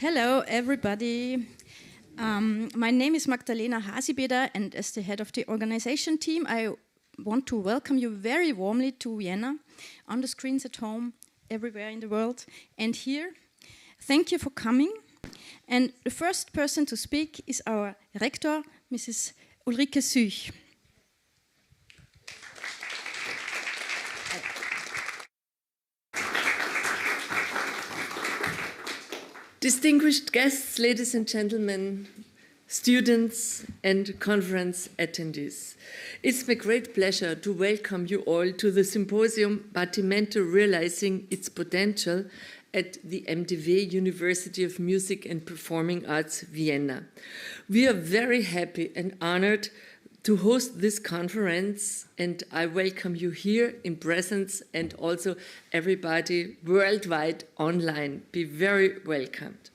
Hello, everybody. My name is Magdalena Hasibeder, and as the head of the organization team, I want to welcome you very warmly to Vienna, on the screens at home, everywhere in the world, and here. Thank you for coming. And the first person to speak is our rector, Mrs. Ulrike Süch. Distinguished guests, ladies and gentlemen, students and conference attendees, it's my great pleasure to welcome you all to the symposium Battimento Realizing Its Potential at the MDW University of Music and Performing Arts, Vienna. We are very happy and honored to host this conference, and I welcome you here in presence and also everybody worldwide online. Be very welcomed.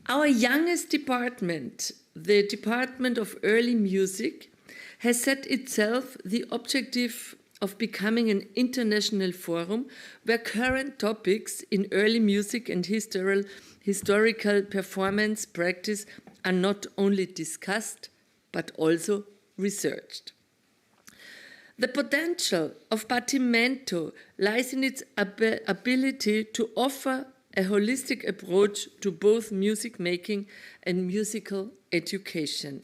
Our youngest department, the Department of Early Music, has set itself the objective of becoming an international forum where current topics in early music and historical performance practice are not only discussed, but also researched. The potential of Battimento lies in its ability to offer a holistic approach to both music making and musical education.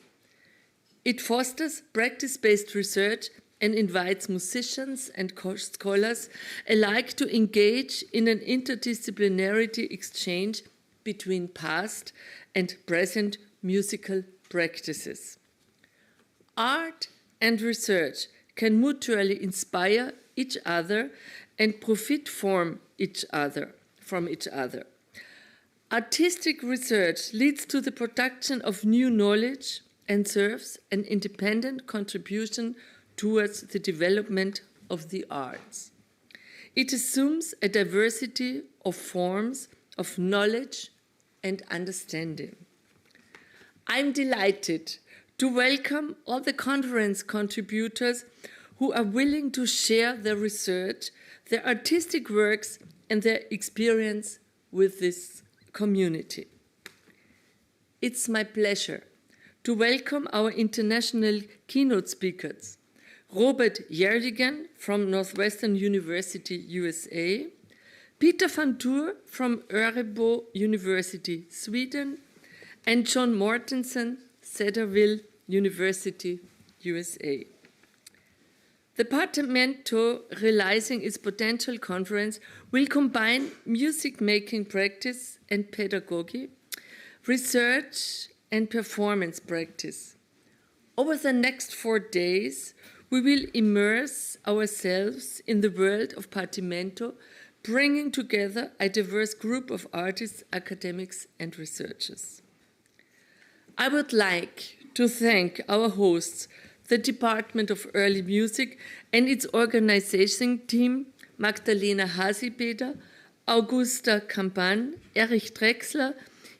It fosters practice-based research and invites musicians and scholars alike to engage in an interdisciplinarity exchange between past and present musical practices. Art and research can mutually inspire each other and profit from each other. Artistic research leads to the production of new knowledge and serves an independent contribution towards the development of the arts. It assumes a diversity of forms of knowledge and understanding. I'm delighted to welcome all the conference contributors who are willing to share their research, their artistic works, and their experience with this community. It's my pleasure to welcome our international keynote speakers, Robert Jerligan from Northwestern University, USA, Peter van Toor from Örebro University, Sweden, and John Mortensen, Cedarville University, USA. The Battimento Realizing Its Potential conference will combine music-making practice and pedagogy, research and performance practice. Over the next 4 days, we will immerse ourselves in the world of Battimento, bringing together a diverse group of artists, academics, and researchers. I would like to thank our hosts, the Department of Early Music and its organization team, Magdalena Hasibeder, Augusta Kampan, Erich Drexler,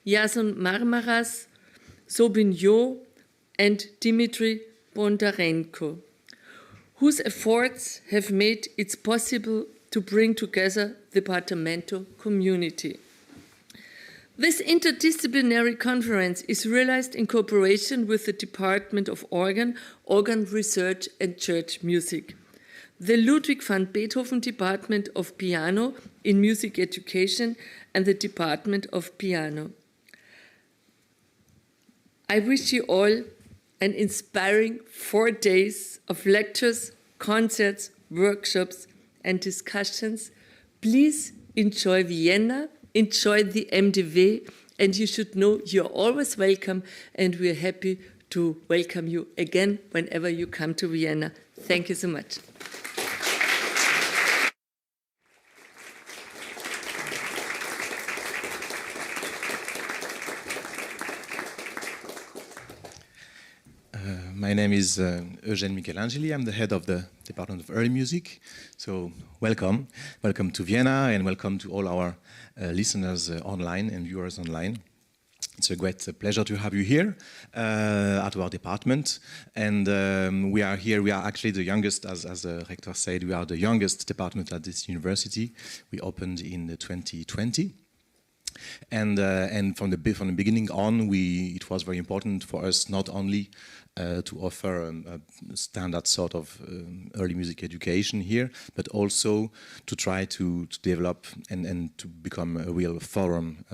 Jason Marmaras, Sobin Jo, and Dimitri Bondarenko, whose efforts have made it possible to bring together the Battimento community. This interdisciplinary conference is realized in cooperation with the Department of Organ Research and Church Music, the Ludwig van Beethoven Department of Piano in Music Education, and the Department of Piano. I wish you all an inspiring 4 days of lectures, concerts, workshops, and discussions. Please enjoy Vienna. Enjoy the MDW, and you should know you're always welcome, and we're happy to welcome you again whenever you come to Vienna. Thank you so much. My name is Eugène Michelangeli. I'm the head of the Department of Early Music. So welcome. Welcome to Vienna, and welcome to all our listeners online and viewers online. It's a great pleasure to have you here at our department. And we are here, we are actually the youngest, as the rector said, we are the youngest department at this university. We opened in 2020. And from the beginning on, it was very important for us not only to offer a standard sort of early music education here, but also to try to develop and to become a real forum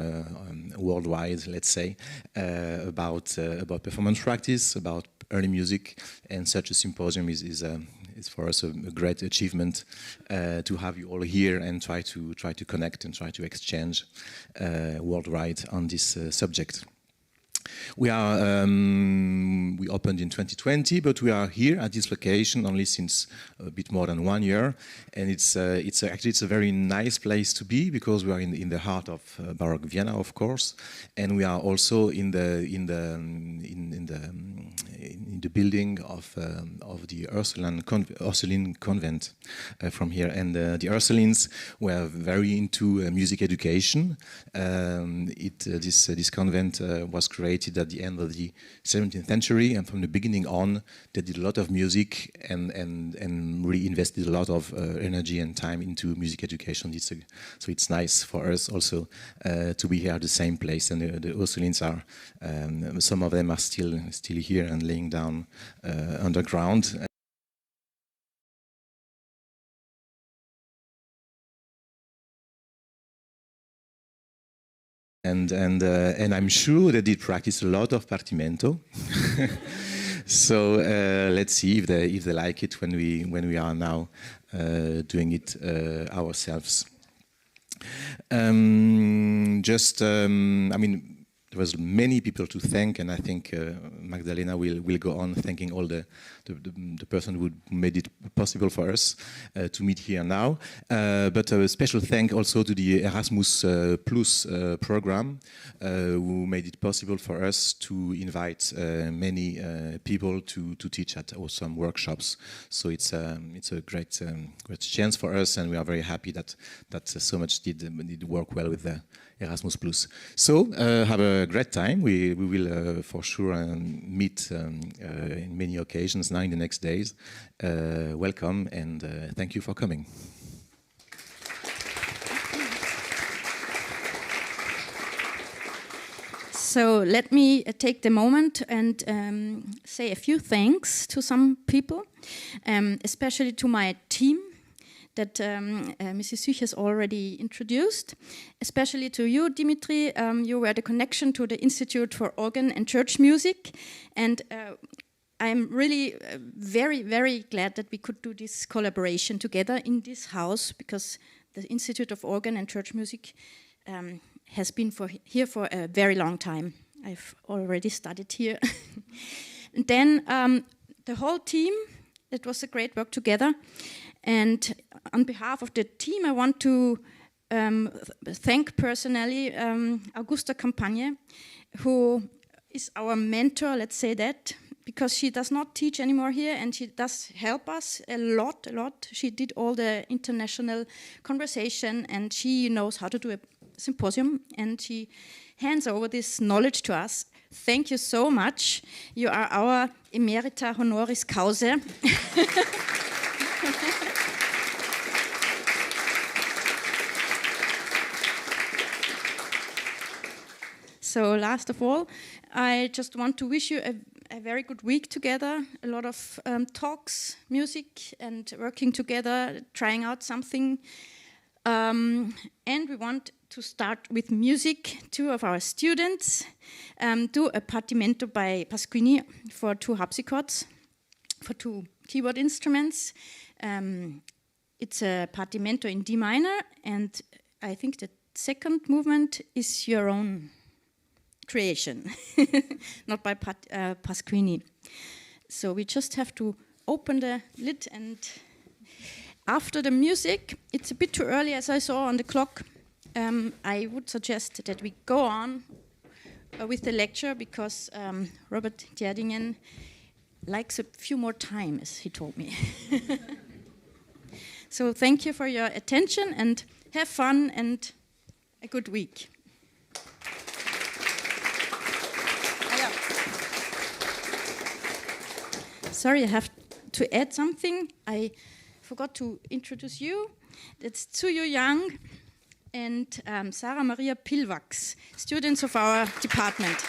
worldwide, let's say, about performance practice, about early music, and such a symposium is for us a great achievement to have you all here and try to connect and try to exchange worldwide on this subject. We opened in 2020, but we are here at this location only since a bit more than 1 year, and it's a very nice place to be because we are in the heart of Baroque Vienna, of course, and we are also in the building of the Ursuline convent from here, and the Ursulines were very into music education. This convent was created at the end of the 17th century, and from the beginning on, they did a lot of music and really invested a lot of energy and time into music education. So it's nice for us also to be here at the same place. And the Ursulines are, some of them are still here and laying down underground. And I'm sure they did practice a lot of partimento. So let's see if they like it when we are now doing it ourselves. I mean, there was many people to thank, and I think Magdalena will go on thanking all the person who made it possible for us to meet here now. But a special thank also to the Erasmus Plus program, who made it possible for us to invite many people to teach at some workshops. So it's a great chance for us, and we are very happy that so much did work well with the Erasmus Plus. So have a great time. We will for sure meet in many occasions now in the next days. Welcome, and thank you for coming. So let me take the moment and say a few thanks to some people, especially to my team that Mrs. Süch has already introduced, especially to you, Dimitri. You were the connection to the Institute for Organ and Church Music, and I'm really very, very glad that we could do this collaboration together in this house, because the Institute of Organ and Church Music has been here for a very long time. I've already studied here. And then the whole team, it was a great work together. And on behalf of the team, I want to thank personally Augusta Campagne, who is our mentor, let's say that, because she does not teach anymore here, and she does help us a lot. She did all the international conversation, and she knows how to do a symposium, and she hands over this knowledge to us. Thank you so much. You are our emerita honoris causa. So last of all, I just want to wish you a very good week together, a lot of talks, music, and working together, trying out something. And we want to start with music. 2 of our students do a partimento by Pasquini for 2 harpsichords, for 2 keyboard instruments. It's a partimento in D minor, and I think the second movement is your own creation, not by Pasquini. So we just have to open the lid, and after the music, it's a bit too early as I saw on the clock. I would suggest that we go on with the lecture, because Robert Gjerdingen likes a few more time, as he told me. So thank you for your attention, and have fun and a good week. Sorry, I have to add something. I forgot to introduce you. It's Tsuyo Yang, and Sarah Maria Pilvax, students of our department.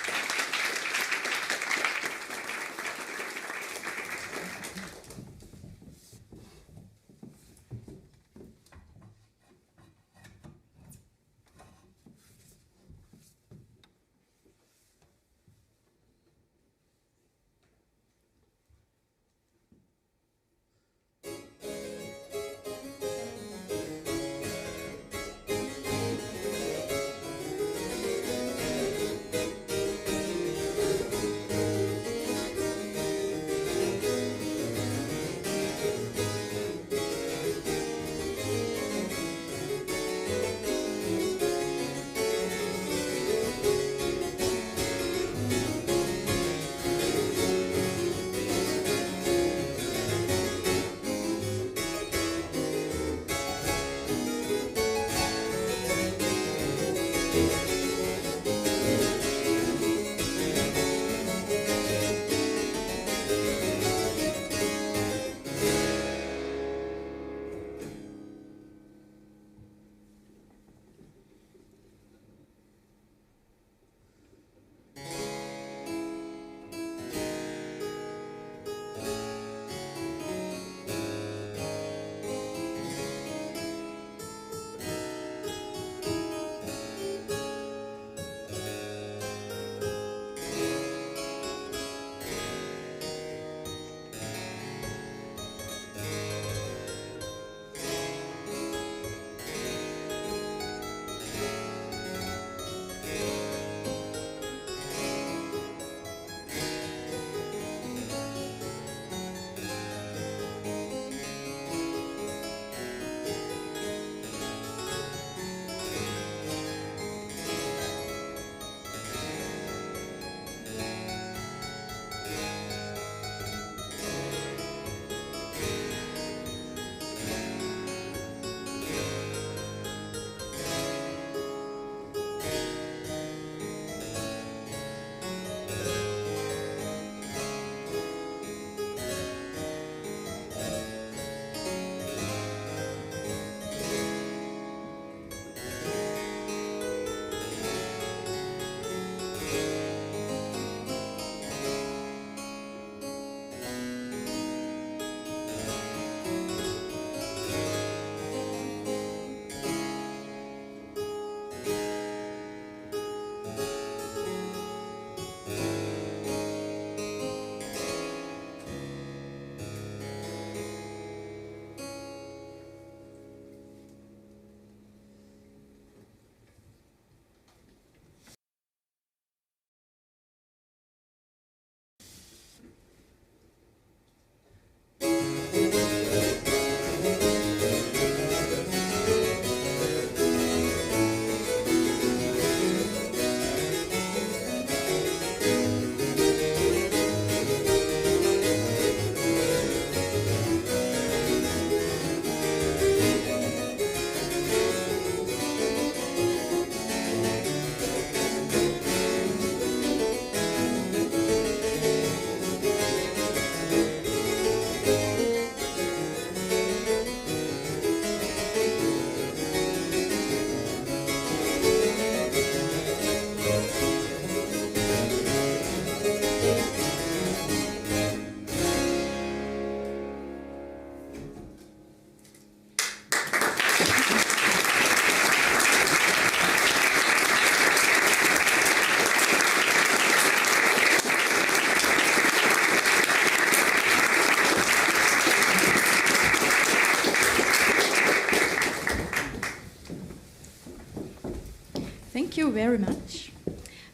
Thank you very much.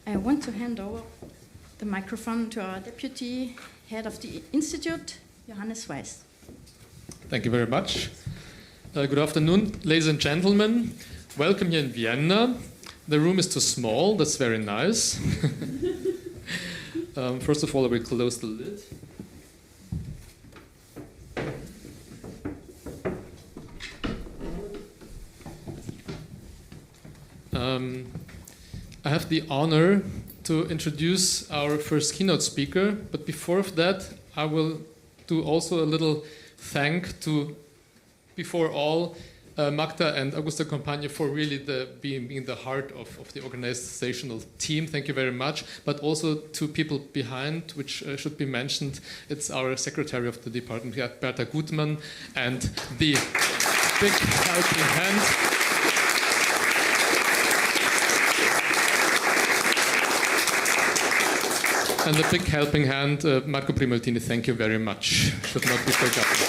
I want to hand over the microphone to our deputy head of the institute, Johannes Weiss. Thank you very much. Good afternoon, ladies and gentlemen. Welcome here in Vienna. The room is too small, that's very nice. First of all, I will close the lid. I have the honor to introduce our first keynote speaker, but before that, I will do also a little thank to, before all, Magda and Augusta Compagno for really being the heart of the organizational team. Thank you very much. But also to people behind, which should be mentioned. It's our secretary of the department, Berta Gutmann, and the big helping hand. And the big helping hand, Marco Primoltini, thank you very much. Should not be forgotten.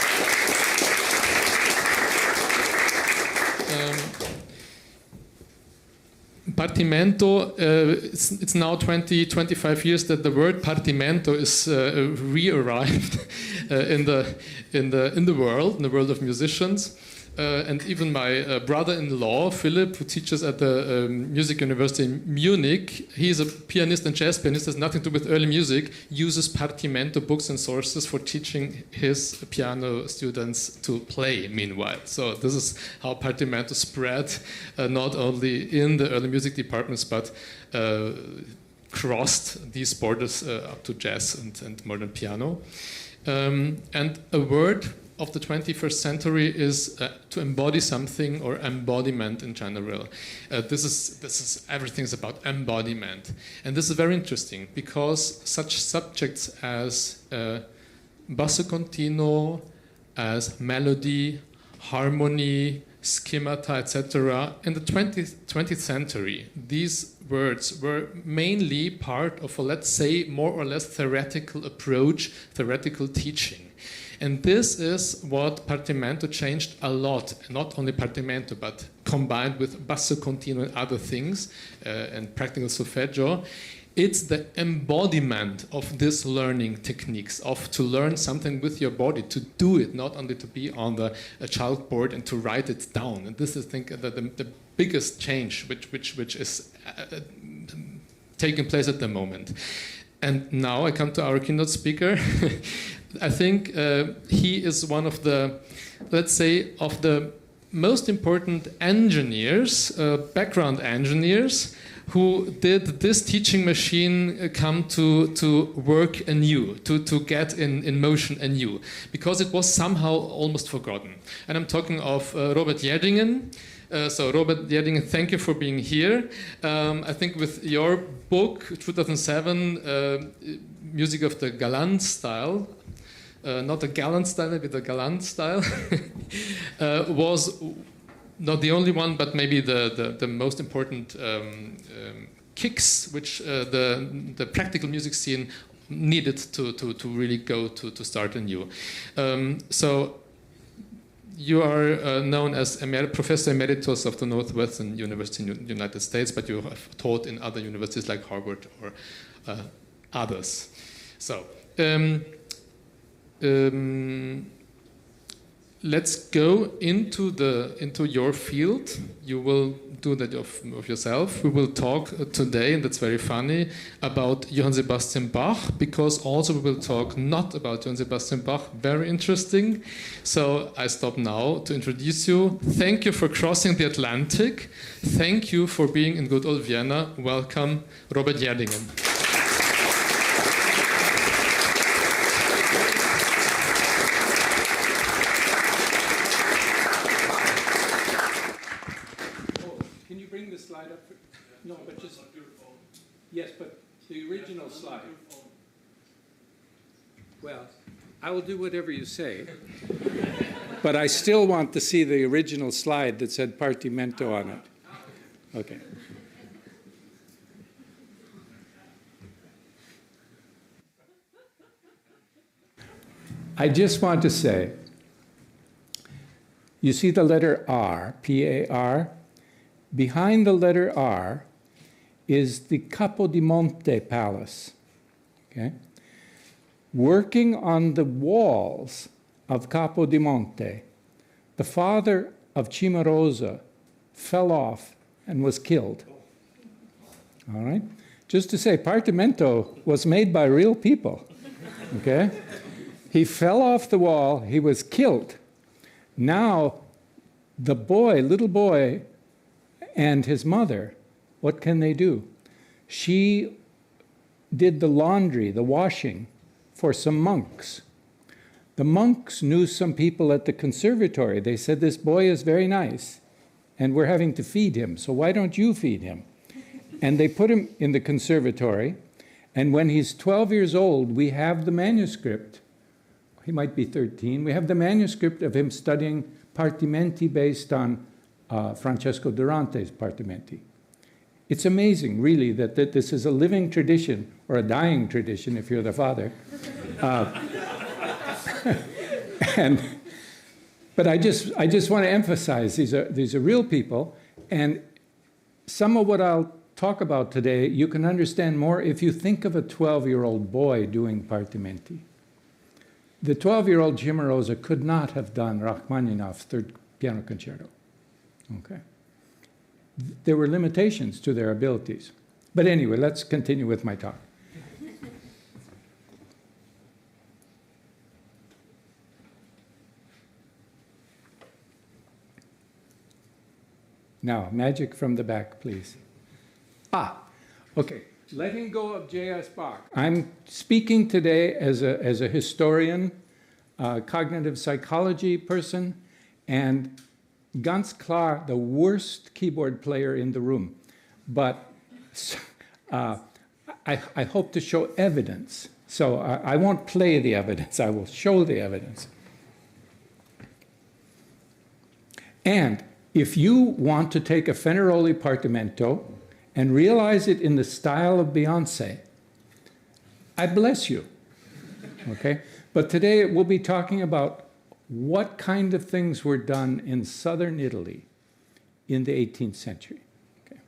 Partimento, it's now 25 years that the word partimento is re-arrived in the world of musicians. And even my brother-in-law, Philip, who teaches at the Music University in Munich, he's a pianist and jazz pianist, has nothing to do with early music, uses partimento books and sources for teaching his piano students to play, meanwhile. So this is how partimento spread, not only in the early music departments, but crossed these borders up to jazz and modern piano. And a word of the 21st century is to embody something, or embodiment in general. This is everything's about embodiment, and this is very interesting because such subjects as basso continuo, as melody, harmony, schemata, etc. In the 20th century, these words were mainly part of a, let's say, more or less theoretical approach, theoretical teaching. And this is what Partimento changed a lot. Not only Partimento, but combined with basso continuo and other things, and practical solfeggio. It's the embodiment of these learning techniques, of to learn something with your body, to do it, not only to be on the chalkboard and to write it down. And this is, I think, the biggest change which is taking place at the moment. And now I come to our keynote speaker. I think he is one of the, let's say, of the most important engineers, background engineers, who did this teaching machine come to work anew, to get in motion anew, because it was somehow almost forgotten. And I'm talking of Robert Jedingen. So Robert Jedingen, thank you for being here. I think with your book, 2007, Music of the Galant Style, not the gallant style, but the galant style, was not the only one, but maybe the most important kicks which the practical music scene needed to really go to start anew. So you are known as Professor Emeritus of the Northwestern University in the United States, but you have taught in other universities like Harvard or others. So let's go into your field. You will do that of yourself. We will talk today, and that's very funny, about Johann Sebastian Bach, because also we will talk not about Johann Sebastian Bach. Very interesting. So I stop now to introduce you. Thank you for crossing the Atlantic. Thank you for being in good old Vienna. Welcome, Robert Jedingen. No, but just, yes, but the original slide. Well, I will do whatever you say, but I still want to see the original slide that said Partimento on it. Okay. I just want to say, you see the letter R, P-A-R? Behind the letter R is the Capodimonte Palace, okay? Working on the walls of Capodimonte, the father of Cimarosa fell off and was killed, all right? Just to say, Partimento was made by real people, okay? He fell off the wall, he was killed. Now, the boy, little boy, and his mother, what can they do? She did the laundry, the washing, for some monks. The monks knew some people at the conservatory. They said, this boy is very nice, and we're having to feed him, so why don't you feed him? And they put him in the conservatory, and when he's 12 years old, we have the manuscript. He might be 13. We have the manuscript of him studying partimenti based on Francesco Durante's partimenti. It's amazing, really, that this is a living tradition, or a dying tradition if you're the father. But I just want to emphasize these are real people, and some of what I'll talk about today you can understand more if you think of a 12-year-old boy doing partimenti. The 12-year-old Cimarosa could not have done Rachmaninoff's third piano concerto. Okay. There were limitations to their abilities. But anyway, let's continue with my talk. Now, magic from the back, please. Okay. Letting go of J.S. Bach. I'm speaking today as a historian, cognitive psychology person, and ganz klar, the worst keyboard player in the room. But I hope to show evidence. So I won't play the evidence, I will show the evidence. And if you want to take a Fenaroli partimento and realize it in the style of Beyoncé, I bless you, okay? But today we'll be talking about what kind of things were done in southern Italy in the 18th century. Okay.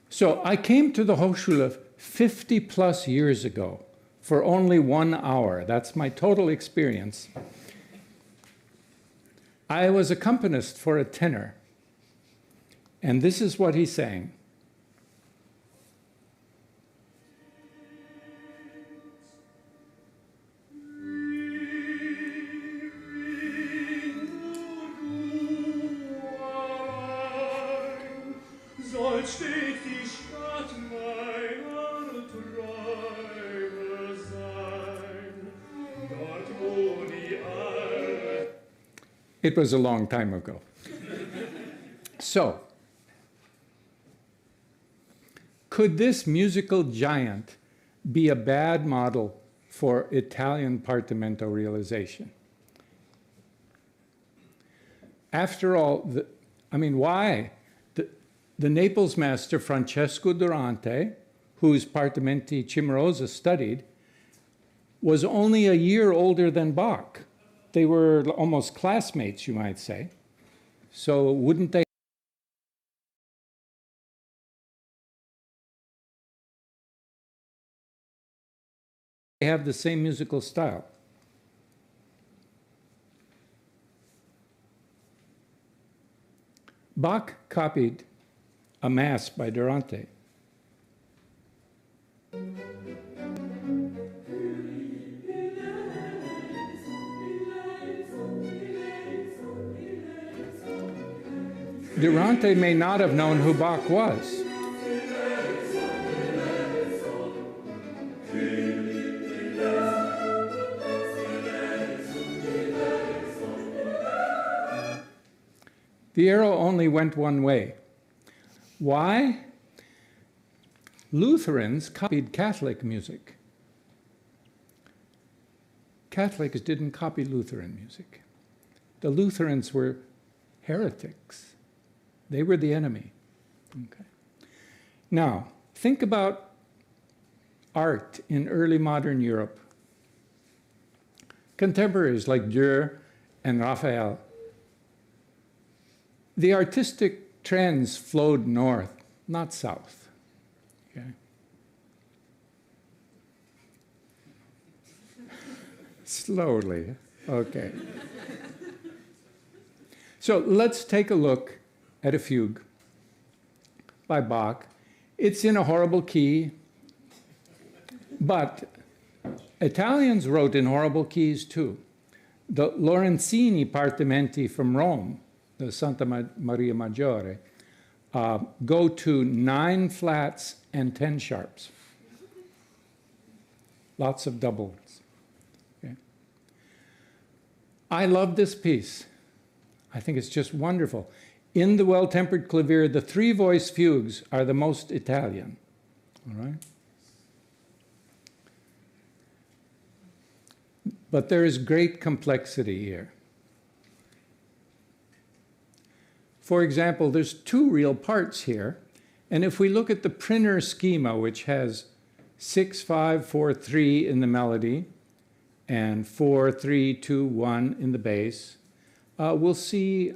So I came to the Hochschule 50 plus years ago for only 1 hour. That's my total experience. I was accompanist for a tenor, and this is what he sang. It was a long time ago. So, could this musical giant be a bad model for Italian partimento realization? After all, why? The Naples master Francesco Durante, whose partimenti Cimarosa studied, was only a year older than Bach. They were almost classmates, you might say. So wouldn't they have the same musical style? Bach copied a Mass by Durante. Durante may not have known who Bach was. The arrow only went one way. Why? Lutherans copied Catholic music. Catholics didn't copy Lutheran music. The Lutherans were heretics. They were the enemy. Okay. Now, think about art in early modern Europe. Contemporaries like Dürer and Raphael. The artistic trends flowed north, not south. Okay. Slowly. Okay. So let's take a look at a fugue by Bach. It's in a horrible key, but Italians wrote in horrible keys too. The Lorenzini partimenti from Rome, the Santa Maria Maggiore, go to 9 flats and 10 sharps. lots of doubles. Okay. I love this piece. I think it's just wonderful. In the well-tempered clavier, the three-voice fugues are the most Italian. All right? But there is great complexity here. For example, there's two real parts here. And if we look at the Printer schema, which has 6, 5, 4, 3 in the melody, and 4, 3, 2, 1 in the bass, we'll see,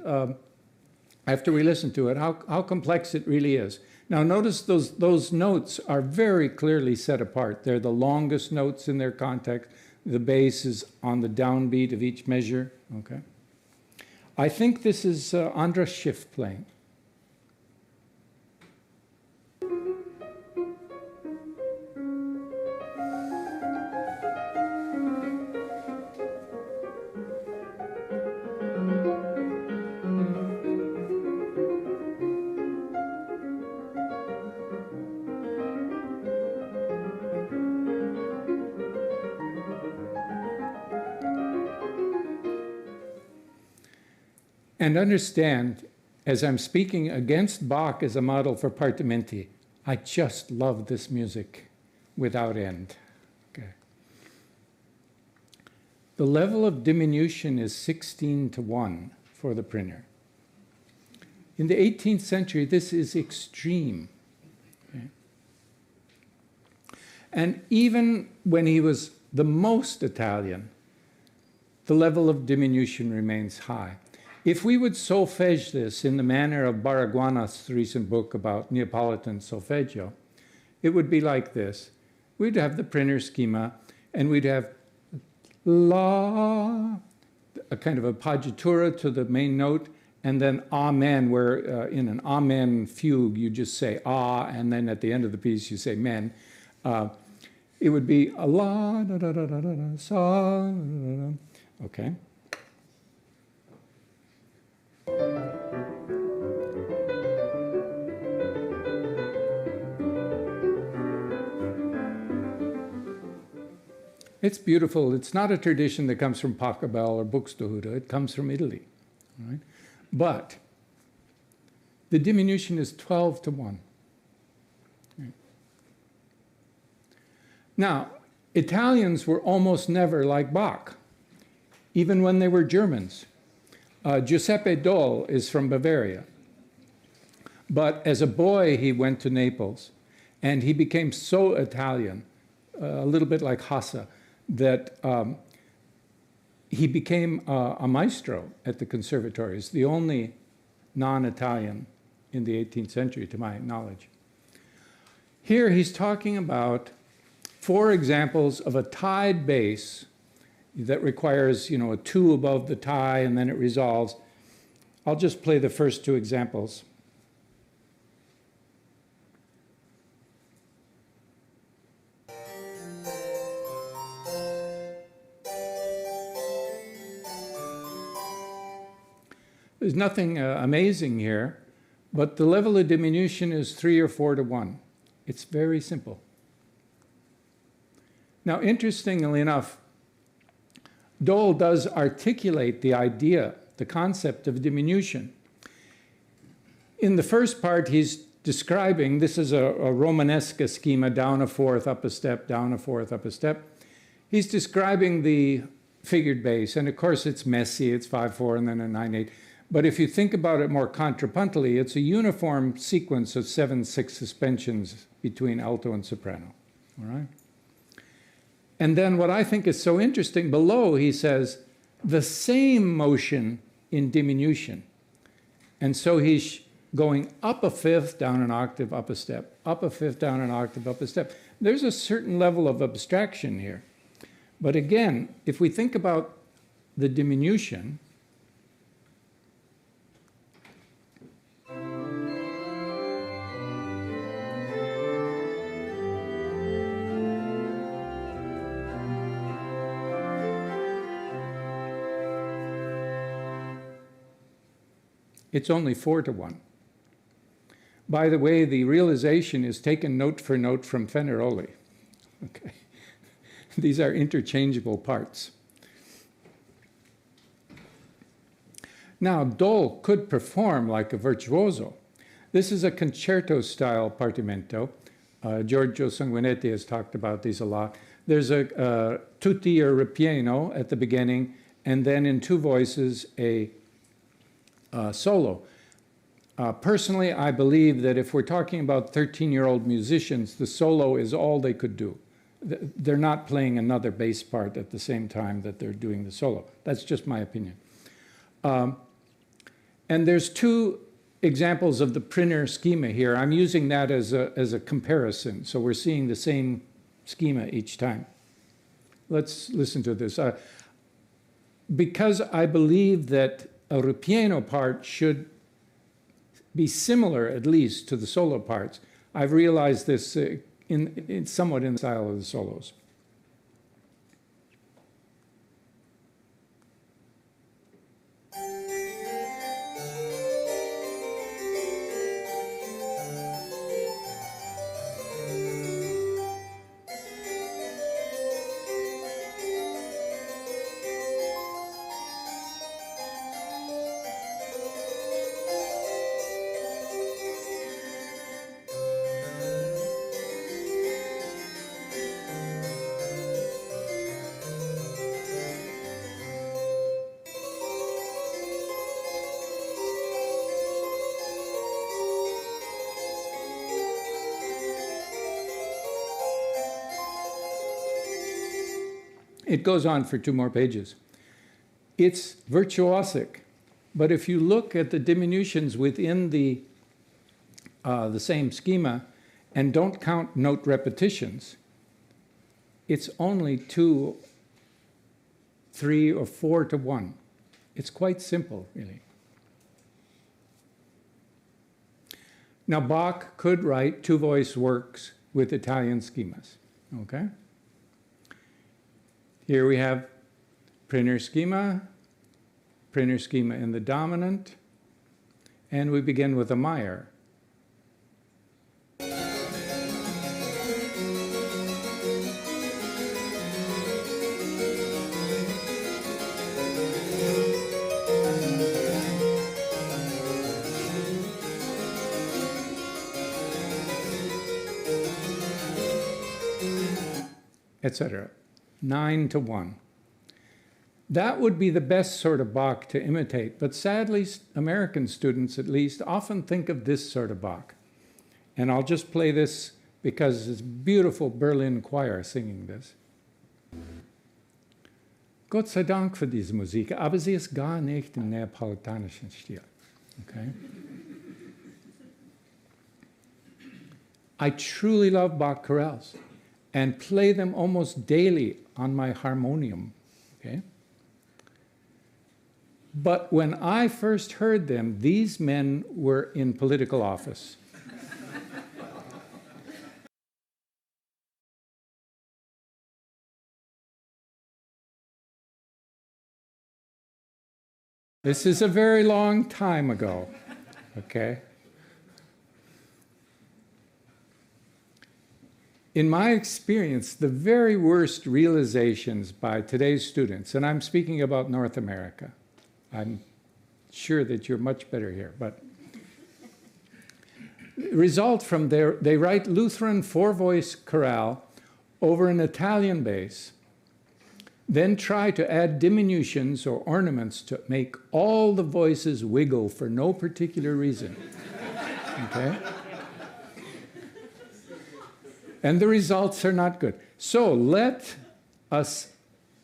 after we listen to it, how complex it really is. Now notice those notes are very clearly set apart. They're the longest notes in their context. The bass is on the downbeat of each measure. Okay. I think this is Andras Schiff playing. And understand, as I'm speaking against Bach as a model for partimenti, I just love this music without end. Okay. The level of diminution is 16:1 for the Printer. In the 18th century, this is extreme. Okay. And even when he was the most Italian, the level of diminution remains high. If we would solfege this in the manner of Baraguana's recent book about Neapolitan solfeggio, it would be like this. We'd have the Printer schema, and we'd have la, a kind of appoggiatura to the main note, and then amen, where in an amen fugue, you just say ah, and then at the end of the piece, you say men. It would be a la, da, da, da, da, da, sa, da, da, da. Okay. It's beautiful. It's not a tradition that comes from Pachelbel or Buxtehude. It comes from Italy. Right? But the diminution is 12:1. Right? Now, Italians were almost never like Bach, even when they were Germans. Giuseppe Doll is from Bavaria. But as a boy, he went to Naples, and he became so Italian, a little bit like Hasse, that he became a maestro at the conservatories, the only non-Italian in the 18th century, to my knowledge. Here he's talking about 4 examples of a tied bass that requires, you know, a 2 above the tie, and then it resolves. I'll just play the first 2 examples. There's nothing amazing here, but the level of diminution is 3 or 4:1. It's very simple. Now, interestingly enough, Dole does articulate the idea, the concept of diminution. In the first part, he's describing, this is a Romanesque schema, down a 4th, up a step, down a 4th, up a step. He's describing the figured bass, and of course it's messy, it's 5/4 and then a 9/8. But if you think about it more contrapuntally, it's a uniform sequence of 7/6 suspensions between alto and soprano, all right? And then what I think is so interesting, below he says, the same motion in diminution. And so he's going up a 5th, down an octave, up a step, up a 5th, down an octave, up a step. There's a certain level of abstraction here. But again, if we think about the diminution, it's only 4:1. By the way, the realization is taken note for note from Fenaroli. Okay. These are interchangeable parts. Now, Dol could perform like a virtuoso. This is a concerto-style partimento. Giorgio Sanguinetti has talked about these a lot. There's a tutti or ripieno at the beginning, and then in two voices, a solo. Personally, I believe that if we're talking about 13-year-old musicians, the solo is all they could do. They're not playing another bass part at the same time that they're doing the solo. That's just my opinion. And there's two examples of the Prinner schema here. I'm using that as a comparison, so we're seeing the same schema each time. Let's listen to this. Because I believe that a ripieno part should be similar, at least, to the solo parts, I've realized this somewhat in the style of the solos. It goes on for 2 more pages. It's virtuosic, but if you look at the diminutions within the same schema and don't count note repetitions, it's only 2, 3, or 4 to 1. It's quite simple, really. Now, Bach could write 2-voice works with Italian schemas, okay? Here we have Prinner schema in the dominant, and we begin with a Meyer. Etc. 9 to 1. That would be the best sort of Bach to imitate, but sadly, American students at least often think of this sort of Bach. And I'll just play this because it's beautiful Berlin choir singing this. Gott sei Dank für diese Musik, aber sie ist gar nicht im neapolitanischen Stil. Okay? I truly love Bach chorales and play them almost daily on my harmonium, okay? But when I first heard them, these men were in political office. This is a very long time ago, okay? In my experience, the very worst realizations by today's students, and I'm speaking about North America, I'm sure that you're much better here, but result from they write Lutheran 4-voice chorale over an Italian bass, then try to add diminutions or ornaments to make all the voices wiggle for no particular reason, okay? And the results are not good. So let us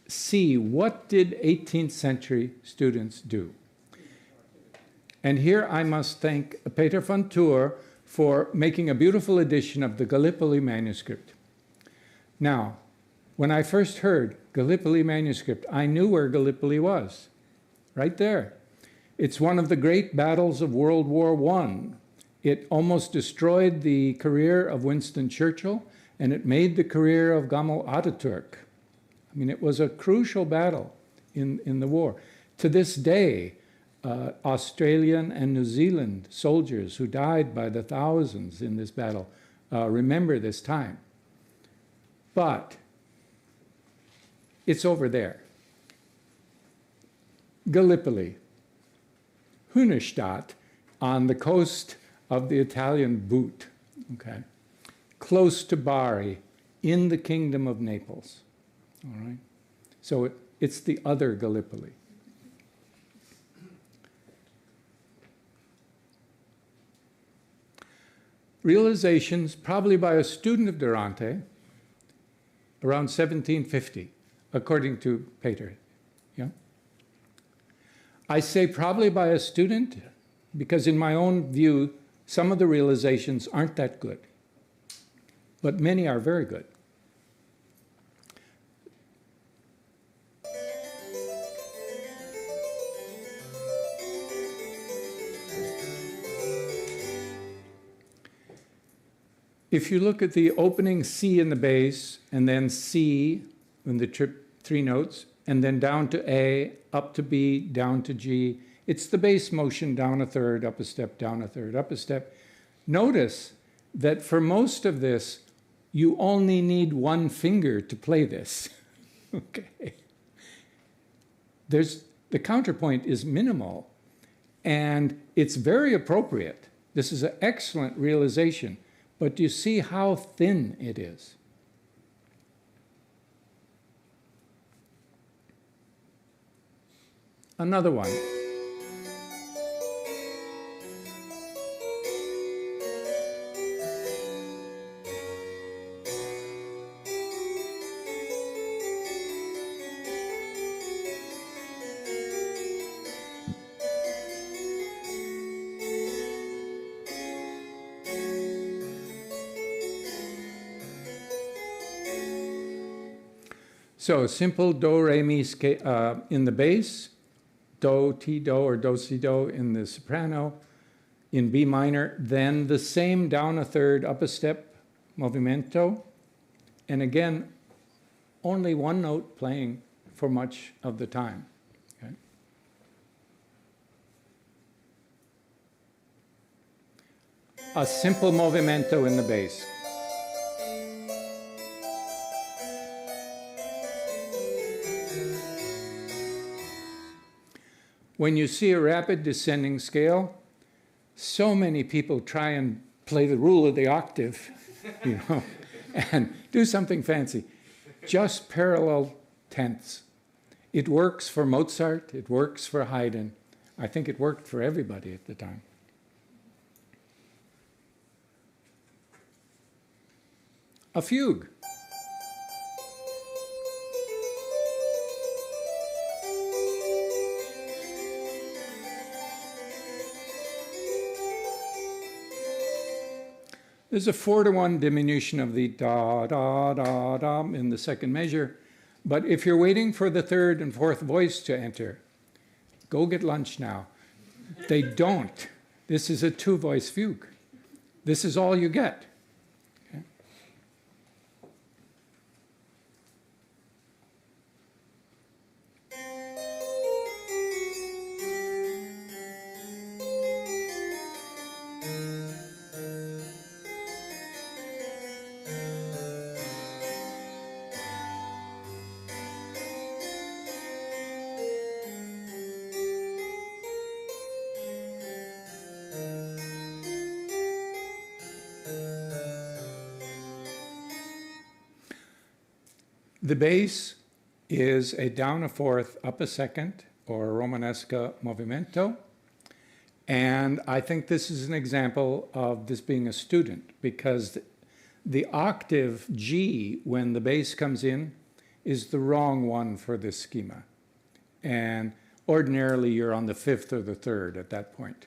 see, what did 18th century students do? And here I must thank Peter von Thur for making a beautiful edition of the Gallipoli manuscript. Now, when I first heard Gallipoli manuscript, I knew where Gallipoli was, right there. It's one of the great battles of World War I. It almost destroyed the career of Winston Churchill, and it made the career of Gamal Ataturk. I mean, it was a crucial battle in the war. To this day, Australian and New Zealand soldiers who died by the thousands in this battle remember this time. But It's over there. Gallipoli, Hunestadt, on the coast of the Italian boot, okay, close to Bari, in the kingdom of Naples, all right? So it's the other Gallipoli. Realizations, probably by a student of Durante, around 1750, according to Peter. Yeah? I say probably by a student because in my own view, some of the realizations aren't that good, but many are very good. If you look at the opening C in the bass, and then C in the three notes, and then down to A, up to B, down to G, it's the bass motion down a third, up a step, down a third, up a step. Notice that for most of this, you only need one finger to play this. Okay. The counterpoint is minimal, and it's very appropriate. This is an excellent realization. But do you see how thin it is? Another one. So simple do, re, mi in the bass, do, ti, do, or do, si, do in the soprano, in B minor, then the same down a third, up a step, movimento, and again, only one note playing for much of the time. Okay? A simple movimento in the bass. When you see a rapid descending scale, so many people try and play the rule of the octave, you know, and do something fancy. Just parallel tenths. It works for Mozart, it works for Haydn. I think it worked for everybody at the time. A fugue. There's a 4-to-1 diminution of the da, da, da, da in the second measure. But if you're waiting for the third and fourth voice to enter, go get lunch now. They don't. This is a 2-voice fugue. This is all you get. Okay? The bass is a down a fourth, up a second, or a Romanesca movimento. And I think this is an example of this being a student, because the octave G, when the bass comes in, is the wrong one for this schema. And ordinarily, you're on the fifth or the third at that point.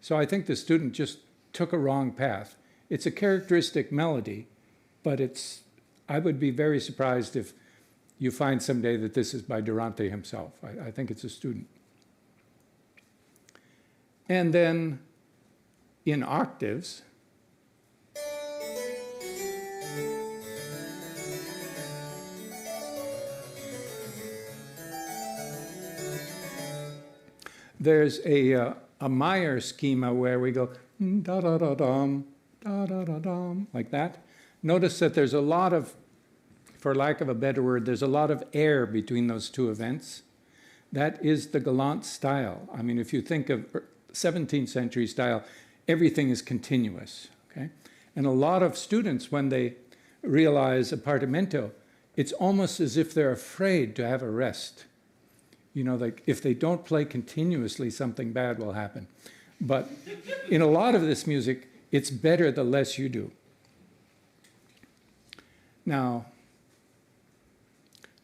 So I think the student just took a wrong path. It's a characteristic melody, but I would be very surprised if you find someday that this is by Durante himself. I think it's a student. And then in octaves, there's a Meyer schema where we go da-da-da-dum, da-da-da-dum, like that. Notice that there's a lot of for lack of a better word, there's a lot of air between those two events. That is the galant style. I mean, if you think of 17th century style, everything is continuous, okay? And a lot of students, when they realize appartamento, it's almost as if they're afraid to have a rest. You know, like if they don't play continuously, something bad will happen. But in a lot of this music, it's better the less you do. Now,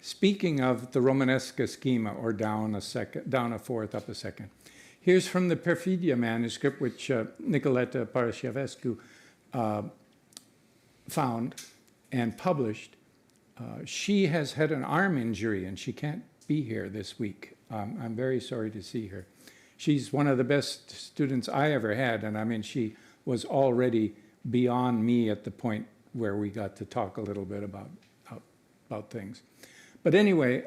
speaking of the Romanesque schema, or down a fourth, up a second, here's from the Perfidia manuscript, which Nicoleta Paraschivescu found and published. She has had an arm injury and she can't be here this week. I'm very sorry to see her. She's one of the best students I ever had, and I mean, she was already beyond me at the point where we got to talk a little bit about things. But anyway,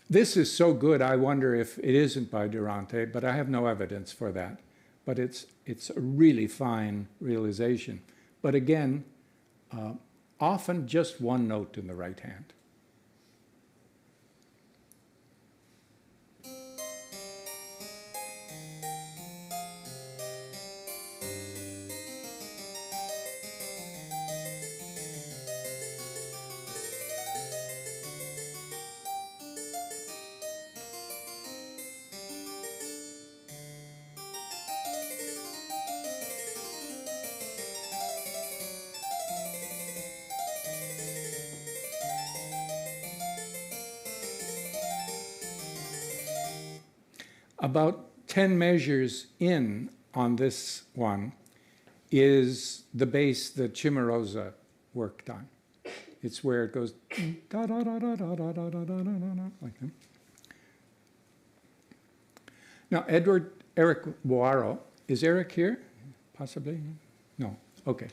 this is so good, I wonder if it isn't by Durante, but I have no evidence for that. But it's a really fine realization. But again, often just one note in the right hand. About 10 measures in on this one is the bass that Cimarosa worked on. It's where it goes da da da da da da da da da da like that. Now, Eric Boaro, is Eric here? Possibly? No. Okay.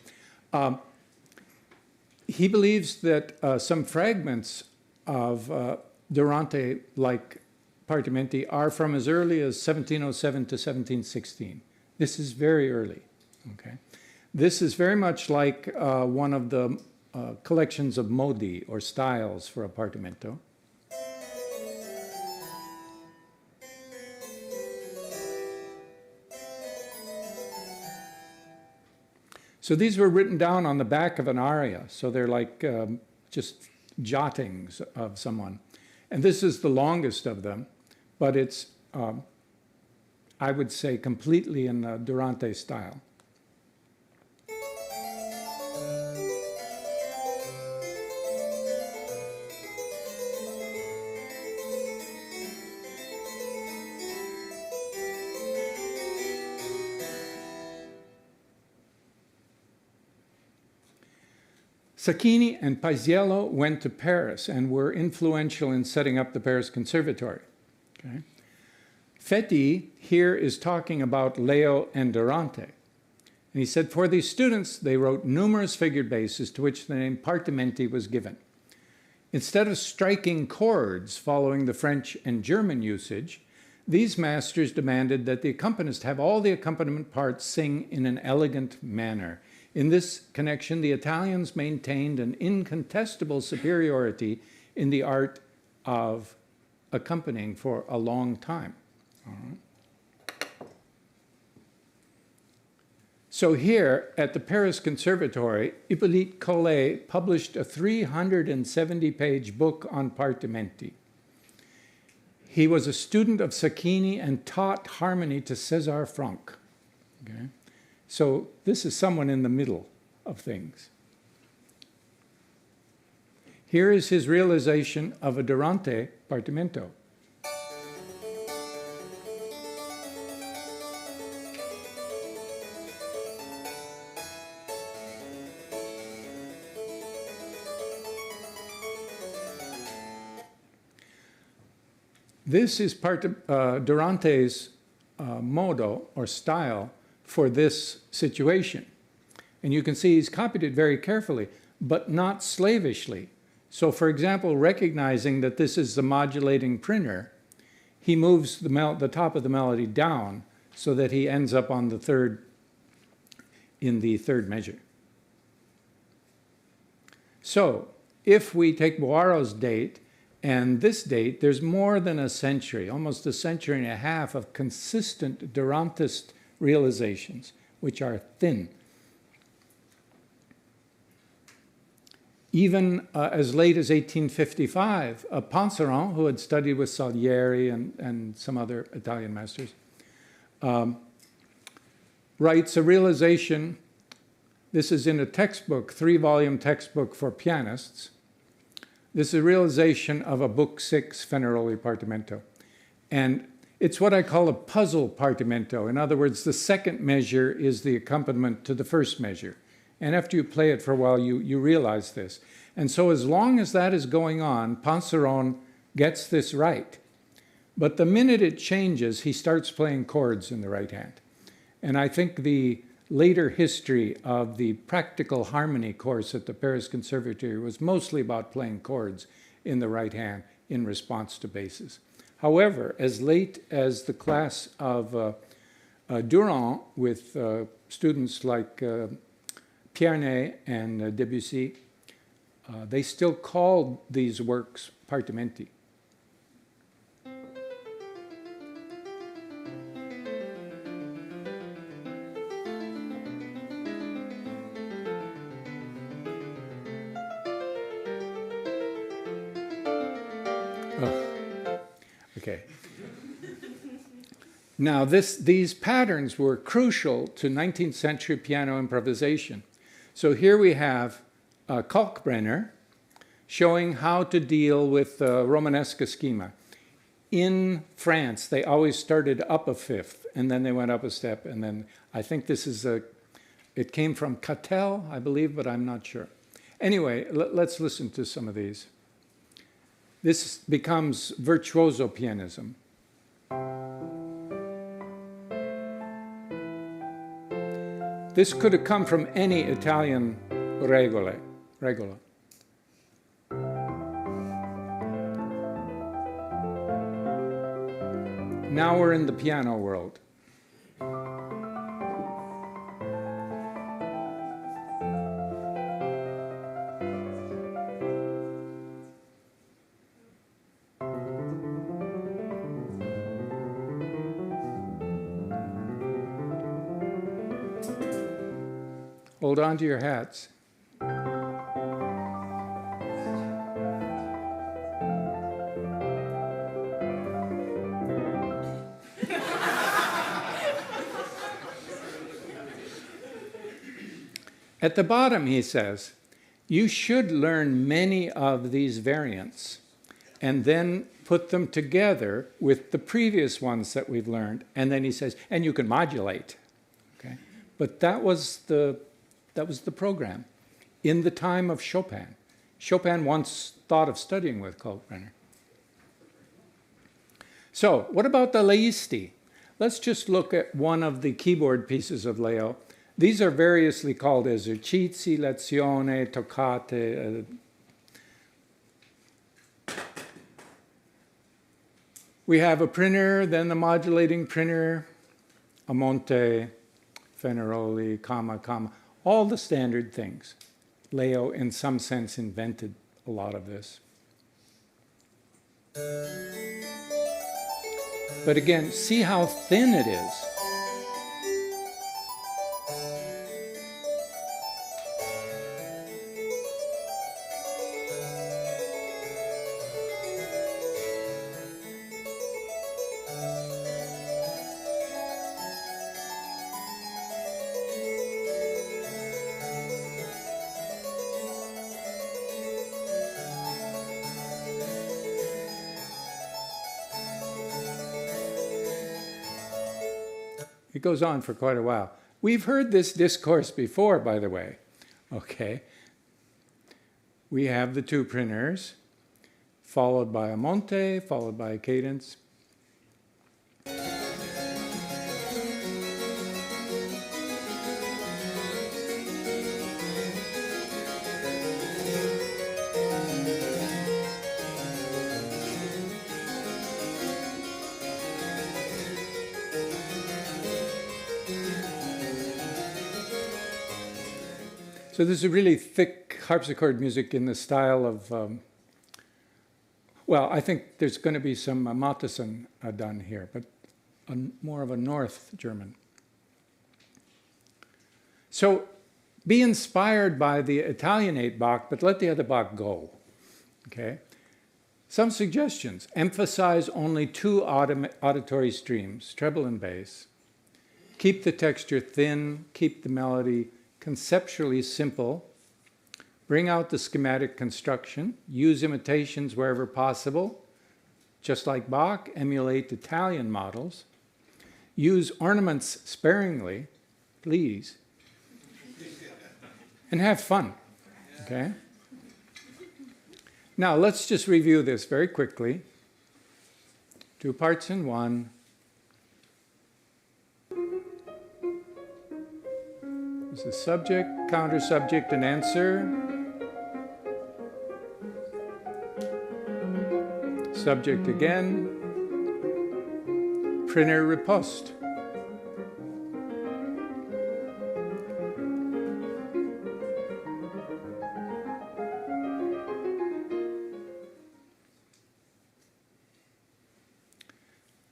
He believes that some fragments of Durante, like Partimenti, are from as early as 1707 to 1716. This is very early, okay? This is very much like one of the collections of modi, or styles for appartamento. So these were written down on the back of an aria, so they're like just jottings of someone. And this is the longest of them. But it's, I would say, completely in the Durante style. Sacchini and Paisiello went to Paris and were influential in setting up the Paris Conservatory. Okay. Fetti here is talking about Leo and Durante. And he said, for these students, they wrote numerous figured basses to which the name partimenti was given. Instead of striking chords following the French and German usage, these masters demanded that the accompanist have all the accompaniment parts sing in an elegant manner. In this connection, the Italians maintained an incontestable superiority in the art of accompanying for a long time. All right. So here at the Paris Conservatory, Hippolyte Collet published a 370-page book on partimenti. He was a student of Sacchini and taught harmony to César Franck. Okay? So this is someone in the middle of things. Here is his realization of a Durante partimento. This is Durante's modo, or style, for this situation. And you can see he's copied it very carefully, but not slavishly. So for example, recognizing that this is the modulating printer, he moves the top of the melody down so that he ends up on the third, in the third measure. So if we take Boiro's date and this date, there's more than a century, almost a century and a half of consistent Durantist realizations, which are thin. Even as late as 1855, Panseron, who had studied with Salieri and some other Italian masters, writes a realization. This is in a textbook, 3-volume textbook for pianists. This is a realization of a book 6 Fenaroli partimento. And it's what I call a puzzle partimento. In other words, the second measure is the accompaniment to the first measure. And after you play it for a while, you realize this. And so as long as that is going on, Panseron gets this right. But the minute it changes, he starts playing chords in the right hand. And I think the later history of the practical harmony course at the Paris Conservatory was mostly about playing chords in the right hand in response to basses. However, as late as the class of Durand with students like Pierney and Debussy, they still called these works partimenti. Okay. Now, these patterns were crucial to 19th century piano improvisation. So here we have Kalkbrenner showing how to deal with Romanesque schema. In France, they always started up a fifth, and then they went up a step, and then I think this is it came from Cattell, I believe, but I'm not sure. Anyway, let's listen to some of these. This becomes virtuoso pianism. This could have come from any Italian regola. Now we're in the piano world. Hold on to your hats. At the bottom, he says, you should learn many of these variants and then put them together with the previous ones that we've learned. And then he says, and you can modulate. Okay? But that was the program in the time of Chopin. Chopin once thought of studying with Kalkbrenner. So what about the Leisti? Let's just look at one of the keyboard pieces of Leo. These are variously called esercizi, lezione, toccate. We have a printer, then the modulating printer, a Monte, Fenaroli, comma, comma, all the standard things. Leo, in some sense, invented a lot of this. But again, see how thin it is. It goes on for quite a while. We've heard this discourse before, by the way. Okay. We have the two printers, followed by a Monte, followed by a cadence. So this is really thick harpsichord music in the style of, well, I think there's going to be some Mattheson done here, but more of a North German. So be inspired by the Italianate Bach, but let the other Bach go, okay? Some suggestions. Emphasize only two auditory streams, treble and bass. Keep the texture thin, keep the melody conceptually simple. Bring out the schematic construction. Use imitations wherever possible. Just like Bach, emulate Italian models. Use ornaments sparingly, please. And have fun, okay? Now, let's just review this very quickly. 2 parts in 1. There's the subject, counter subject, and answer. Subject again. Preneur riposte.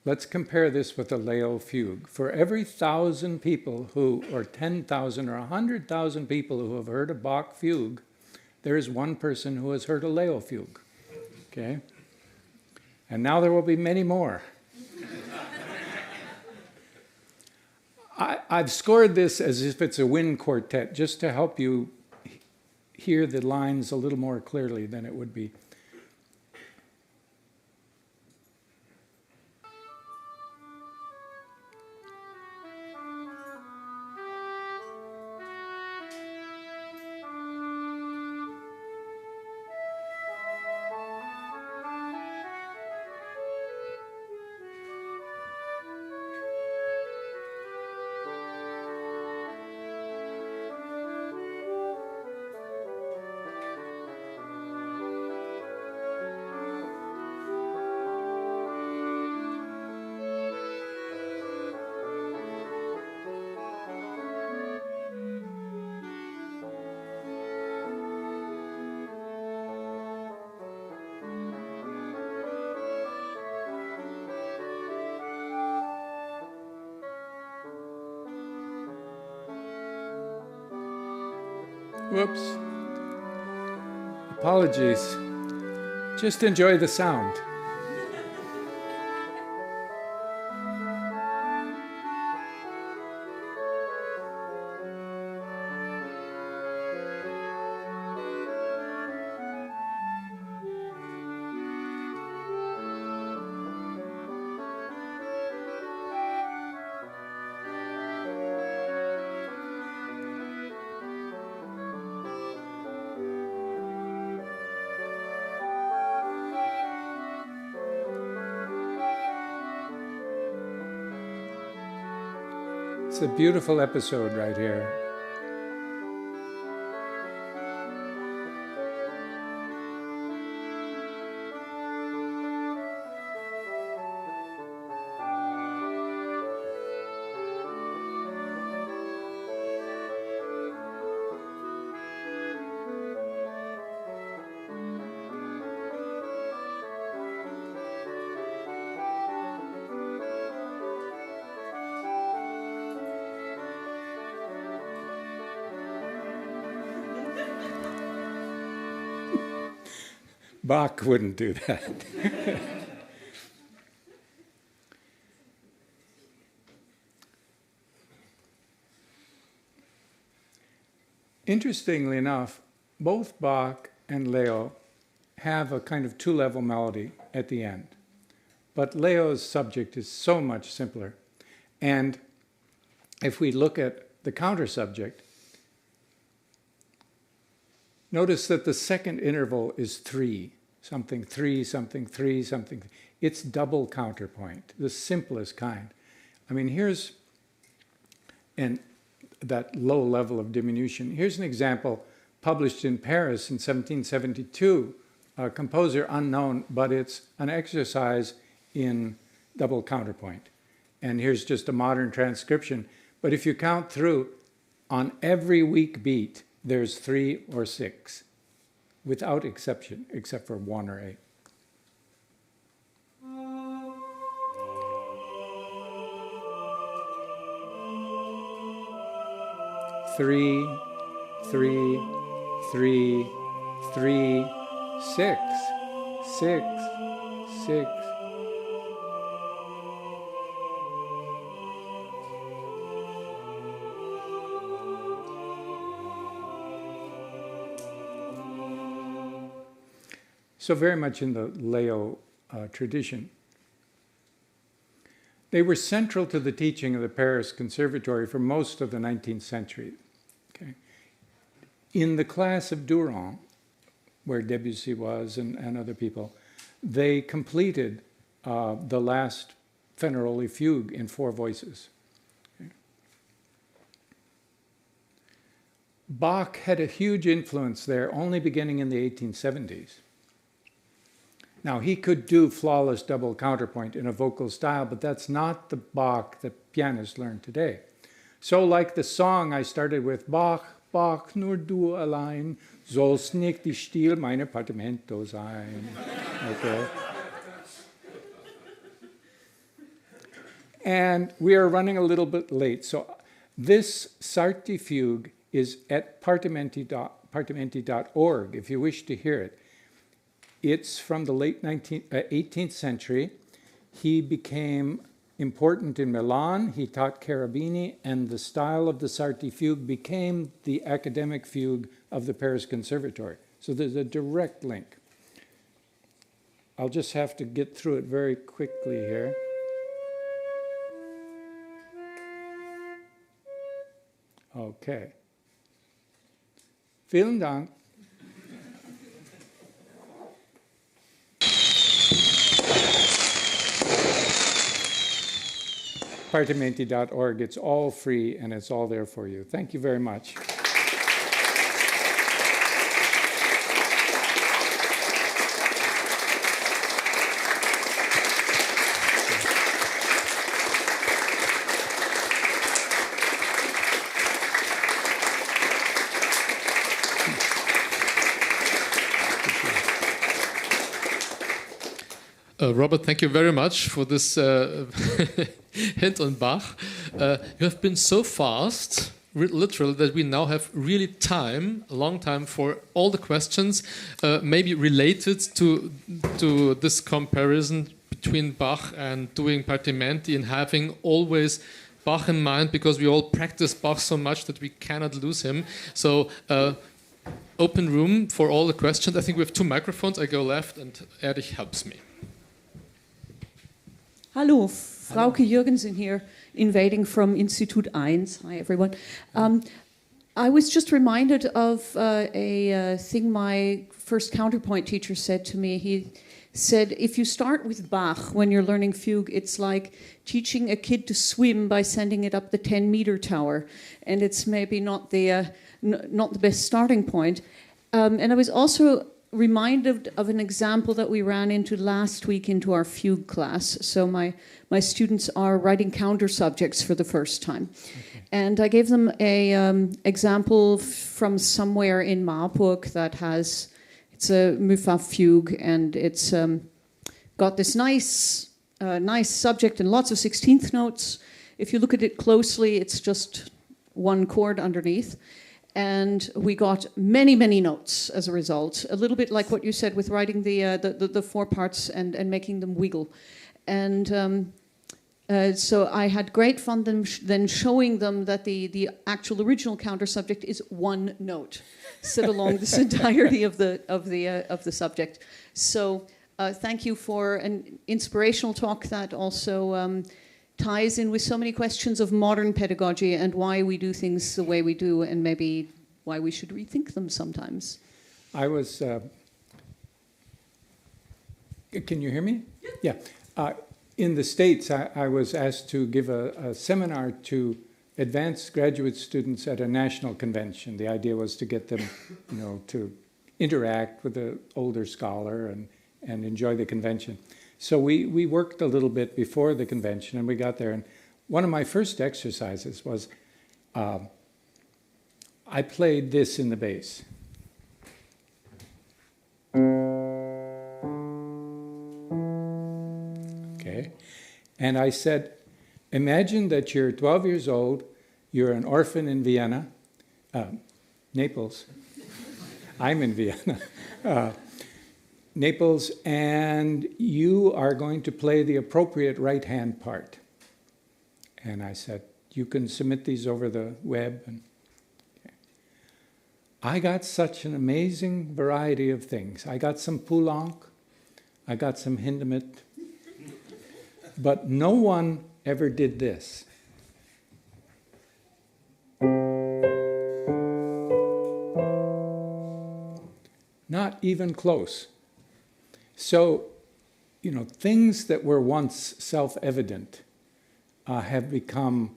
Let's compare this with a Leo fugue. For every 1,000 people who, or 10,000 or 100,000 people who have heard a Bach fugue, there is one person who has heard a Leo fugue, okay? And now there will be many more. I've scored this as if it's a wind quartet, just to help you hear the lines a little more clearly than it would be. Whoops. Apologies. Just enjoy the sound. It's a beautiful episode right here. Bach wouldn't do that. Interestingly enough, both Bach and Leo have a kind of two-level melody at the end. But Leo's subject is so much simpler. And if we look at the counter subject, notice that the second interval is 3. Something 3, something 3, something. It's double counterpoint, the simplest kind. I mean, here's that low level of diminution. Here's an example published in Paris in 1772, a composer unknown, but it's an exercise in double counterpoint. And here's just a modern transcription. But if you count through, on every weak beat, there's 3 or 6, without exception, except for 1 or 8. Three, 6, 6, 6. So very much in the Leo tradition. They were central to the teaching of the Paris Conservatory for most of the 19th century. Okay. In the class of Durand, where Debussy was and other people, they completed the last Fenaroli fugue in 4 voices. Okay. Bach had a huge influence there, only beginning in the 1870s. Now, he could do flawless double counterpoint in a vocal style, but that's not the Bach that pianists learn today. So like the song I started with, Bach, Bach, nur du allein, sollst nicht die Stil meiner Partimento sein. Okay. And we are running a little bit late. So this Sarti fugue is at partimenti.org if you wish to hear it. It's from the late 18th century. He became important in Milan. He taught Cherubini, and the style of the Sarti fugue became the academic fugue of the Paris Conservatory. So there's a direct link. I'll just have to get through it very quickly here. Okay. Vielen Dank. Partimenti.org. It's all free and it's all there for you. Thank you very much. Robert, thank you very much for this hint on Bach. You have been so fast, literally, that we now have really time, a long time, for all the questions, maybe related to this comparison between Bach and doing Partimenti and having always Bach in mind, because we all practice Bach so much that we cannot lose him. So open room for all the questions. I think we have 2 microphones. I go left and Erich helps me. Hallo, Frauke Jürgensen here, invading from Institut 1. Hi, everyone. I was just reminded of a thing my first counterpoint teacher said to me. He said, if you start with Bach when you're learning fugue, it's like teaching a kid to swim by sending it up the 10-meter tower. And it's maybe not the best starting point. And I was also reminded of an example that we ran into last week into our fugue class. So my students are writing counter subjects for the first time. Okay. And I gave them a example from somewhere in Marburg that it's a Muffat fugue, and it's got this nice subject and lots of 16th notes. If you look at it closely, it's just 1 chord underneath. And we got many, many notes as a result. A little bit like what you said with writing the 4 parts and making them wiggle. And so I had great fun then showing them that the actual original counter subject is 1 note, set along this entirety of the subject. So thank you for an inspirational talk that also ties in with so many questions of modern pedagogy and why we do things the way we do, and maybe why we should rethink them sometimes. I was... can you hear me? Yeah. In the States, I was asked to give a seminar to advanced graduate students at a national convention. The idea was to get them, to interact with the older scholar and enjoy the convention. So we worked a little bit before the convention, and we got there. And one of my first exercises was I played this in the bass. Okay. And I said, imagine that you're 12 years old, you're an orphan in Vienna, Naples. I'm in Vienna. Naples, and you are going to play the appropriate right-hand part. And I said, you can submit these over the web. And okay. I got such an amazing variety of things. I got some Poulenc, I got some Hindemith, but no one ever did this. Not even close. So, you know, things that were once self-evident have become,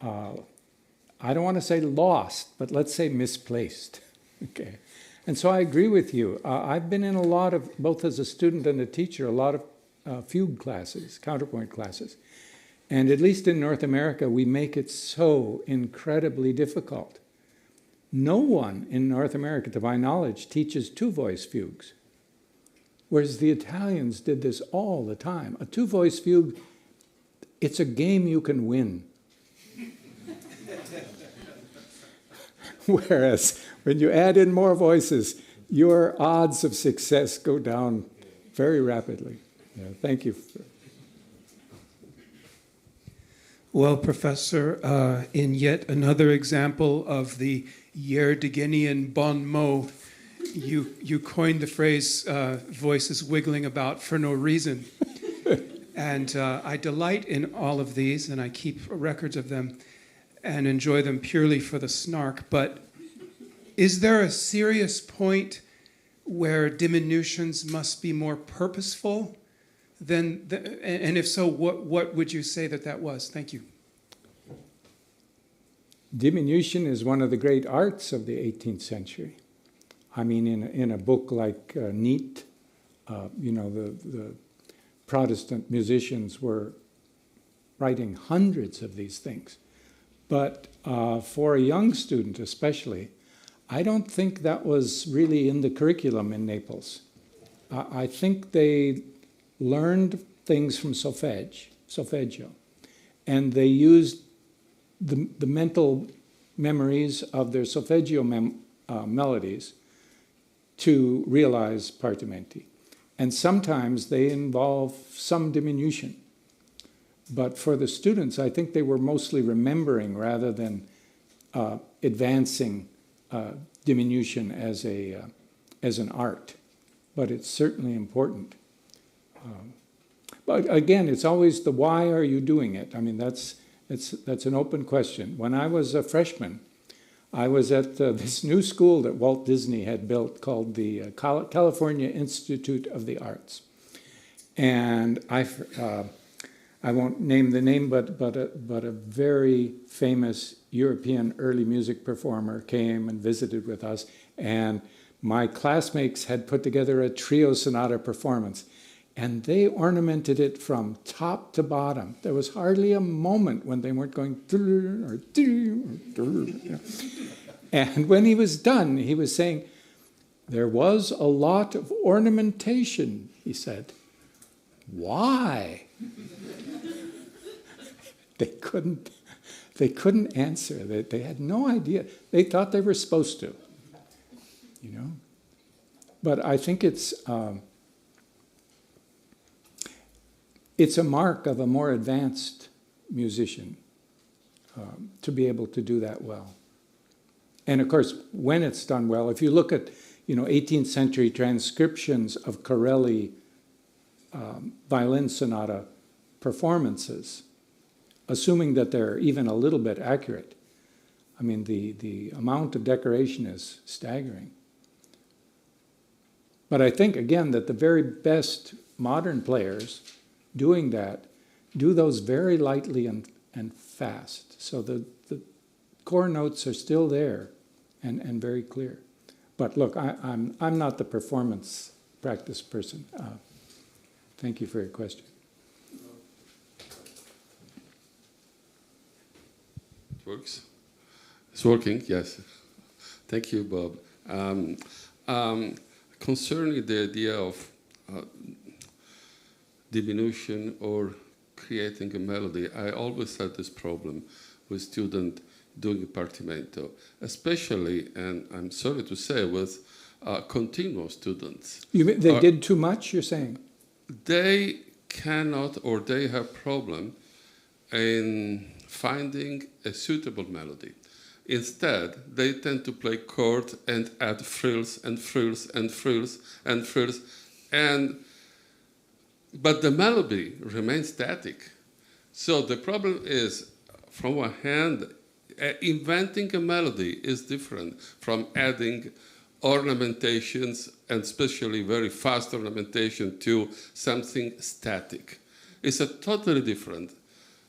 I don't want to say lost, but let's say misplaced. Okay. And so I agree with you. I've been in a lot of, both as a student and a teacher, a lot of fugue classes, counterpoint classes. And at least in North America, we make it so incredibly difficult. No one in North America, to my knowledge, teaches two-voice fugues. Whereas the Italians did this all the time. A two-voice fugue, it's a game you can win. Whereas when you add in more voices, your odds of success go down very rapidly. Yeah, thank you. Well, Professor, in yet another example of the Yerdigenian bon mot, you coined the phrase voices wiggling about for no reason. And I delight in all of these, and I keep records of them and enjoy them purely for the snark. But is there a serious point where diminutions must be more purposeful than, and if so, what would you say that was? Thank you. Diminution is one of the great arts of the 18th century. I mean, in a book like Neat, you know, the Protestant musicians were writing hundreds of these things. But for a young student especially, I don't think that was really in the curriculum in Naples. I think they learned things from solfeggio, and they used the mental memories of their solfeggio melodies to realize partimenti. And sometimes they involve some diminution. But for the students, I think they were mostly remembering rather than advancing diminution as an art. But it's certainly important. But again, it's always the why are you doing it? I mean, that's an open question. When I was a freshman, I was at this new school that Walt Disney had built called the California Institute of the Arts. And I won't name the name, but a very famous European early music performer came and visited with us. And my classmates had put together a trio sonata performance. And they ornamented it from top to bottom. There was hardly a moment when they weren't going or and when he was done, he was saying, there was a lot of ornamentation, he said. Why? They couldn't answer. They had no idea. They thought they were supposed to, you know. But I think it's a mark of a more advanced musician to be able to do that well. And of course, when it's done well, if you look at 18th century transcriptions of Corelli violin sonata performances, assuming that they're even a little bit accurate, I mean, the amount of decoration is staggering. But I think, again, that the very best modern players doing that do those very lightly and fast. So the core notes are still there and very clear. But look, I'm not the performance practice person. Thank you for your question. It works. It's working, yes. Thank you, Bob. Concerning the idea of diminution or creating a melody, I always had this problem with students doing partimento, especially, and I'm sorry to say, with continuo students. They did too much, you're saying? They cannot, or they have problem in finding a suitable melody. Instead, they tend to play chords and add frills and frills and frills and frills, but the melody remains static. So the problem is, from one hand, inventing a melody is different from adding ornamentations, and especially very fast ornamentation, to something static. It's a totally different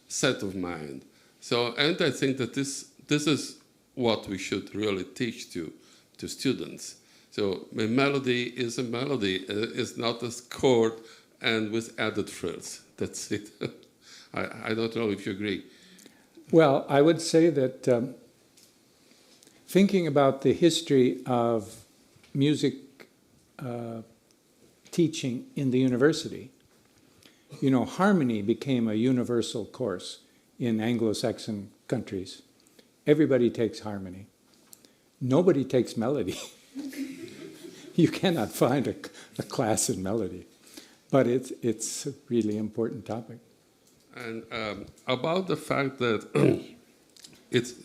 set of mind. So, and I think that this is what we should really teach to students. So a melody is a melody. It's not a chord and with added frills. That's it. I don't know if you agree. Well, I would say that thinking about the history of music teaching in the university, you know, harmony became a universal course in Anglo-Saxon countries. Everybody takes harmony. Nobody takes melody. You cannot find a class in melody. But it's a really important topic. And about the fact that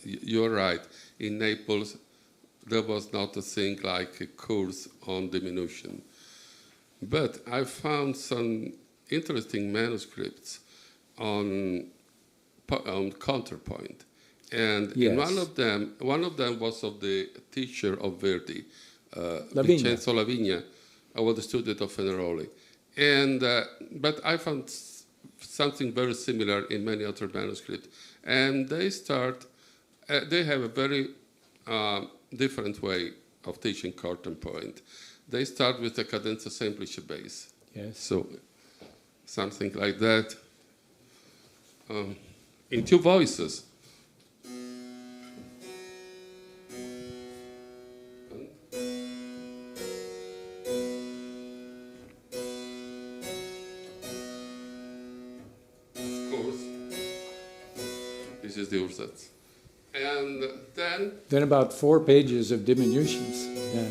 you're right, in Naples, there was not a thing like a course on diminution. But I found some interesting manuscripts on counterpoint. And yes. in one of them was of the teacher of Verdi, Lavigne. Vincenzo Lavigna. I was a student of Fenaroli. And, but I found something very similar in many other manuscripts. And they have a very different way of teaching counterpoint. They start with a cadenza semplice bass. Yes. So something like that in two voices. This is the Ursatz. And then about 4 pages of diminutions. Yeah.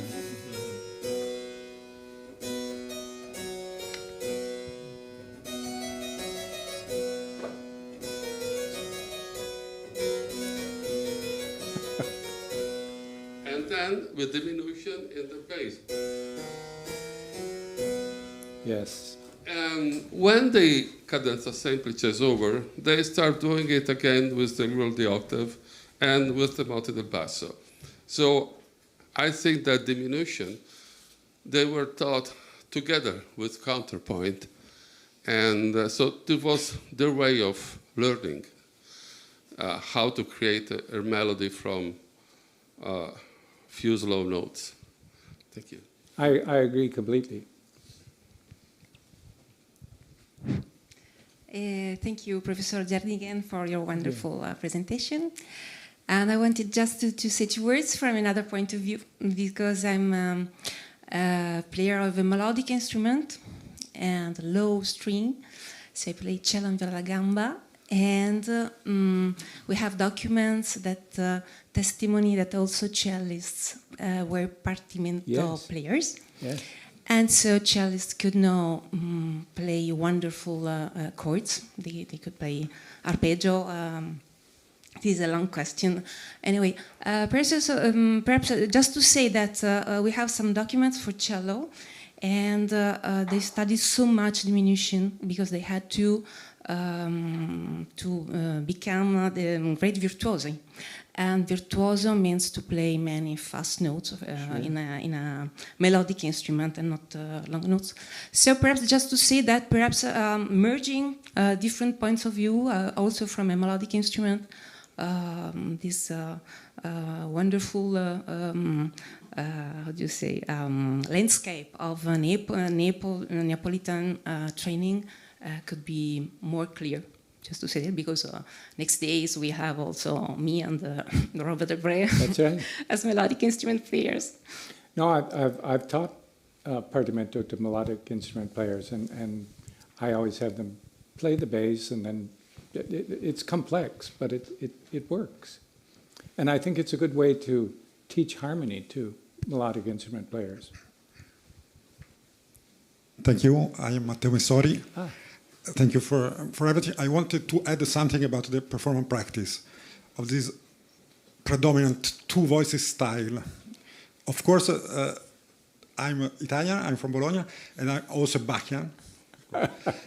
and then with diminution in the bass. Yes. And when the cadenza semplice is over, they start doing it again with the rural the octave and with the motte del basso. So I think that diminution, they were taught together with counterpoint. And so it was their way of learning how to create a melody from few slow notes. Thank you. I agree completely. Thank you, Professor Jardigan, for your wonderful presentation. And I wanted just to say 2 words from another point of view, because I'm a player of a melodic instrument and low string. So I play cello and viola gamba. And we have documents that testimony that also cellists were partimento players. Yes. And so cellists could now play wonderful chords. They could play arpeggio. This is a long question. Anyway, perhaps just to say that we have some documents for cello, and they studied so much diminution because they had to become the great virtuosi. And virtuoso means to play many fast notes in a melodic instrument and not long notes. So perhaps just to say that perhaps merging different points of view, also from a melodic instrument, this wonderful, how do you say, landscape of Neapolitan training could be more clear. just to say that, because next days we have also me and Robert Debre That's right. as melodic instrument players. No, I've taught Partimento to melodic instrument players, and I always have them play the bass, and then it's complex, but it works. And I think it's a good way to teach harmony to melodic instrument players. Thank you. I am Matteo Messori. Ah. Thank you for everything. I wanted to add something about the performance practice of this predominant two voices style. Of course, I'm Italian, I'm from Bologna, and I'm also Bachian.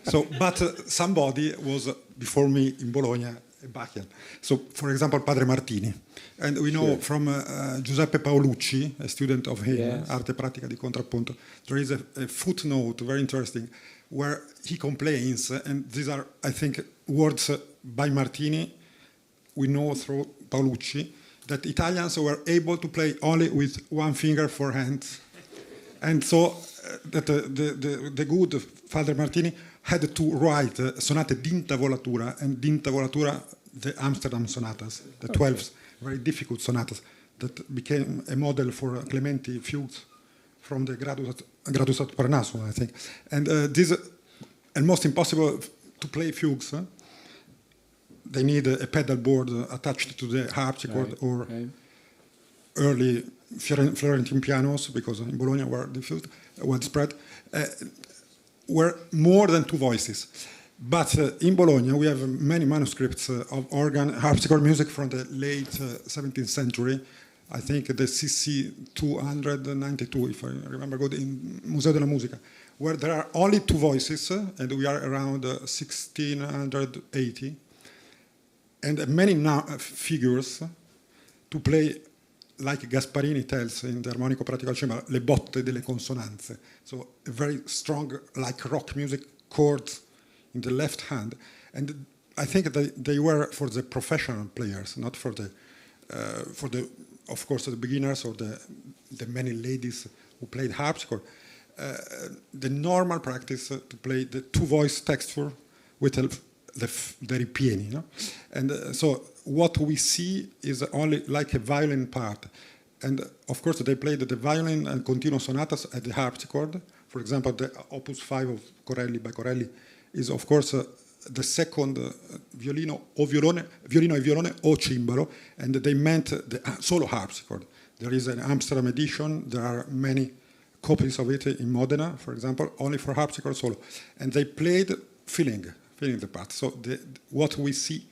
So, but somebody was before me in Bologna, a Bachian. So, for example, Padre Martini. And we know from Giuseppe Paolucci, a student of him, Yes. Arte Pratica di Contrappunto, there is a footnote, very interesting, where he complains, and these are, I think, words by Martini, we know through Paolucci, that Italians were able to play only with one finger for hands. And so that the good Father Martini had to write sonate d'intavolatura, and d'intavolatura, the Amsterdam sonatas, the 12 very difficult sonatas that became a model for Clementi fugues from the Gradus at Parnaso, I think. And this, almost impossible to play fugues. They need a pedal board attached to the harpsichord, or early Florentine pianos, because in Bologna were diffused, widespread, were more than two voices. But in Bologna, we have many manuscripts of organ harpsichord music from the late 17th century. I think the CC 292, if I remember good, in Museo della Musica, where there are only two voices, and we are around 1680, and many figures to play, like Gasparini tells in the Armonico Pratico al Cembalo, le botte delle consonanze. So a very strong, like rock music, chords in the left hand. And I think they were for the professional players, not for the of course, the beginners or the many ladies who played harpsichord. The normal practice to play the two-voice texture with the ripieni, no? And so what we see is only like a violin part. And of course, they played the violin and continuo sonatas at the harpsichord. For example, the Opus 5 of Corelli by Corelli is, of course, the second violino e violone o cimbalo, and they meant the solo harpsichord. There is an Amsterdam edition. There are many copies of it in Modena, for example, only for harpsichord solo. And they played feeling the part. So what we see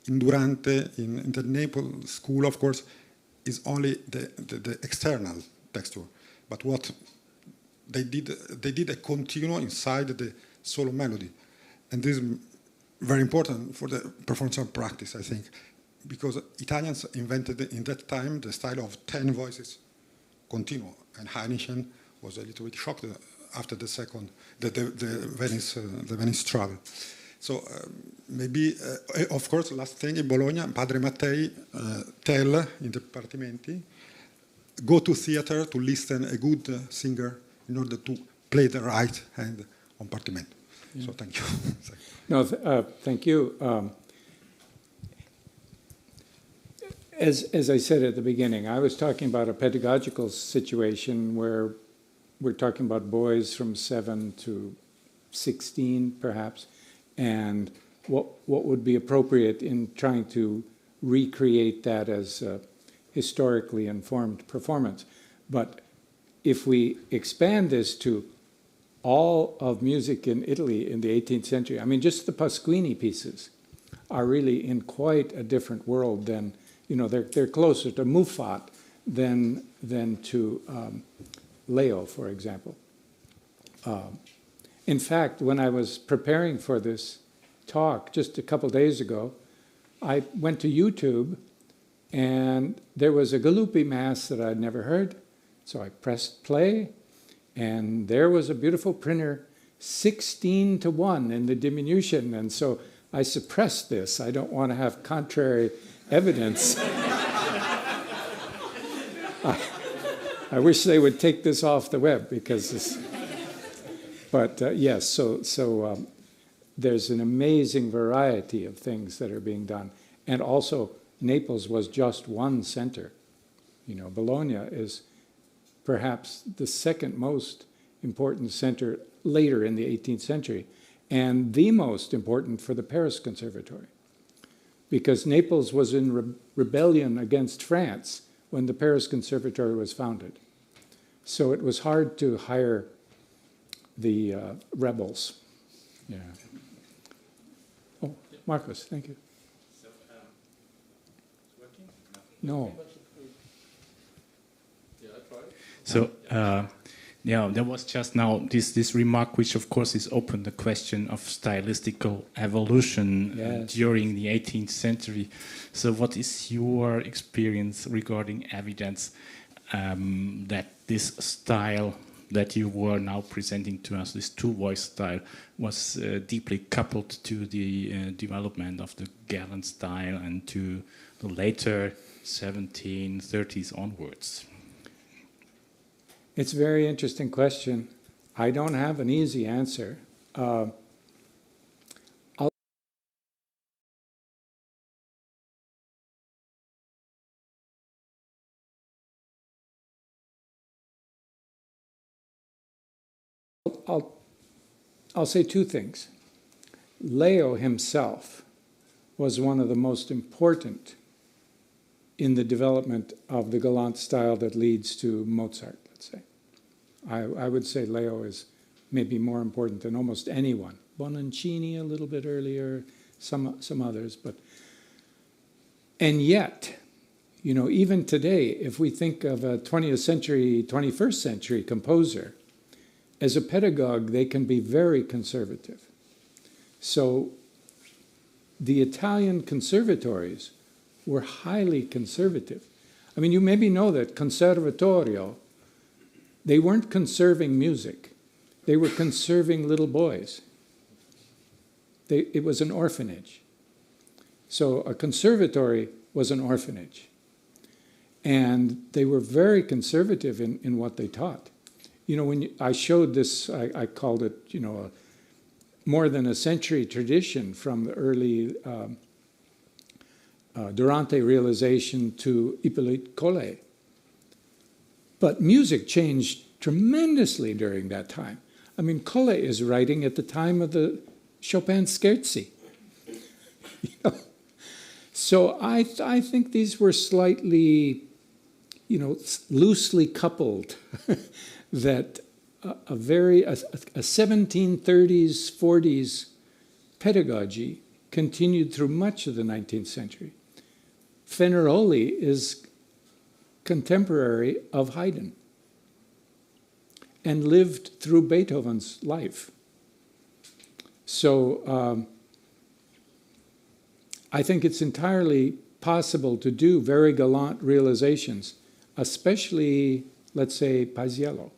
in Durante, in the Naples school, of course, is only the external texture. But what they did a continuo inside the solo melody. And this is very important for the performance of practice, I think, because Italians invented in that time the style of 10 voices continuo, and Heineken was a little bit shocked after the Venice travel. So maybe, of course, last thing in Bologna, Padre Mattei tell in the Partimenti, go to theater to listen a good singer in order to play the right hand on Partimento. Yeah. So thank you. No, thank you. As I said at the beginning, I was talking about a pedagogical situation where we're talking about boys from 7 to 16, perhaps, and what would be appropriate in trying to recreate that as a historically informed performance. But if we expand this to all of music in Italy in the 18th century, I mean, just the Pasquini pieces are really in quite a different world than, you know, they're closer to Muffat than to Leo, for example. In fact, when I was preparing for this talk just a couple days ago, I went to YouTube and there was a Galuppi Mass that I'd never heard. So I pressed play, and there was a beautiful printer, 16:1 in the diminution. And so I suppressed this. I don't want to have contrary evidence. I wish they would take this off the web, because this. But yes, so there's an amazing variety of things that are being done. And also, Naples was just one center. You know, Bologna is perhaps the second most important center later in the 18th century, and the most important for the Paris Conservatory, because Naples was in rebellion against France when the Paris Conservatory was founded. So it was hard to hire the rebels. Yeah. Oh, Marcos, thank you. No. So, yeah, there was just now this remark, which of course is open the question of stylistical evolution during the 18th century. So what is your experience regarding evidence that this style that you were now presenting to us, this two-voice style, was deeply coupled to the development of the gallant style and to the later 1730s onwards? It's a very interesting question. I don't have an easy answer. I'll say two things. Leo himself was one of the most important in the development of the galant style that leads to Mozart, let's say. I would say Leo is maybe more important than almost anyone. Bononcini a little bit earlier, some others, but... And yet, you know, even today, if we think of a 20th century, 21st century composer, as a pedagogue, they can be very conservative. So the Italian conservatories were highly conservative. I mean, you maybe know that Conservatorio, they weren't conserving music. They were conserving little boys. It was an orphanage. So a conservatory was an orphanage. And they were very conservative in what they taught. You know, when I showed this, I called it, you know, more than a century tradition from the early Durante realization to Hippolyte Collet. But music changed tremendously during that time. I mean, Collet is writing at the time of the Chopin Scherzi. You know? So I think these were slightly, you know, loosely coupled. That a 1730s, 40s pedagogy continued through much of the 19th century. Fenaroli is contemporary of Haydn and lived through Beethoven's life. So I think it's entirely possible to do very gallant realizations, especially, let's say, Paisiello.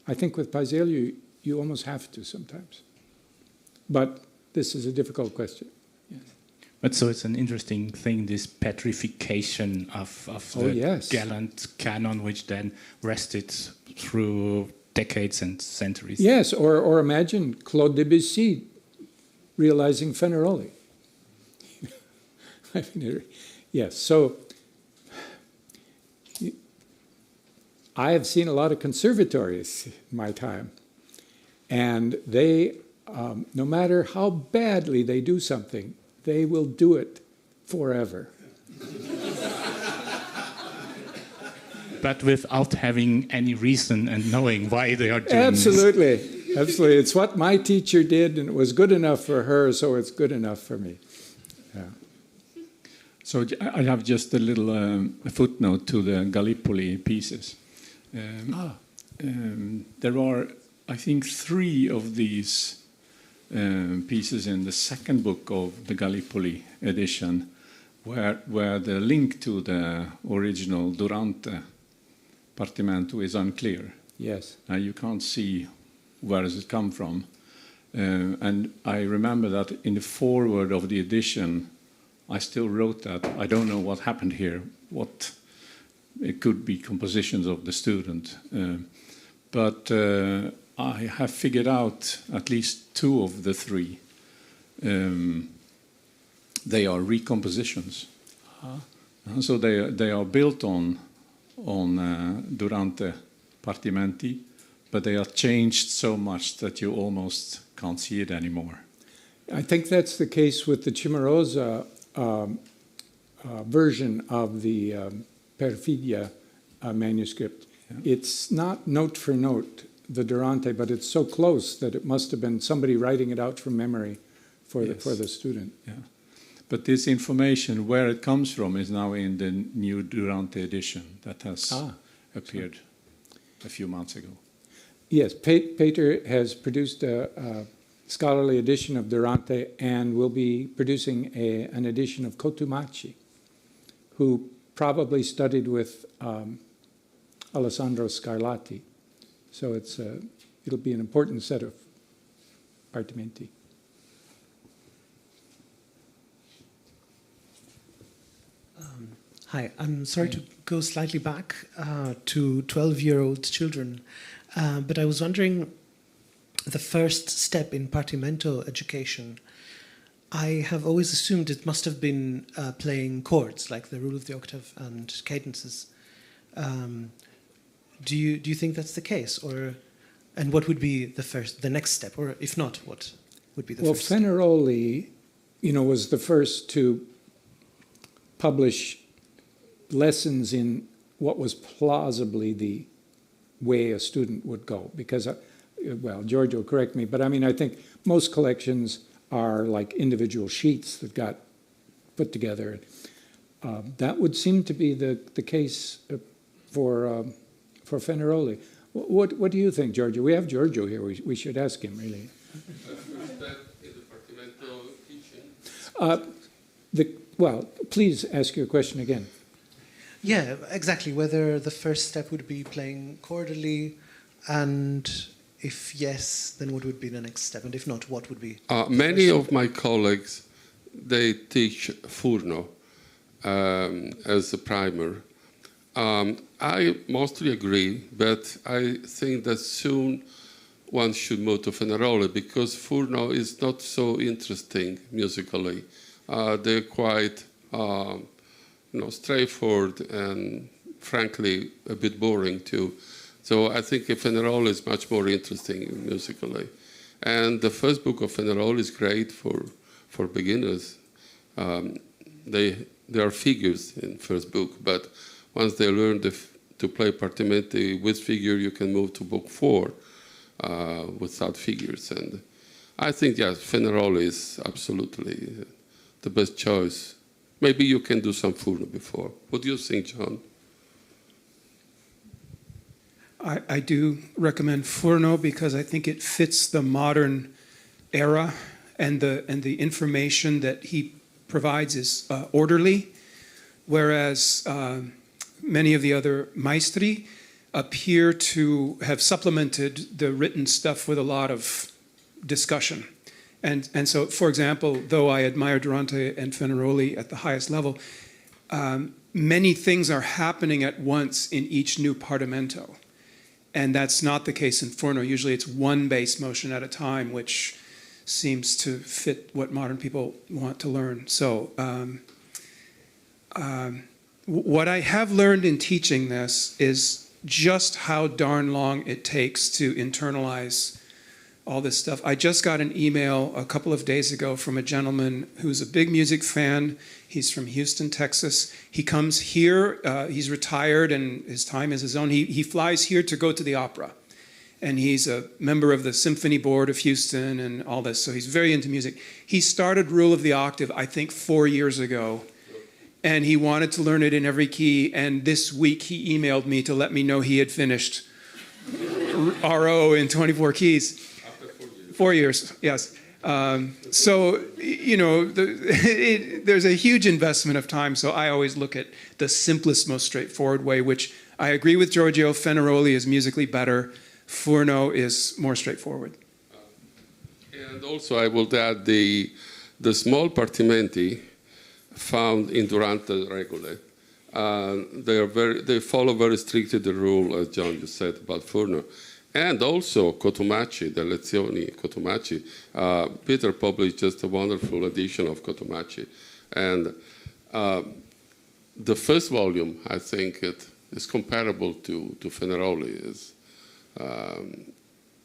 I think with Paisiello, you almost have to sometimes. But this is a difficult question. Yes. But so it's an interesting thing, this petrification of the gallant canon, which then rested through decades and centuries. Yes, or imagine Claude Debussy realizing Fenaroli. I mean, yes, so I have seen a lot of conservatories in my time, and they, no matter how badly they do something, they will do it forever. But without having any reason and knowing why they are doing Absolutely. this. Absolutely. It's what my teacher did, and it was good enough for her, so it's good enough for me. Yeah. So I have just a little footnote to the Gallipoli pieces. There are, I think, 3 of these pieces in the second book of the Gallipoli edition, where the link to the original Durante Partimento is unclear. Yes. You can't see where does it come from. And I remember that in the foreword of the edition, I still wrote that. I don't know what happened here. It could be compositions of the student. But I have figured out at least 2 of the 3. They are recompositions. So they are built on Durante Partimenti, but they are changed so much that you almost can't see it anymore. I think that's the case with the Cimarosa version of the Perfidia manuscript. Yeah. It's not note for note, the Durante, but it's so close that it must have been somebody writing it out from memory for the student. Yeah. But this information, where it comes from, is now in the new Durante edition that has appeared a few months ago. Yes, Peter has produced a scholarly edition of Durante and will be producing an edition of Cotumaci, who probably studied with Alessandro Scarlatti. So it'll be an important set of partimenti. Hi, I'm sorry to go slightly back to 12-year-old children, but I was wondering, the first step in partimento education, I have always assumed it must have been playing chords, like the rule of the octave and cadences. Do you think that's the case, and what would be the next step, or if not, what would be the first step? Well, Fenaroli, was the first to publish lessons in what was plausibly the way a student would go. Because, well, Giorgio, correct me, but I mean, I think most collections are like individual sheets that got put together. That would seem to be the case for Fenaroli. What do you think, Giorgio? We have Giorgio here. We should ask him, really. Well, please ask your question again. Yeah, exactly. Whether the first step would be playing chordally, and if yes, then what would be the next step? And if not, what would be? Many of my colleagues, they teach Furno as a primer. I mostly agree, but I think that soon one should move to Fenaroli because Furno is not so interesting musically. They're quite straightforward and frankly a bit boring too. So I think Fenaroli is much more interesting musically. And the first book of Fenaroli is great for beginners. There are figures in first book, but once they learn to play partimenti with figure, you can move to book 4 without figures. And I think, yes, Fenaroli is absolutely the best choice. Maybe you can do some Furno before. What do you think, John? I do recommend Furno because I think it fits the modern era, and the information that he provides is orderly, whereas many of the other maestri appear to have supplemented the written stuff with a lot of discussion. And so, for example, though I admire Durante and Fenaroli at the highest level, many things are happening at once in each new partimento. And that's not the case in Furno. Usually it's one bass motion at a time, which seems to fit what modern people want to learn. So what I have learned in teaching this is just how darn long it takes to internalize all this stuff. I just got an email a couple of days ago from a gentleman who's a big music fan. He's from Houston, Texas. He comes here, he's retired and his time is his own. He flies here to go to the opera. And he's a member of the Symphony Board of Houston and all this, so he's very into music. He started Rule of the Octave, I think, 4 years ago. And he wanted to learn it in every key, and this week he emailed me to let me know he had finished RO in 24 keys. 4 years, yes. So, there's a huge investment of time, so I always look at the simplest, most straightforward way, which I agree with Giorgio, Fenaroli is musically better, Furno is more straightforward. And also I will add the small partimenti found in Durante Regole. They follow very strictly the rule, as John just said, about Furno. And also Cotomaci, the Lezioni Cotomaci. Peter published just a wonderful edition of Cotomaci. And the first volume, I think it is comparable to Fenaroli. Is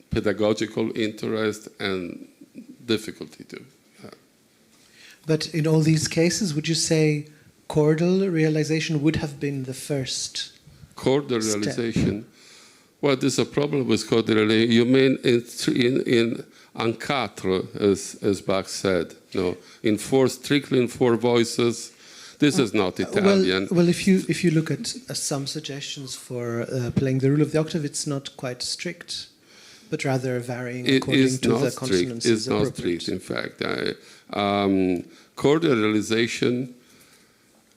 pedagogical interest and difficulty too. But in all these cases, would you say chordal realization would have been the first chordal step? Realization? Well, there's a problem with chordal realization. You mean in en quatre, as Bach said, no, in four, strictly in four voices. This is not Italian. Well, if you look at some suggestions for playing the rule of the octave, it's not quite strict, but rather varying according to the consonants. It's not strict, in fact. Chordal realization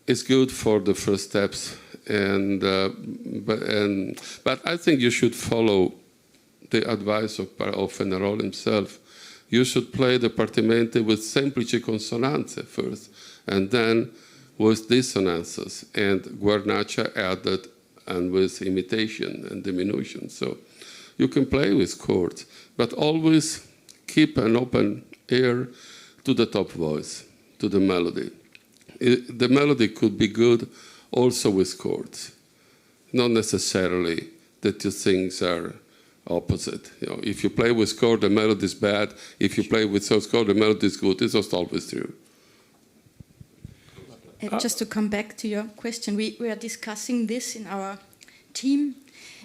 is good for the first steps, but I think you should follow the advice of Fenaroli himself. You should play the partimenti with semplici consonanze first, and then with dissonances, and Guarnaccia added, and with imitation and diminution. So you can play with chords, but always keep an open ear to the top voice, to the melody. The melody could be good also with chords, not necessarily that two things are opposite. You know, if you play with chord, the melody is bad. If you play with source chord, the melody is good. It's not always true. Just to come back to your question, we are discussing this in our team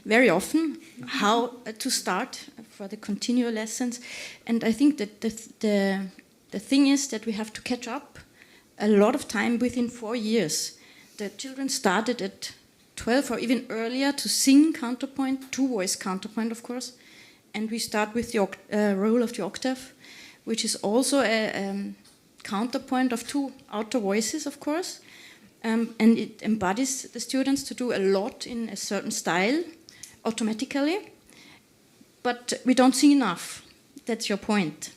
very often, how to start for the continual lessons. And I think that the thing is that we have to catch up a lot of time within 4 years. The children started at 12 or even earlier to sing counterpoint, two-voice counterpoint, of course. And we start with the role of the octave, which is also a counterpoint of two outer voices, of course, and it embodies the students to do a lot in a certain style automatically, but we don't sing enough. That's your point.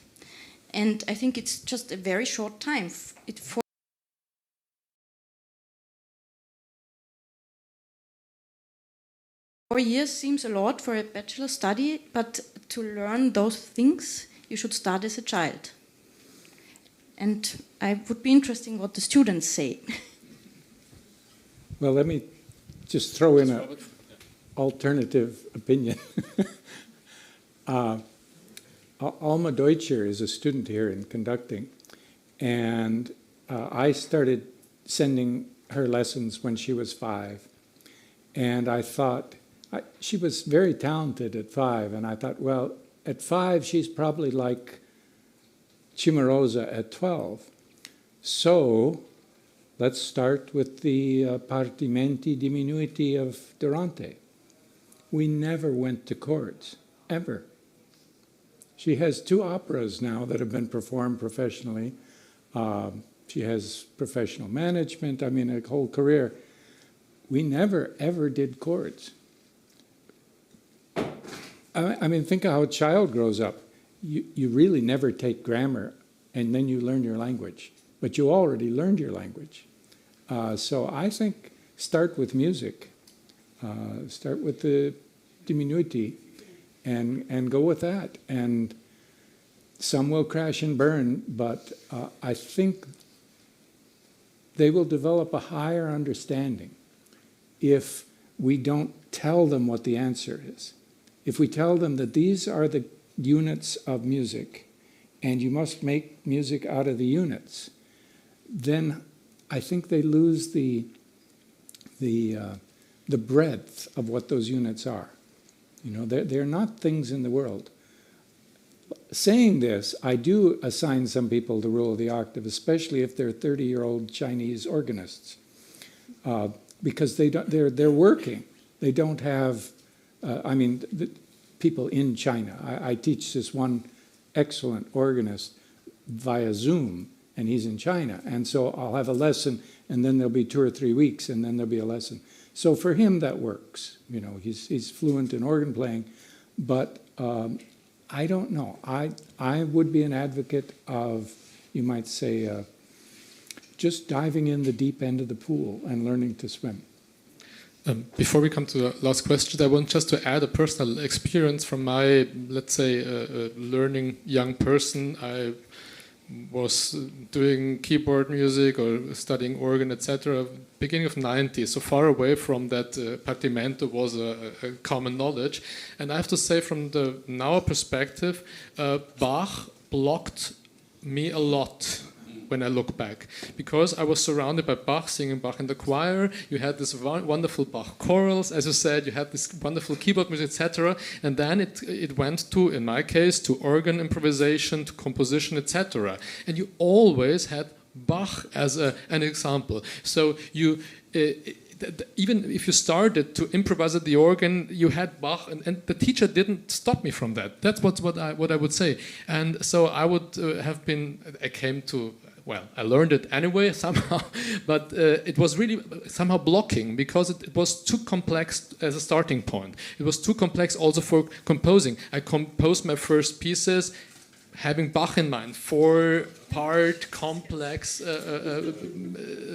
And I think it's just a very short time. 4 years seems a lot for a bachelor study, but to learn those things, you should start as a child. And I would be interested in what the students say. Well, let me just throw in an alternative opinion. Alma Deutscher is a student here in conducting, and I started sending her lessons when she was 5. And I thought, she was very talented at 5, and I thought, well, at 5 she's probably like Cimarosa at 12. So let's start with the partimenti diminuiti of Durante. We never went to chords, ever. She has 2 operas now that have been performed professionally. She has professional management, I mean, a whole career. We never, ever did chords. I mean, think of how a child grows up. You really never take grammar and then you learn your language, but you already learned your language. So I think start with music, start with the diminuiti and go with that. And some will crash and burn, but I think they will develop a higher understanding if we don't tell them what the answer is. If we tell them that these are the units of music and you must make music out of the units, then I think they lose the breadth of what those units are. You know, they're not things in the world. Saying this, I do assign some people the rule of the octave, especially if they're 30-year-old Chinese organists, because they're working. They don't have. I mean, the people in China. I teach this one excellent organist via Zoom, and he's in China. And so I'll have a lesson, and then there'll be 2 or 3 weeks, and then there'll be a lesson. So for him, that works. You know, he's fluent in organ playing, but I don't know. I would be an advocate of, you might say, just diving in the deep end of the pool and learning to swim. Before we come to the last question, I want just to add a personal experience from my, let's say, learning young person. I was doing keyboard music or studying organ, etc. Beginning of 90s, so far away from that partimento was a common knowledge. And I have to say, from the now perspective, Bach blocked me a lot when I look back, because I was surrounded by Bach, singing Bach in the choir. You had this wonderful Bach chorals, as you said, you had this wonderful keyboard music, etc. And then it went to, in my case, to organ improvisation, to composition, etc. And you always had Bach as an example. So you even if you started to improvise at the organ, you had Bach, and the teacher didn't stop me from that. That's what I would say. And so I would have been. I came to. Well, I learned it anyway somehow, but it was really somehow blocking, because it was too complex as a starting point. It was too complex also for composing. I composed my first pieces having Bach in mind, 4-part complex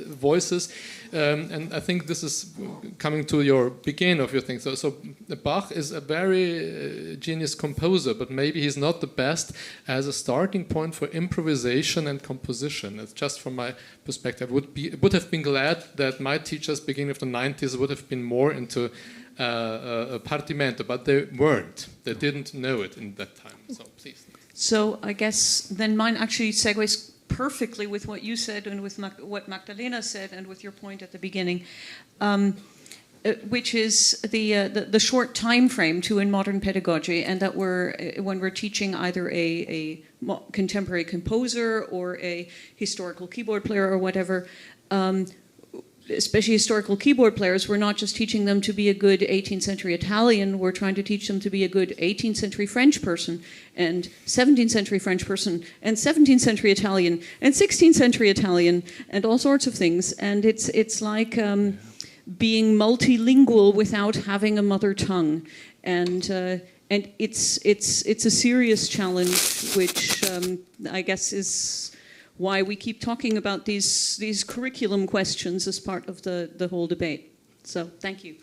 voices, and I think this is coming to your beginning of your thing. So Bach is a very genius composer, but maybe he's not the best as a starting point for improvisation and composition. It's just from my perspective. Would have been glad that my teachers, beginning of the 90s, would have been more into partimento, but they weren't. They didn't know it in that time. So please. So I guess then mine actually segues perfectly with what you said and with what Magdalena said and with your point at the beginning, which is the short time frame to in modern pedagogy, and that when we're teaching either a contemporary composer or a historical keyboard player or whatever, especially historical keyboard players, we're not just teaching them to be a good 18th century Italian, we're trying to teach them to be a good 18th century French person, and 17th century French person, and 17th century Italian, and 16th century Italian, and all sorts of things. And it's like being multilingual without having a mother tongue. And it's a serious challenge, which I guess is why we keep talking about these curriculum questions as part of the whole debate. So thank you.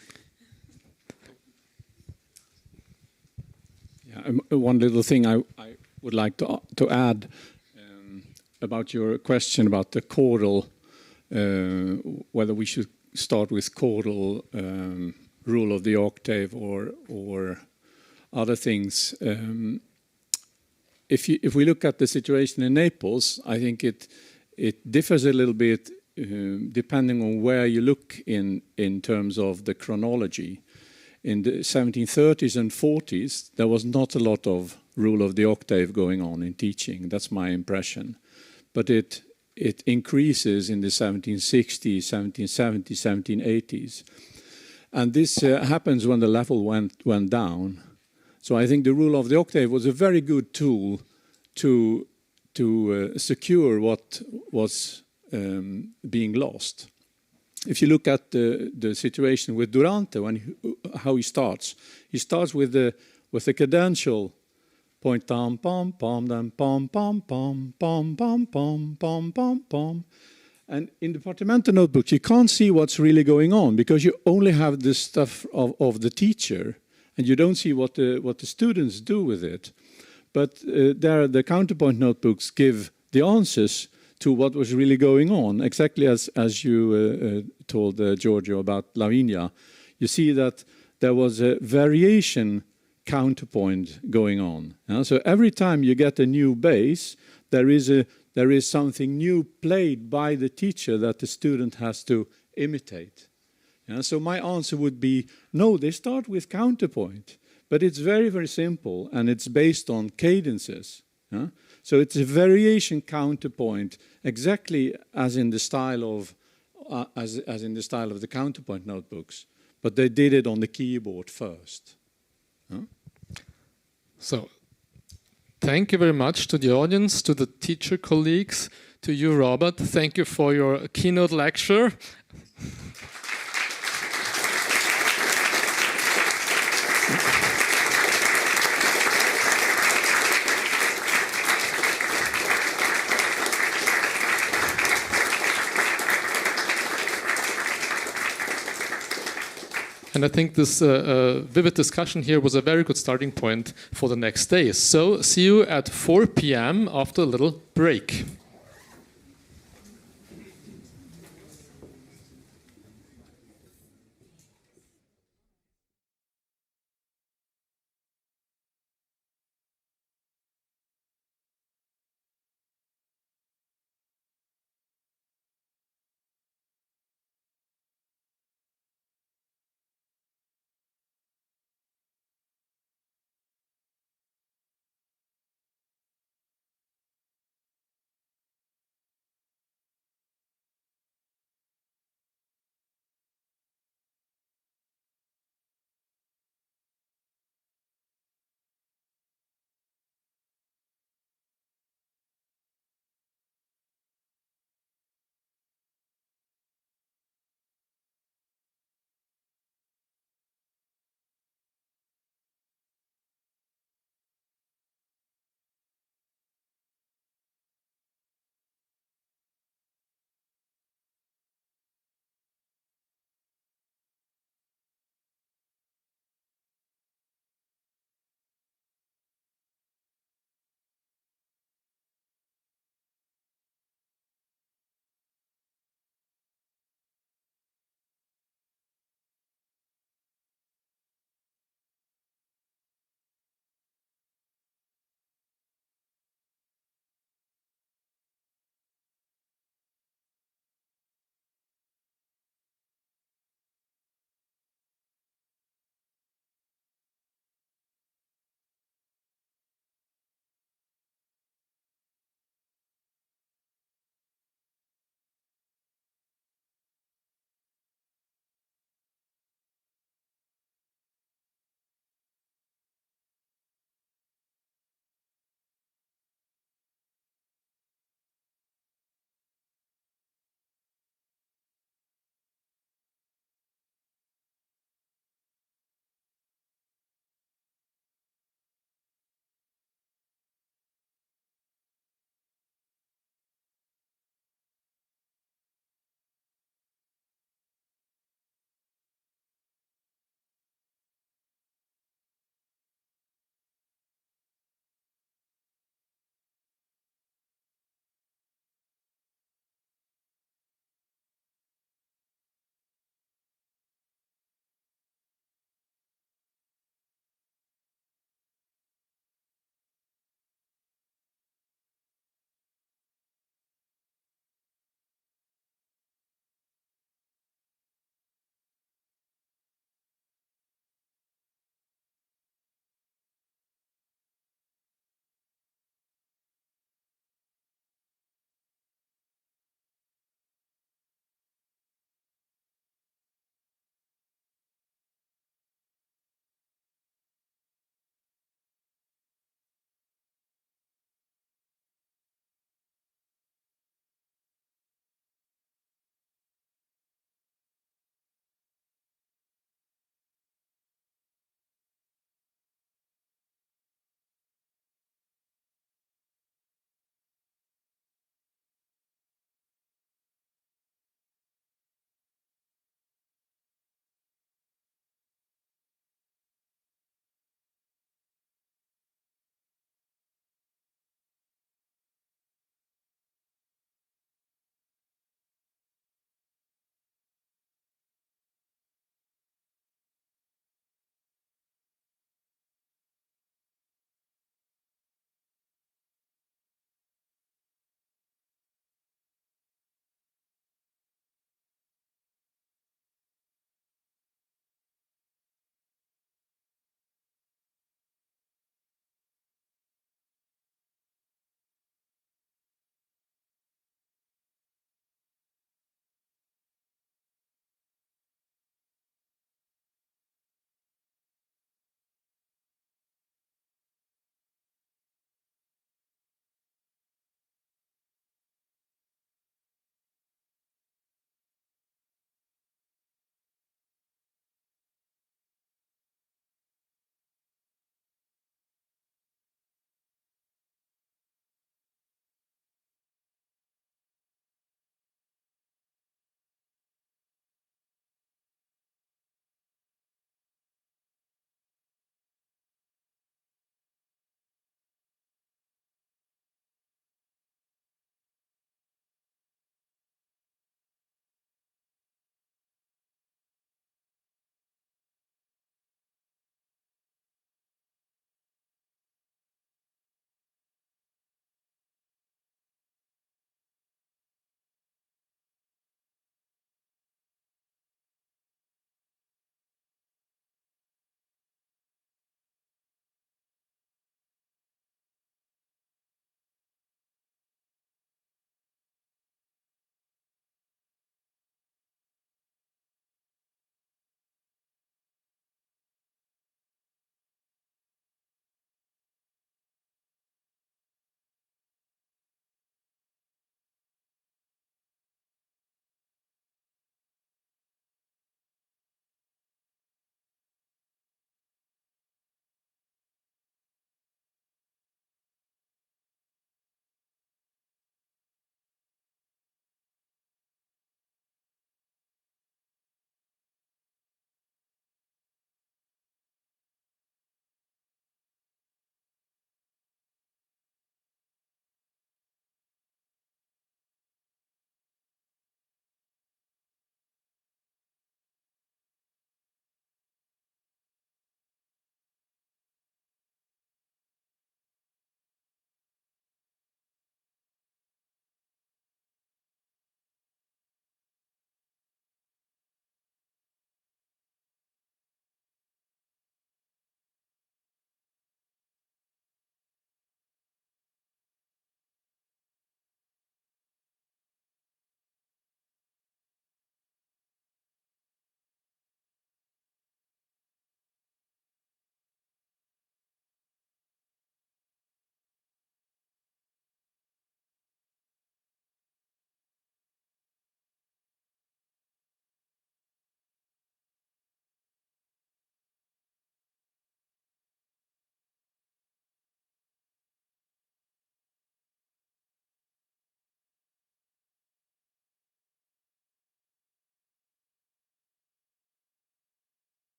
Yeah, one little thing I would like to add about your question about the chordal, whether we should start with chordal rule of the octave or other things. If we look at the situation in Naples, I think it differs a little bit depending on where you look in terms of the chronology. In the 1730s and 40s, there was not a lot of rule of the octave going on in teaching. That's my impression. But it increases in the 1760s, 1770s, 1780s. And this happens when the level went down. So I think the rule of the octave was a very good tool to secure what was being lost. If you look at the situation with Durante, how he starts with the cadential point pom pom pom then pom pom pom pom pom pom pom pom pom. And in the Partimento notebooks, you can't see what's really going on because you only have the stuff of the teacher. And you don't see what the students do with it. But the counterpoint notebooks give the answers to what was really going on, exactly as you told Giorgio about Lavinia. You see that there was a variation counterpoint going on. So every time you get a new bass, there is something new played by the teacher that the student has to imitate. So my answer would be, no, they start with counterpoint. But it's very, very simple, and it's based on cadences. So it's a variation counterpoint, exactly as in the style of the counterpoint notebooks. But they did it on the keyboard first. So, thank you very much to the audience, to the teacher colleagues, to you, Robert. Thank you for your keynote lecture. And I think this vivid discussion here was a very good starting point for the next days. So see you at 4 p.m. after a little break.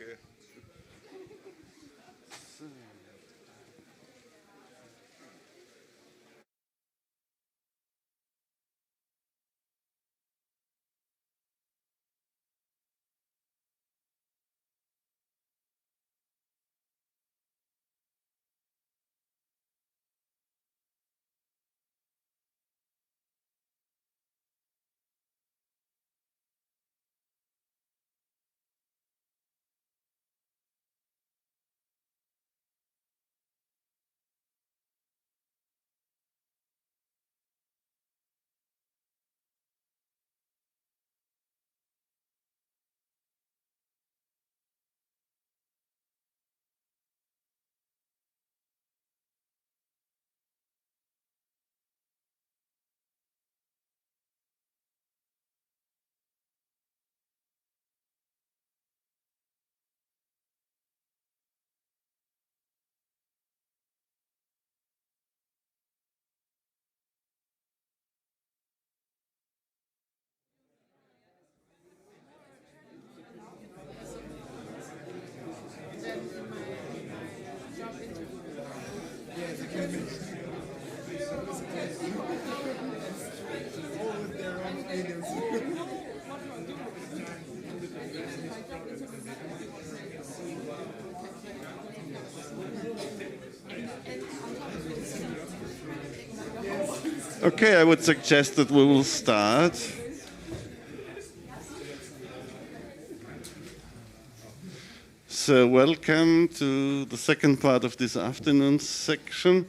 Okay. Okay, I would suggest that we will start. So welcome to the second part of this afternoon's section.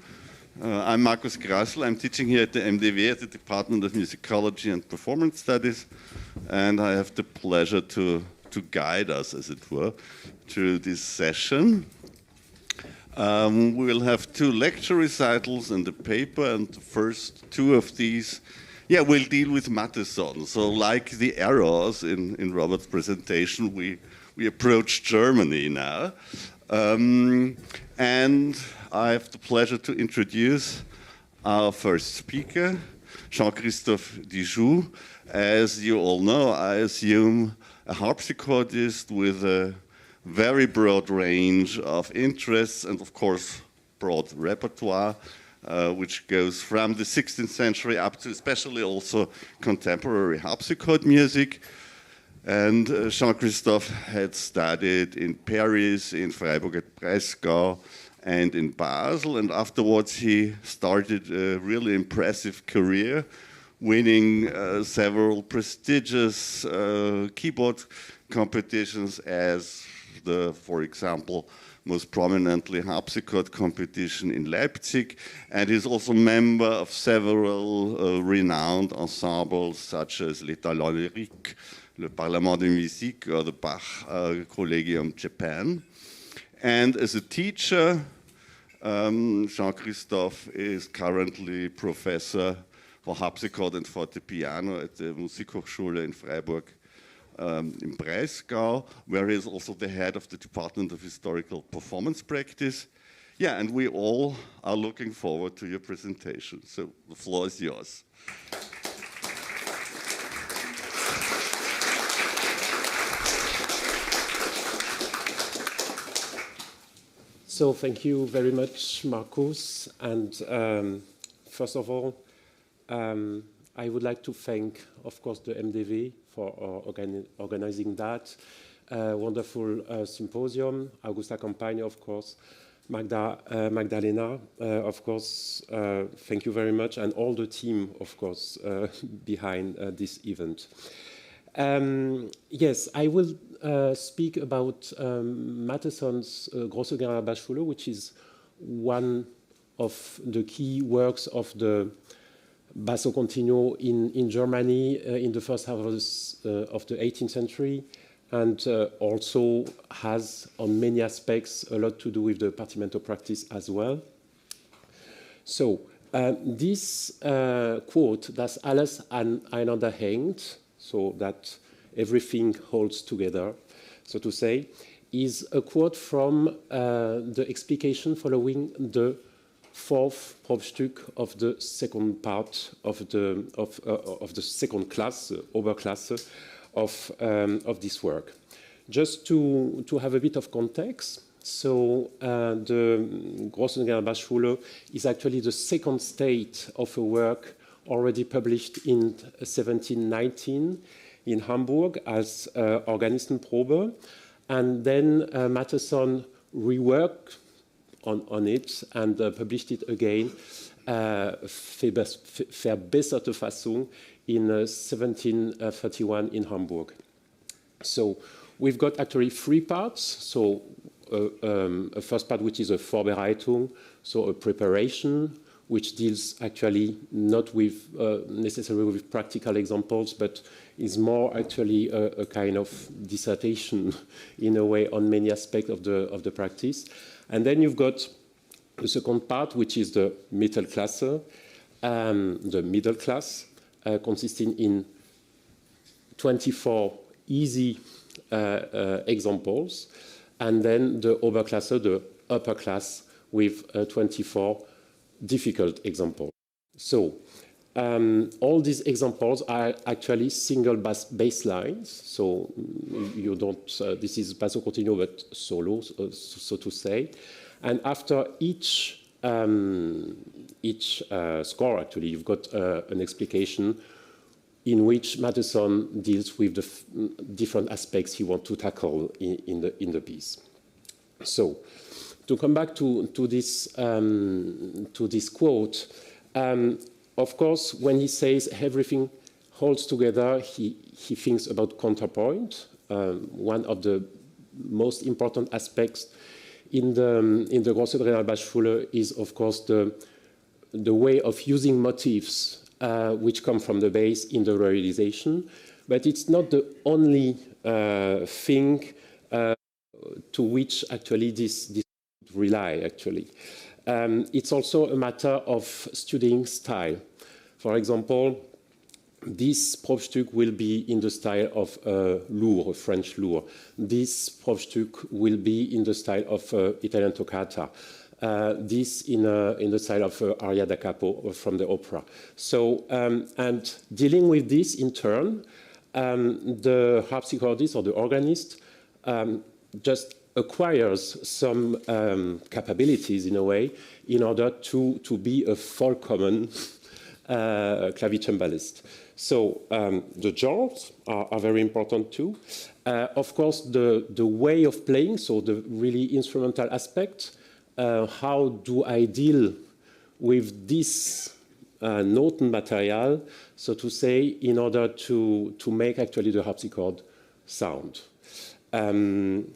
I'm Markus Grassl. I'm teaching here at the MDW at the Department of Musicology and Performance Studies, and I have the pleasure to guide us, as it were, through this session. We will have 2 lecture recitals and a paper, and the first 2 of these, will deal with Mattheson. So like the errors in Robert's presentation, we approach Germany now. And I have the pleasure to introduce our first speaker, Jean-Christophe Dijoux. As you all know, I assume a harpsichordist with a very broad range of interests and, of course, broad repertoire, which goes from the 16th century up to especially also contemporary harpsichord music. And Jean-Christophe had studied in Paris, in Freiburg at Breisgau, and in Basel, and afterwards he started a really impressive career, winning several prestigious keyboard competitions as for example, most prominently harpsichord competition in Leipzig, and is also member of several renowned ensembles such as Les Talents Lyriques, Le Parlement de Musique, or the Bach Collegium Japan. And as a teacher, Jean-Christophe is currently professor for harpsichord and fortepiano at the Musikhochschule in Freiburg in Breisgau, where he is also the head of the Department of Historical Performance Practice. Yeah, and we all are looking forward to your presentation. So the floor is yours. So thank you very much, Markus. And first of all, I would like to thank, of course, the MDW for organizing that wonderful symposium. Augusta Campagna, of course. Magdalena, of course, thank you very much. And all the team, of course, behind this event. Yes, I will speak about Mattheson's Große Generalbachschule, which is one of the key works of the Basso Continuo in Germany in the first half of the 18th century, and also has, on many aspects, a lot to do with the partimento practice as well. So, this quote, das alles aneinander hängt, so that everything holds together, so to say, is a quote from the explication following the 4th Probstück of the second part of the second class, Oberklasse, of this work. Just to have a bit of context, so the Große is actually the second state of a work already published in 1719 in Hamburg as Organistenprobe. And then Mattheson reworked on it and published it again, verbesserte Fassung, in 1731 in Hamburg. So we've got actually three parts. So a first part, which is a Vorbereitung, so a preparation, which deals actually not with necessarily with practical examples, but is more actually a kind of dissertation in a way on many aspects of the practice. And then you've got the second part, which is the Mittelklasse, the middle class, consisting in 24 easy examples, and then the Oberklasse, the upper class, with 24 difficult examples. So all these examples are actually single bass lines. So you don't, this is basso continuo, but solo, so to say. And after each score, actually, you've got an explication in which Mattheson deals with the different aspects he wants to tackle in the piece. So, to come back to this quote, of course, when he says everything holds together, he thinks about counterpoint. One of the most important aspects in the Große Generalbassschule is, of course, the way of using motifs which come from the bass in the realization. But it's not the only thing to which actually this rely, actually. It's also a matter of studying style. For example, this Probstück will be in the style of Lourd, a French Lourd. This Probstück will be in the style of Italian toccata. This in the style of aria da capo from the opera. So, and dealing with this in turn, the harpsichordist or the organist just acquires some capabilities in a way in order to be a full common clavicembalist. So the genres are very important too. Of course, the way of playing, so the really instrumental aspect. How do I deal with this Notenmaterial, so to say, in order to make actually the harpsichord sound? And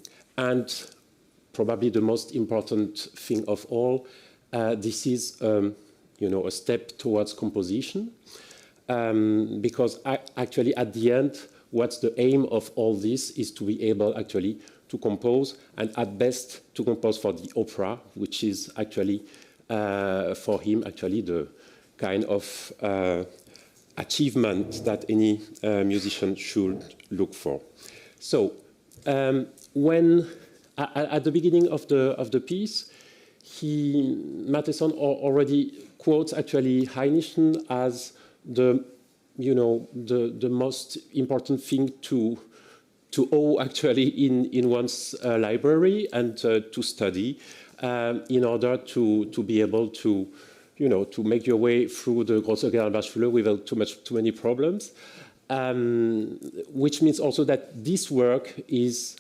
probably the most important thing of all, this is a step towards composition, because actually at the end, what's the aim of all this is to be able actually to compose, and at best to compose for the opera, which is actually for him actually the kind of achievement that any musician should look for. So when at the beginning of the piece, Mattheson already quotes actually Heinichen as the most important thing to owe actually in one's library and to study in order to be able to make your way through the Große Generalbassschule without too many problems, which means also that this work is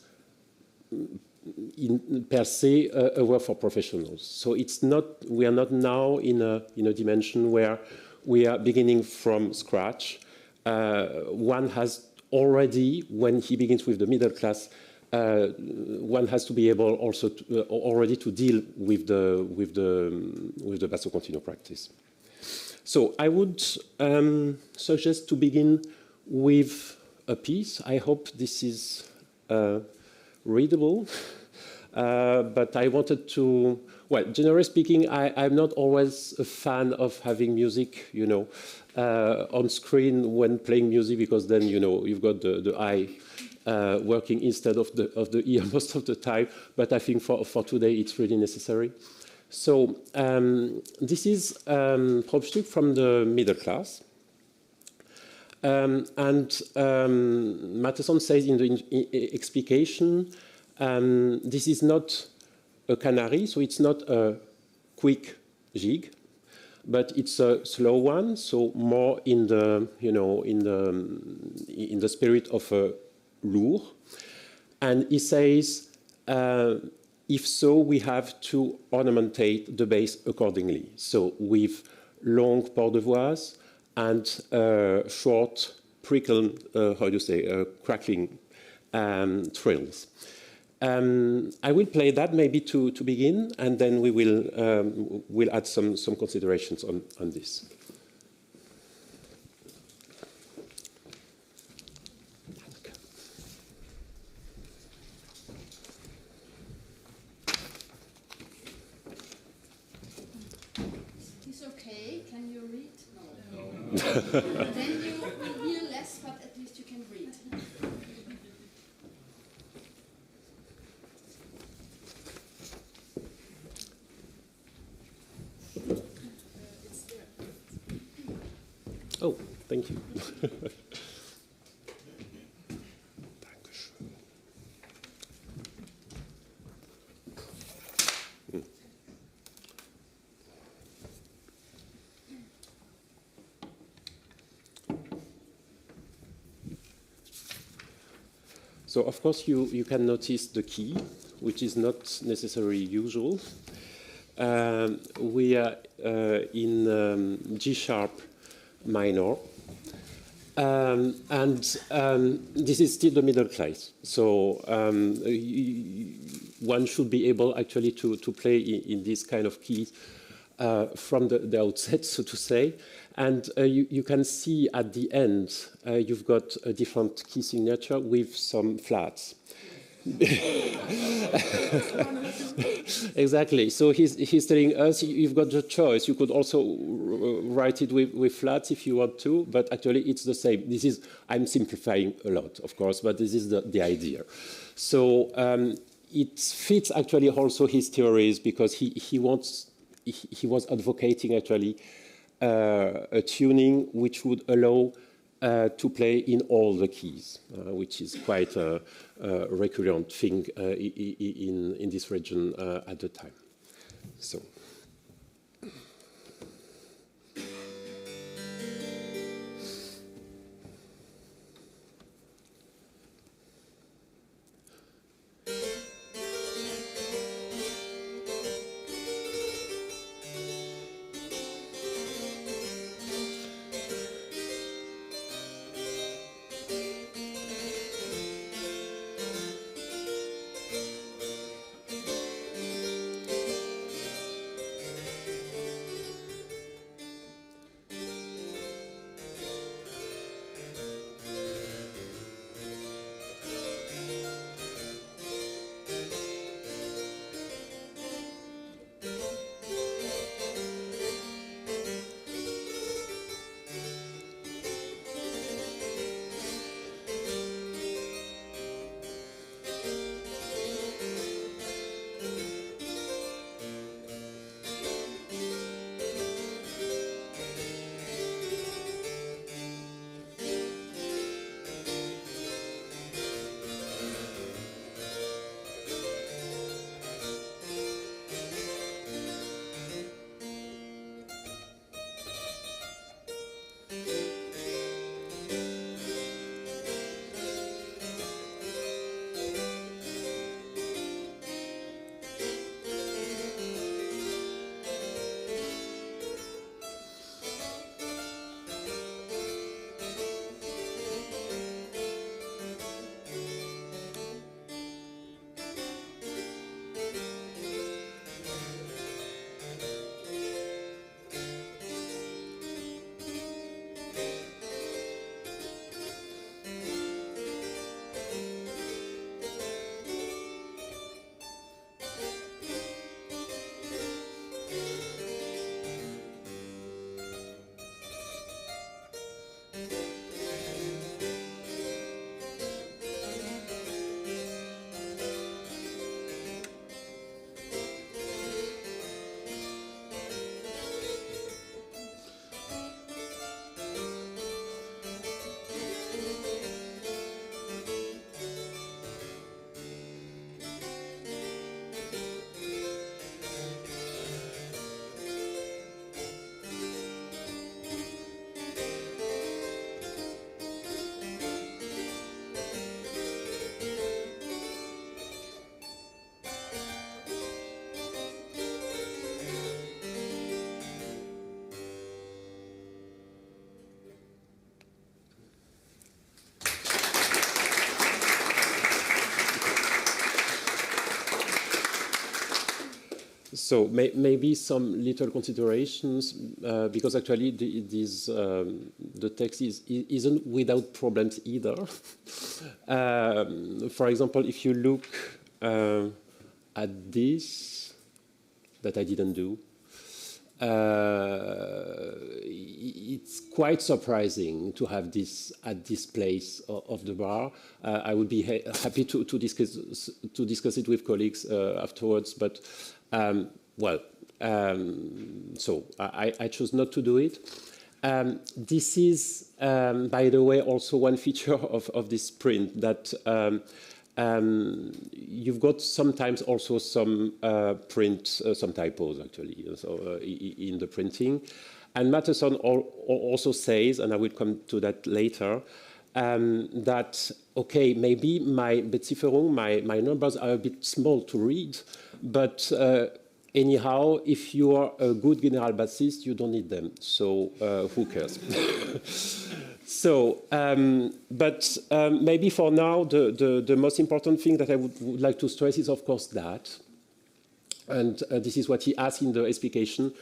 per se a work for professionals. So it's not, we are not now in a dimension where we are beginning from scratch. One has already, when he begins with the middle class, one has to be able also already to deal with the basso continuo practice. So I would suggest to begin with a piece. I hope this is readable, but I wanted to. Well, generally speaking, I'm not always a fan of having music, on screen when playing music, because then you've got the eye working instead of the ear most of the time. But I think for today it's really necessary. So this is Probstück from the middle class. Matheson says in the explication, this is not a canary, so it's not a quick jig, but it's a slow one, so more in the, you know, in the spirit of a lourd. And he says, if so, we have to ornamentate the bass accordingly. So with long port de voix and short prickle, crackling trills. I will play that maybe to begin, and then we will we'll add some considerations on this. It's okay. Can you read? No. Then you will hear less, but at least you can read. Oh, thank you. So, of course, you can notice the key, which is not necessarily usual. We are in G sharp minor, and this is still the middle class. So one should be able actually to play in this kind of keys from the outset, so to say. And you can see at the end, you've got a different key signature with some flats. Exactly. So he's telling us you've got the choice. You could also write it with flats if you want to, but actually it's the same. This is, I'm simplifying a lot, of course, but this is the idea. So it fits actually also his theories, because he was advocating actually a tuning which would allow to play in all the keys, which is quite a recurrent thing in this region at the time. So. So maybe some little considerations, because actually the text isn't without problems either. For example, if you look at this, that I didn't do, it's quite surprising to have this at this place of the bar. I would be happy to discuss it with colleagues afterwards, but so I chose not to do it. This is, by the way, also one feature of this print that you've got sometimes also some some typos actually, so in the printing. And Matheson also says, and I will come to that later, that, okay, maybe my Bezifferung, my numbers are a bit small to read, but anyhow, if you are a good general bassist, you don't need them, so who cares? So, but maybe for now, the most important thing that I would like to stress is, of course, that, and this is what he asked in the explication,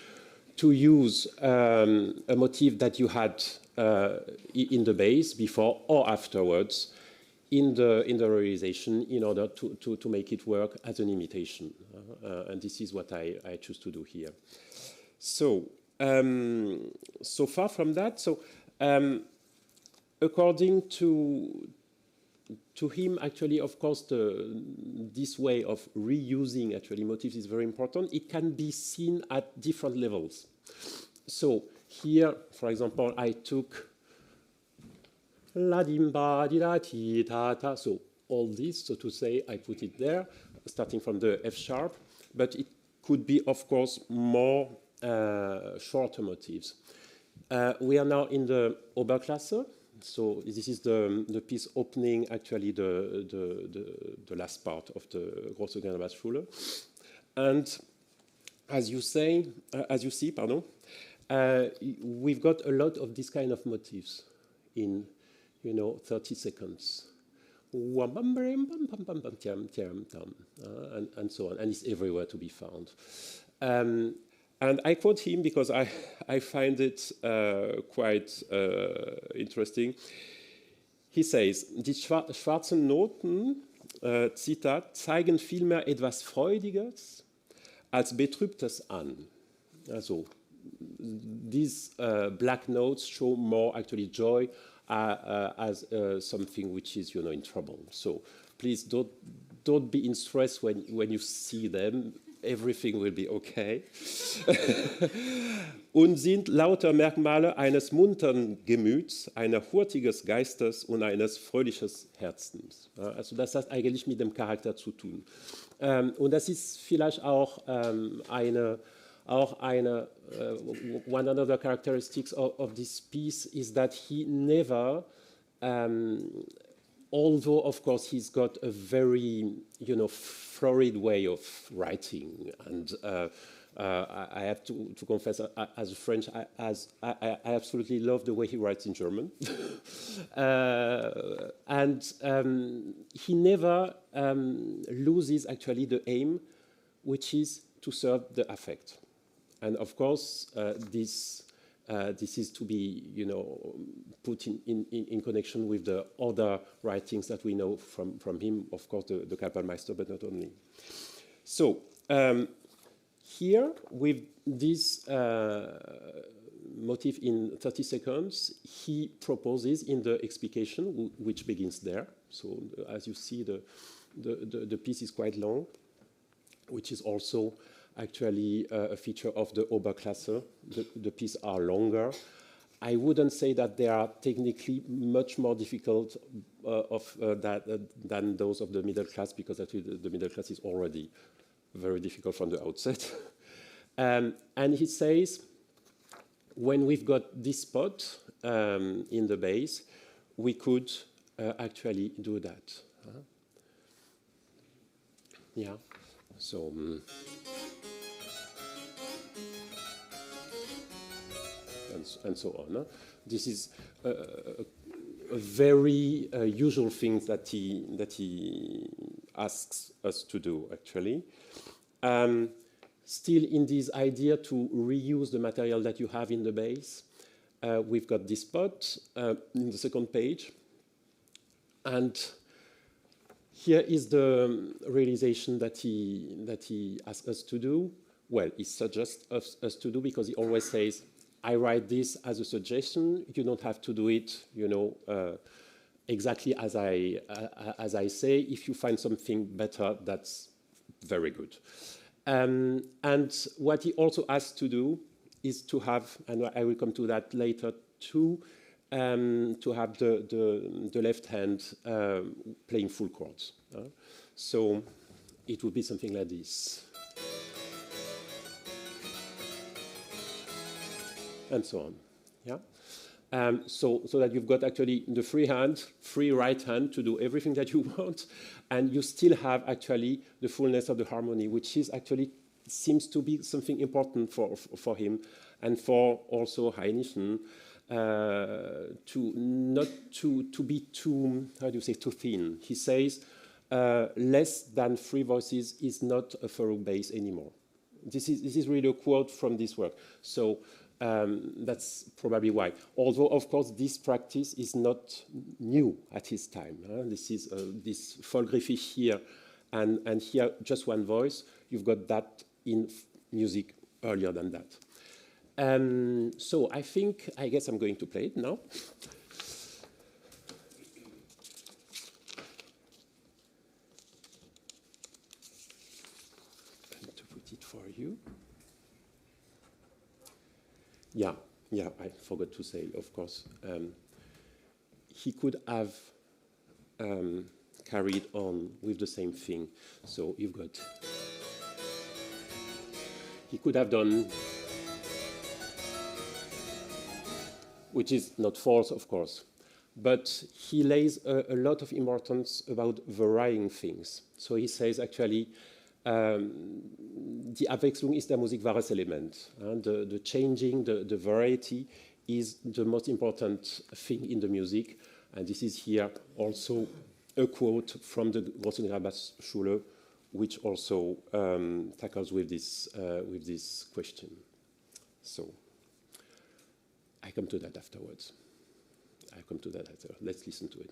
to use a motif that you had in the bass before or afterwards in the realization in order to make it work as an imitation. And this is what I choose to do here. So, so far from that, so according to him, actually, of course, this way of reusing actually motifs is very important. It can be seen at different levels. So here, for example, I took la dimba di la ti ta ta. So all this, so to say, I put it there, starting from the F sharp. But it could be, of course, more shorter motifs. We are now in the Oberklasse. So this is the piece opening actually the last part of the Große Generalbassschule. And as you see, we've got a lot of this kind of motifs in 30 seconds. And so on, and it's everywhere to be found. And I quote him because I find it quite interesting. He says, die schwarzen Noten, Zitat, zeigen vielmehr etwas Freudiges als Betrübtes an. Also, these black notes show more actually joy as something which is, in trouble. So please don't be in stress when you see them. Everything will be okay. Und sind lauter Merkmale eines munteren Gemüts, einer hurtiges Geistes und eines fröhliches Herzens. Also das hat eigentlich mit dem Charakter zu tun. Und das ist vielleicht auch one other characteristics of this piece is that he never, although of course he's got a very, florid way of writing, and I have to confess, as a French, I absolutely love the way he writes in German, and he never loses actually the aim, which is to serve the affect. And of course, this is to be, put in connection with the other writings that we know from him, of course, the Kapellmeister, but not only. So here, with this motif in 30 seconds, he proposes in the explication, which begins there. So as you see, the piece is quite long, which is also actually a feature of the Oberklasse. The pieces are longer. I wouldn't say that they are technically much more difficult than those of the middle class, because actually the middle class is already very difficult from the outset. And he says, when we've got this spot in the bass, we could actually do that. Yeah, so... and so on. This is a very usual thing that he asks us to do, actually. still in this idea to reuse the material that you have in the base, we've got this spot in the second page. And here is the realization that he asked us to do. Well, he suggests us to do, because he always says, I write this as a suggestion. You don't have to do it, exactly as I say. If you find something better, that's very good. And what he also asked to do is to have, and I will come to that later too, to have the left hand playing full chords. So it would be something like this. And so on, yeah. So that you've got actually the free right hand to do everything that you want, and you still have actually the fullness of the harmony, which is actually seems to be something important for him and for also Heinischen, to be too, how do you say, too thin. He says less than 3 voices is not a furrow bass anymore. This is really a quote from this work. So. That's probably why. Although, of course, this practice is not new at his time. This is this Vollgriffig here and here just one voice. You've got that in music earlier than that. So I guess I'm going to play it now. I'm going to put it for you. Yeah, I forgot to say, of course. He could have carried on with the same thing. So you've got... He could have done... Which is not false, of course. But he lays a lot of importance about varying things. So he says, actually, die Abwechslung ist der Musik wahres Element. The changing, the variety is the most important thing in the music. And this is here also a quote from the Große Graberschule, which also tackles with this question. So I come to that afterwards. Let's listen to it.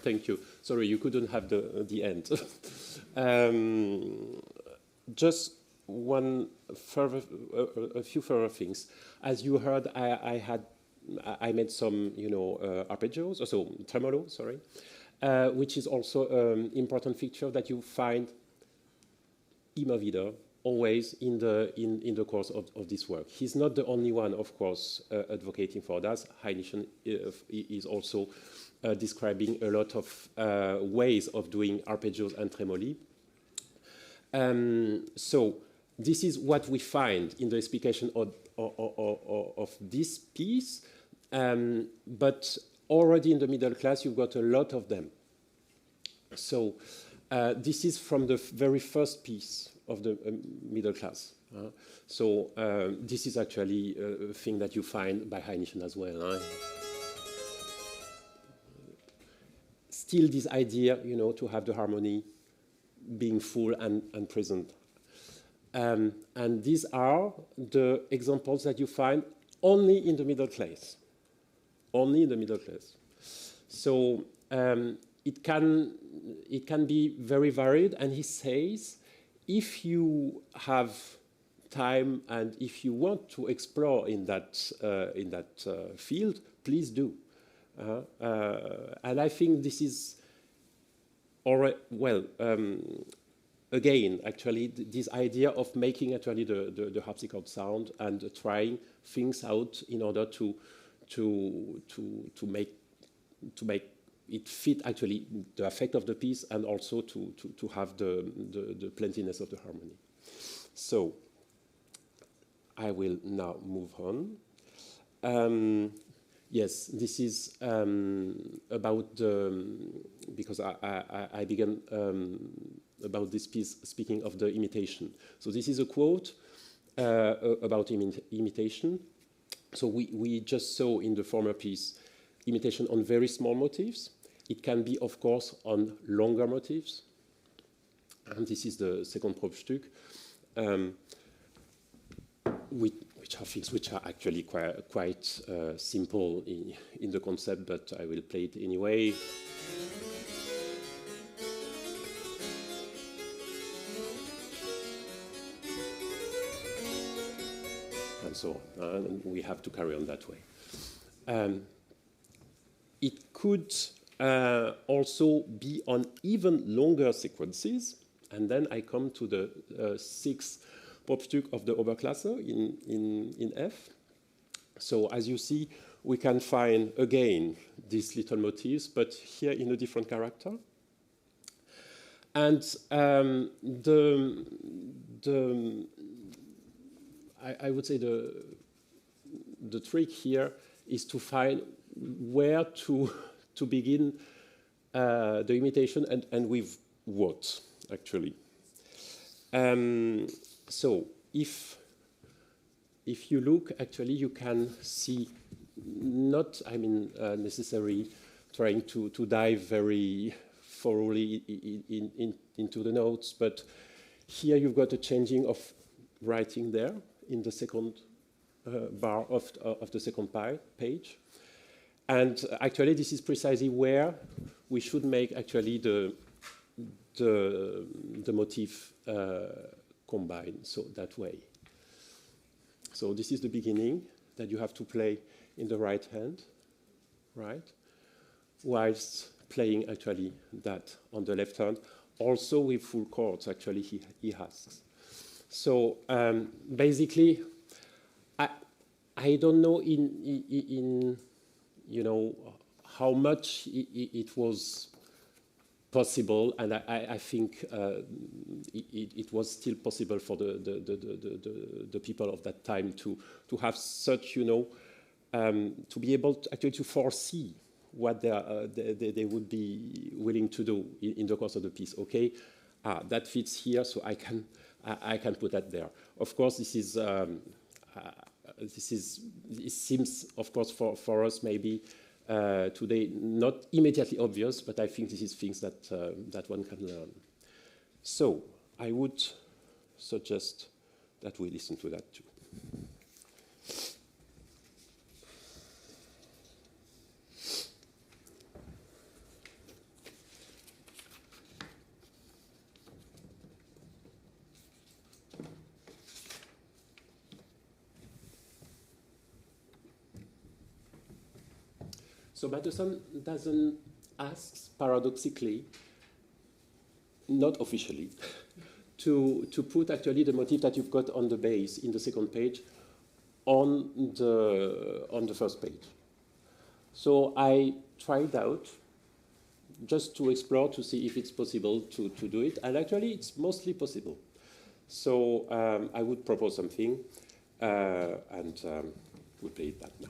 Thank you. Sorry, you couldn't have the end. Just a few further things. As you heard, I made some, arpeggios, also tremolo, sorry, which is also an important feature that you find immer wieder, always in the course of this work. He's not the only one, of course, advocating for that. Heinrich is also describing a lot of ways of doing arpeggios and tremoli. So this is what we find in the explication of this piece, but already in the middle class you've got a lot of them. So this is from the very first piece of the middle class. So this is actually a thing that you find by Heinrich as well. Still this idea, to have the harmony being full and present. And these are the examples that you find only in the middle class. Only in the middle class. So it can be very varied, and he says, if you have time and if you want to explore in that field, please do. And I think this is already, again, actually, this idea of making actually the harpsichord sound and trying things out in order to make it fit actually the effect of the piece and also to have the plentiness of the harmony. So I will now move on. Yes, this is about because I began about this piece speaking of the imitation. So this is a quote about imitation. So we just saw in the former piece imitation on very small motifs. It can be, of course, on longer motifs. And this is the second Probstück, which are things which are actually quite simple in the concept, but I will play it anyway. And so on, and we have to carry on that way. It could also be on even longer sequences, and then I come to the sixth Probstück of the Oberklasse in F. So as you see, we can find again these little motifs, but here in a different character. And I would say the trick here is to find where to begin the imitation and with what, actually. So if you look, actually, you can see not, necessarily trying to dive very thoroughly into the notes, but here you've got a changing of writing there in the second bar of the second page. And actually, this is precisely where we should make actually the motif combine, so that way. So this is the beginning that you have to play in the right hand, right? Whilst playing actually that on the left hand, also with full chords, actually, he asks. So basically, I don't know in how much it was possible, and I think it was still possible for the people of that time to have such, to be able to actually to foresee what they would be willing to do in the course of the piece. Okay, that fits here, so I can put that there. Of course, it seems, of course, for us maybe today not immediately obvious, but I think this is things that one can learn. So I would suggest that we listen to that too. So Matheson doesn't ask, paradoxically, not officially, to put actually the motif that you've got on the bass in the second page on the first page. So I tried out just to explore to see if it's possible to do it, and actually it's mostly possible. So I would propose something, and we'll play that now.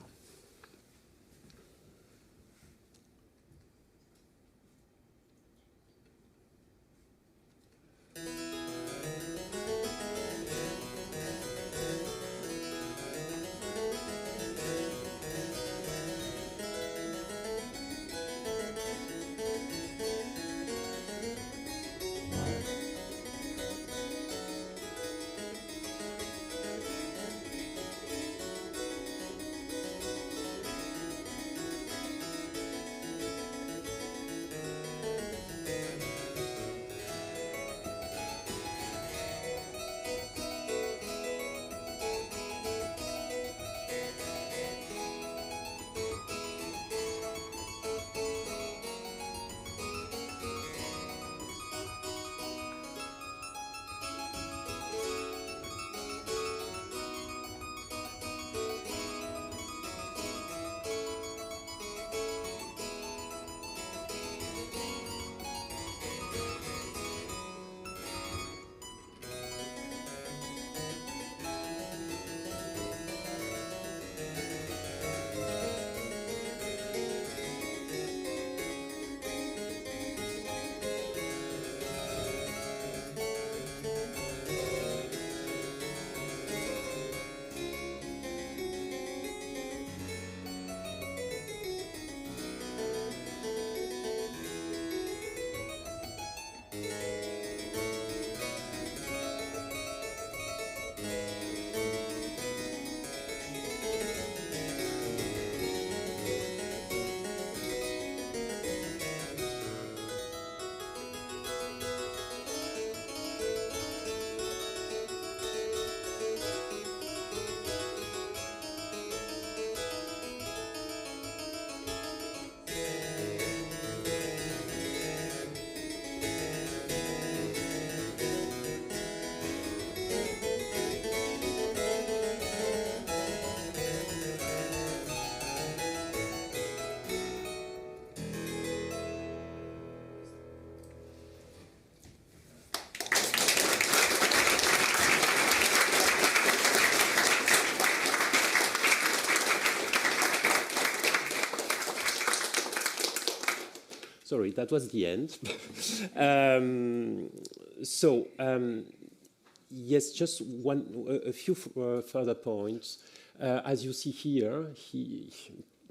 Sorry, that was the end. Yes, just a few further points. As you see here,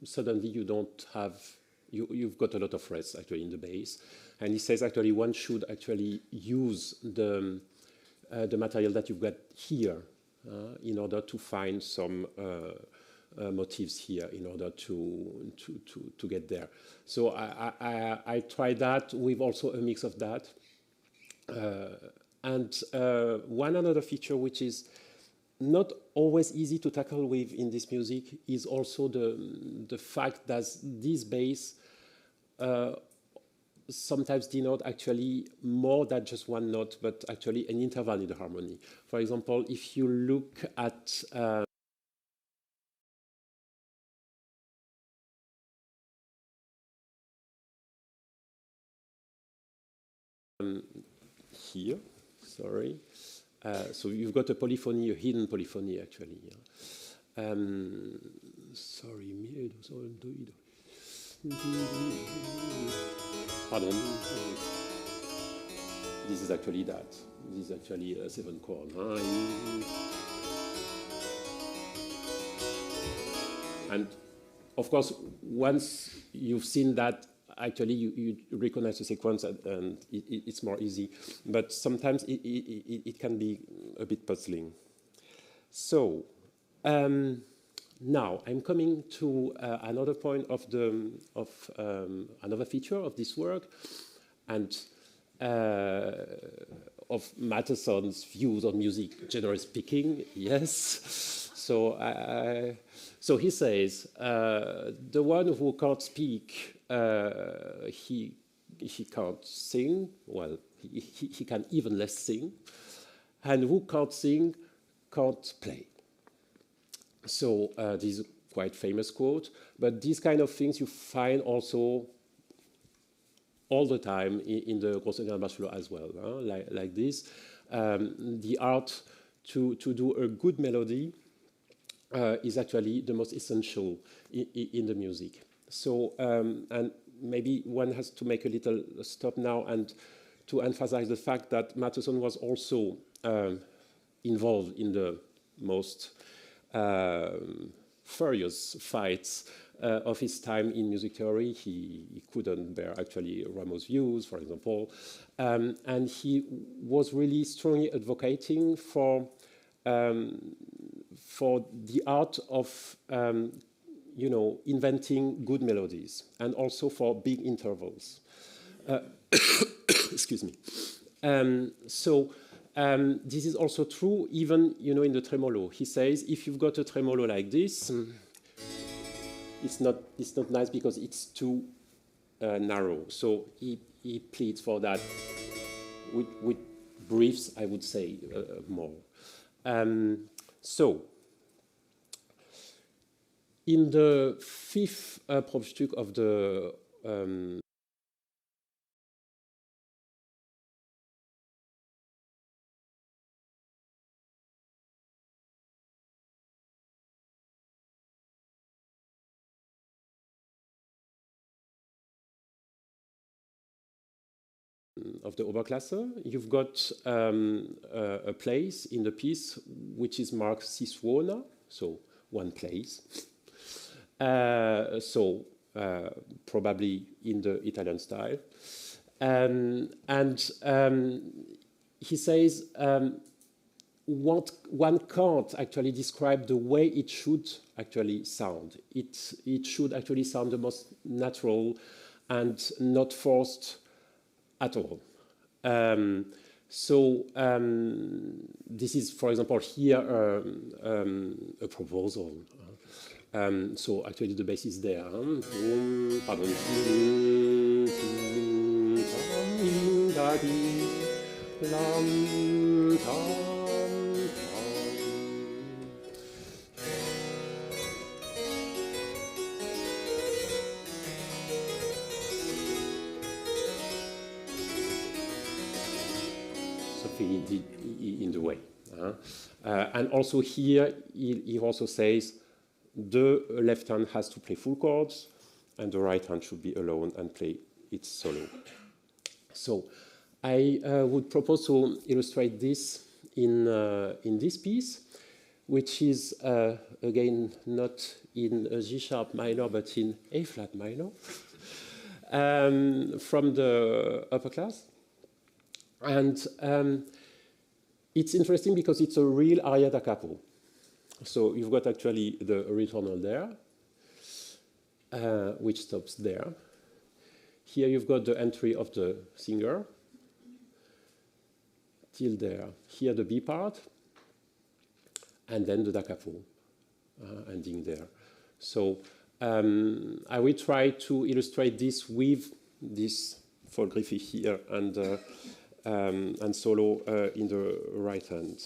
suddenly you don't have, you've got a lot of rest actually in the bass. And he says actually one should actually use the material that you've got here in order to find some motifs here in order to get there. So I tried that with also a mix of that. And one another feature which is not always easy to tackle with in this music is also the fact that this bass sometimes denote actually more than just one note, but actually an interval in the harmony. For example, if you look at here, sorry. So you've got a polyphony, a hidden polyphony actually. Sorry, mi, do, sol, do, do. Pardon. This is actually that. This is actually a 7 chord. And of course, once you've seen that, actually you recognize the sequence and it's more easy. But sometimes it can be a bit puzzling. So now I'm coming to another point of another feature of this work, and of Matheson's views on music, generally speaking. Yes. So he says, the one who can't speak, he can't sing. Well, he can even less sing. And who can't sing can't play. So this is a quite famous quote. But these kind of things you find also all the time in the Große Bachelor as well, like this. The art to do a good melody is actually the most essential in the music. So, and maybe one has to make a little stop now and to emphasize the fact that Matheson was also involved in the most furious fights of his time in music theory. He couldn't bear actually Rameau's views, for example, and he was really strongly advocating for the art of inventing good melodies and also for big intervals. Excuse me. This is also true even in the tremolo. He says if you've got a tremolo like this, it's not nice because it's too narrow. So he pleads for that with briefs, I would say, more. So in the fifth Probstück of the Oberklasse, you've got a place in the piece which is marked si suona, so one place. Probably in the Italian style. He says one can't actually describe the way it should actually sound. It should actually sound the most natural and not forced at all. This is, for example, here a proposal. So actually the bass is there. Something in the way. And also here, he also says the left hand has to play full chords, and the right hand should be alone and play its solo. So I would propose to illustrate this in this piece, which is again not in a G sharp minor but in A flat minor, from the upper class. And it's interesting because it's a real aria da capo. So you've got actually the ritornal there, which stops there. Here you've got the entry of the singer till there. Here the B part, and then the da capo ending there. So I will try to illustrate this with this Vollgriffe here and solo in the right hand.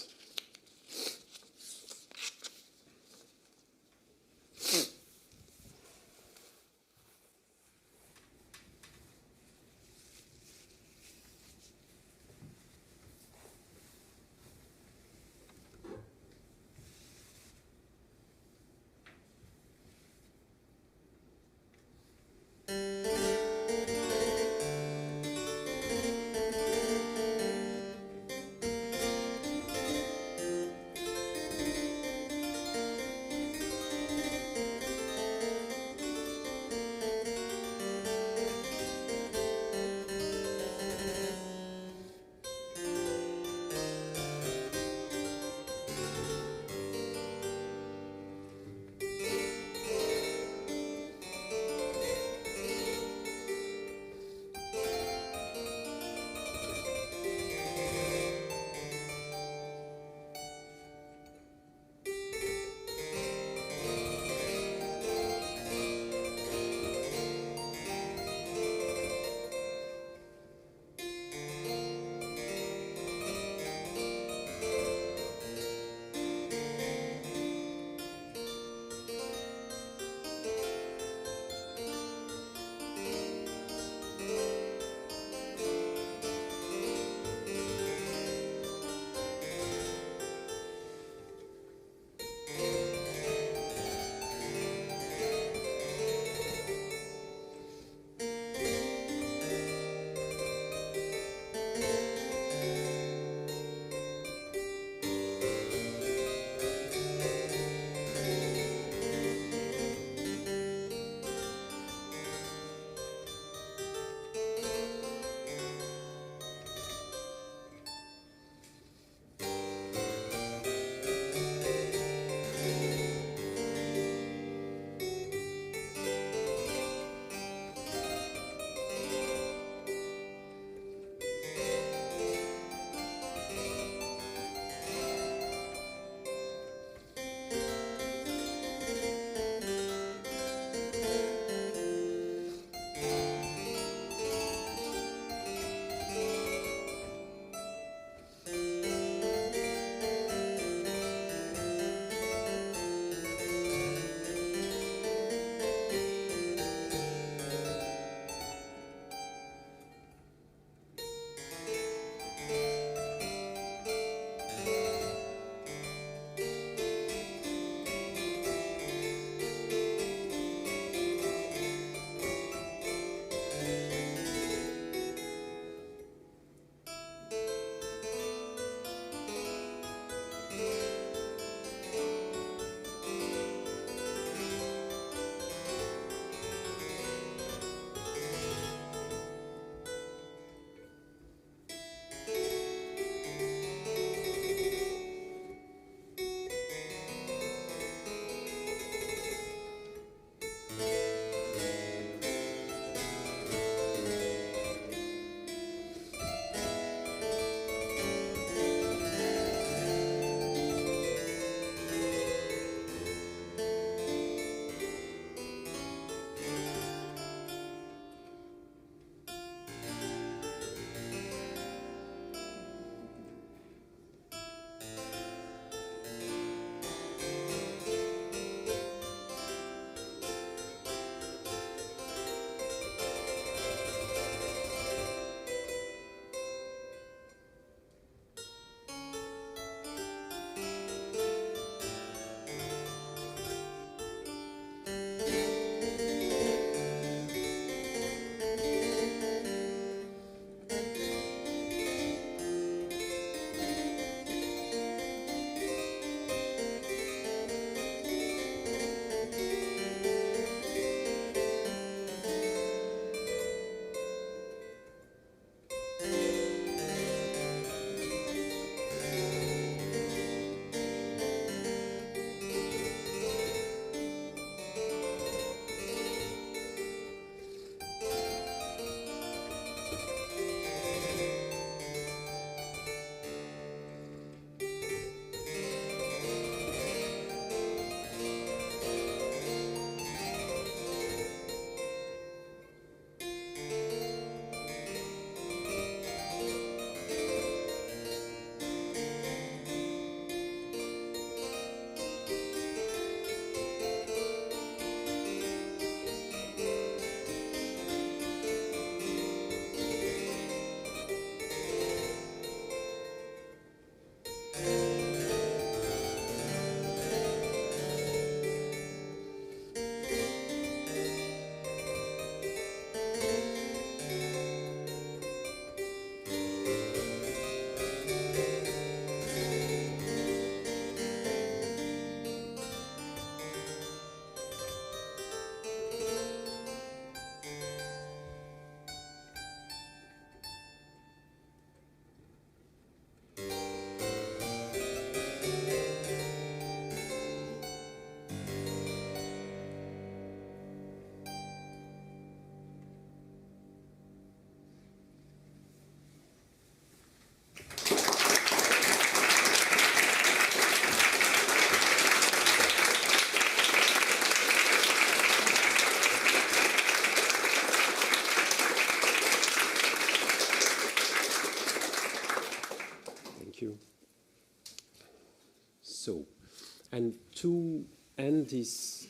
end this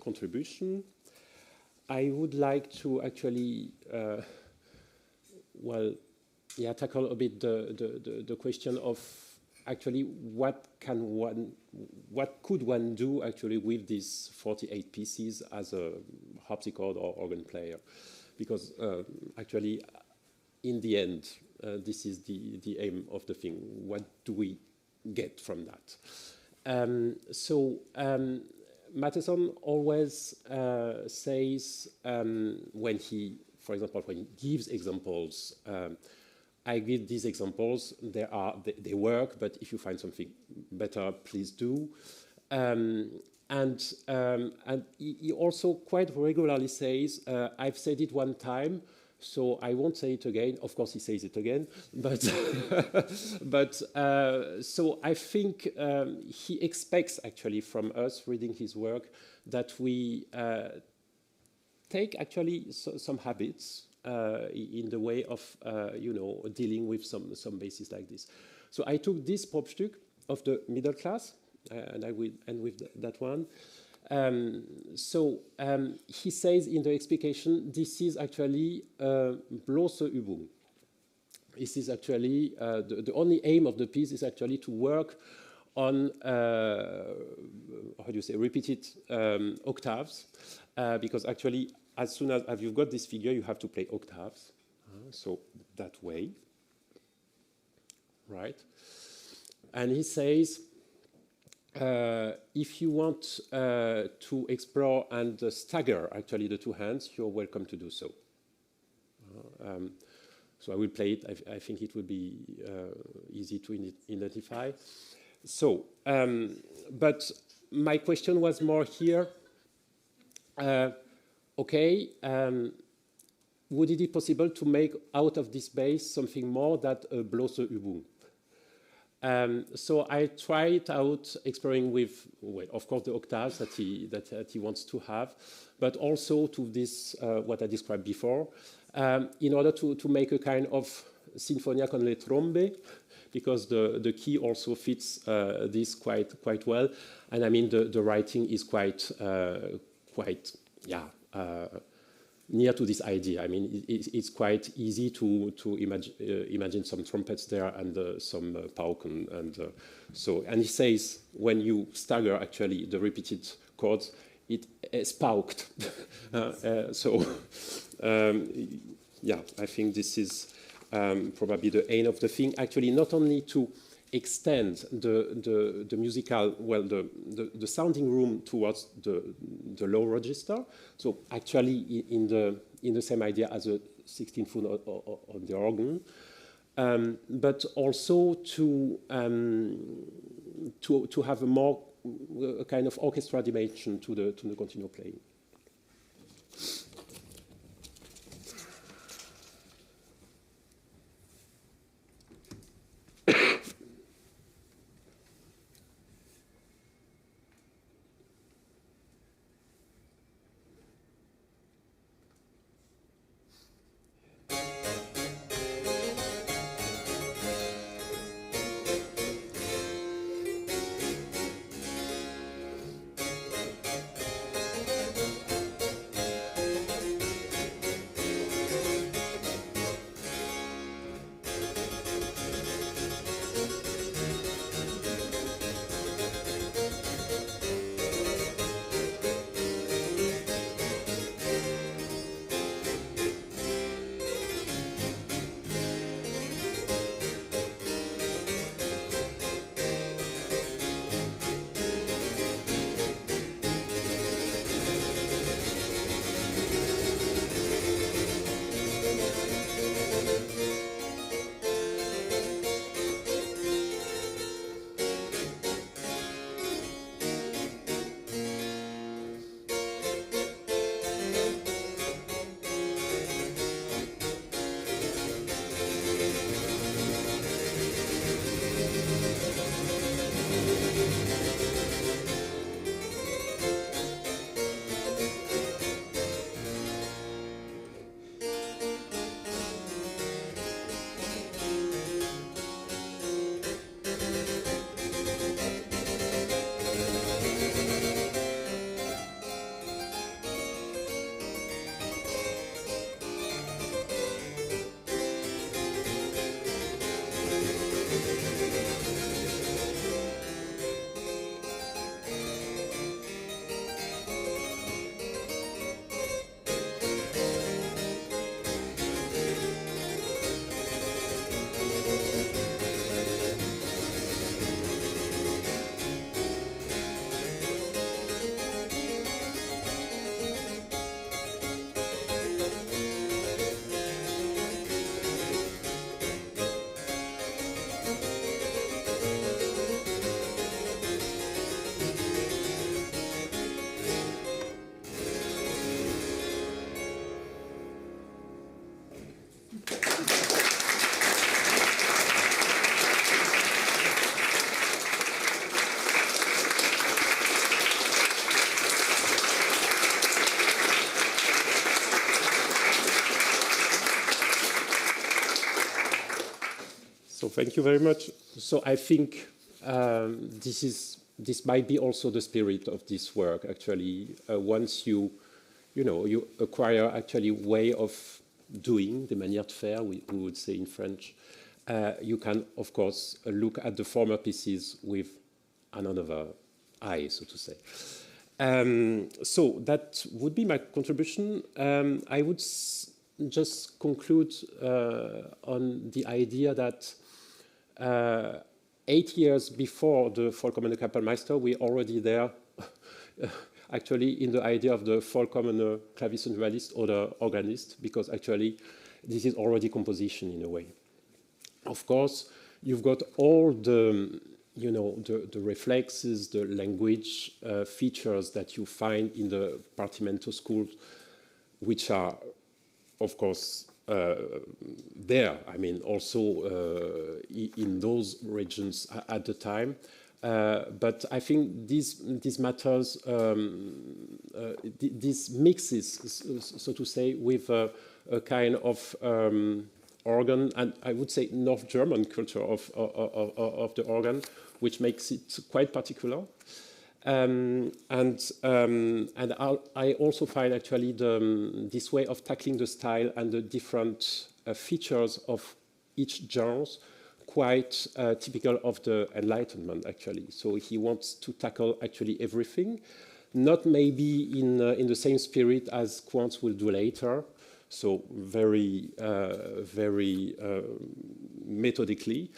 contribution, I would like to actually, tackle a bit the question of actually what could one do actually with these 48 pieces as a harpsichord or organ player, because actually in the end this is the aim of the thing. What do we get from that? Matheson always says when he, for example, when he gives examples, I give these examples. They work, but if you find something better, please do. And he also quite regularly says, "I've said it one time, so I won't say it again." Of course, he says it again, but so I think he expects actually from us reading his work that we take actually some habits in the way of dealing with some bases like this. So I took this Probstück of the middle class, and I will end with that one. He says in the explication, this is actually bloße Übung. This is actually the only aim of the piece is actually to work on repeated octaves, because actually as soon as you've got this figure, you have to play octaves. So that way, right? And he says, if you want to explore and stagger actually the two hands, you're welcome to do so. So I will play it. I think it will be easy to identify. So, but my question was more here. Would it be possible to make out of this bass something more than a bloße Übung? So I tried out exploring with, of course, the octaves that he wants to have, but also to this, what I described before, in order to make a kind of sinfonia con le trombe, because the key also fits this quite well. And I mean, the writing is quite near to this idea. I mean, it's quite easy to imagine some trumpets there and some pauken, and he says when you stagger actually the repeated chords, it is pauked. I think this is probably the aim of the thing. Actually, not only to extend the musical, the sounding room towards the low register. So actually in the same idea as a 16-foot on the organ, but also to have a more a kind of orchestra dimension to the continual playing. Thank you very much. So I think this might be also the spirit of this work. Actually, once you acquire actually way of doing, de manière de faire, we would say in French, you can of course look at the former pieces with another eye, so to say. So that would be my contribution. I would just conclude on the idea that 8 years before the Vollkommene Kapellmeister, we're already there, actually, in the idea of the Vollkommene Klaviercentralist or the organist, because actually this is already composition in a way. Of course, you've got all the the reflexes, the language features that you find in the Partimento schools, which are, of course, there. I mean, also in those regions at the time. But I think these matters, this mixes, so to say, with a kind of organ, and I would say North German culture of the organ, which makes it quite particular. And I also find actually this way of tackling the style and the different features of each genre quite typical of the Enlightenment, actually. So he wants to tackle actually everything, not maybe in the same spirit as Quantz will do later, so very methodically.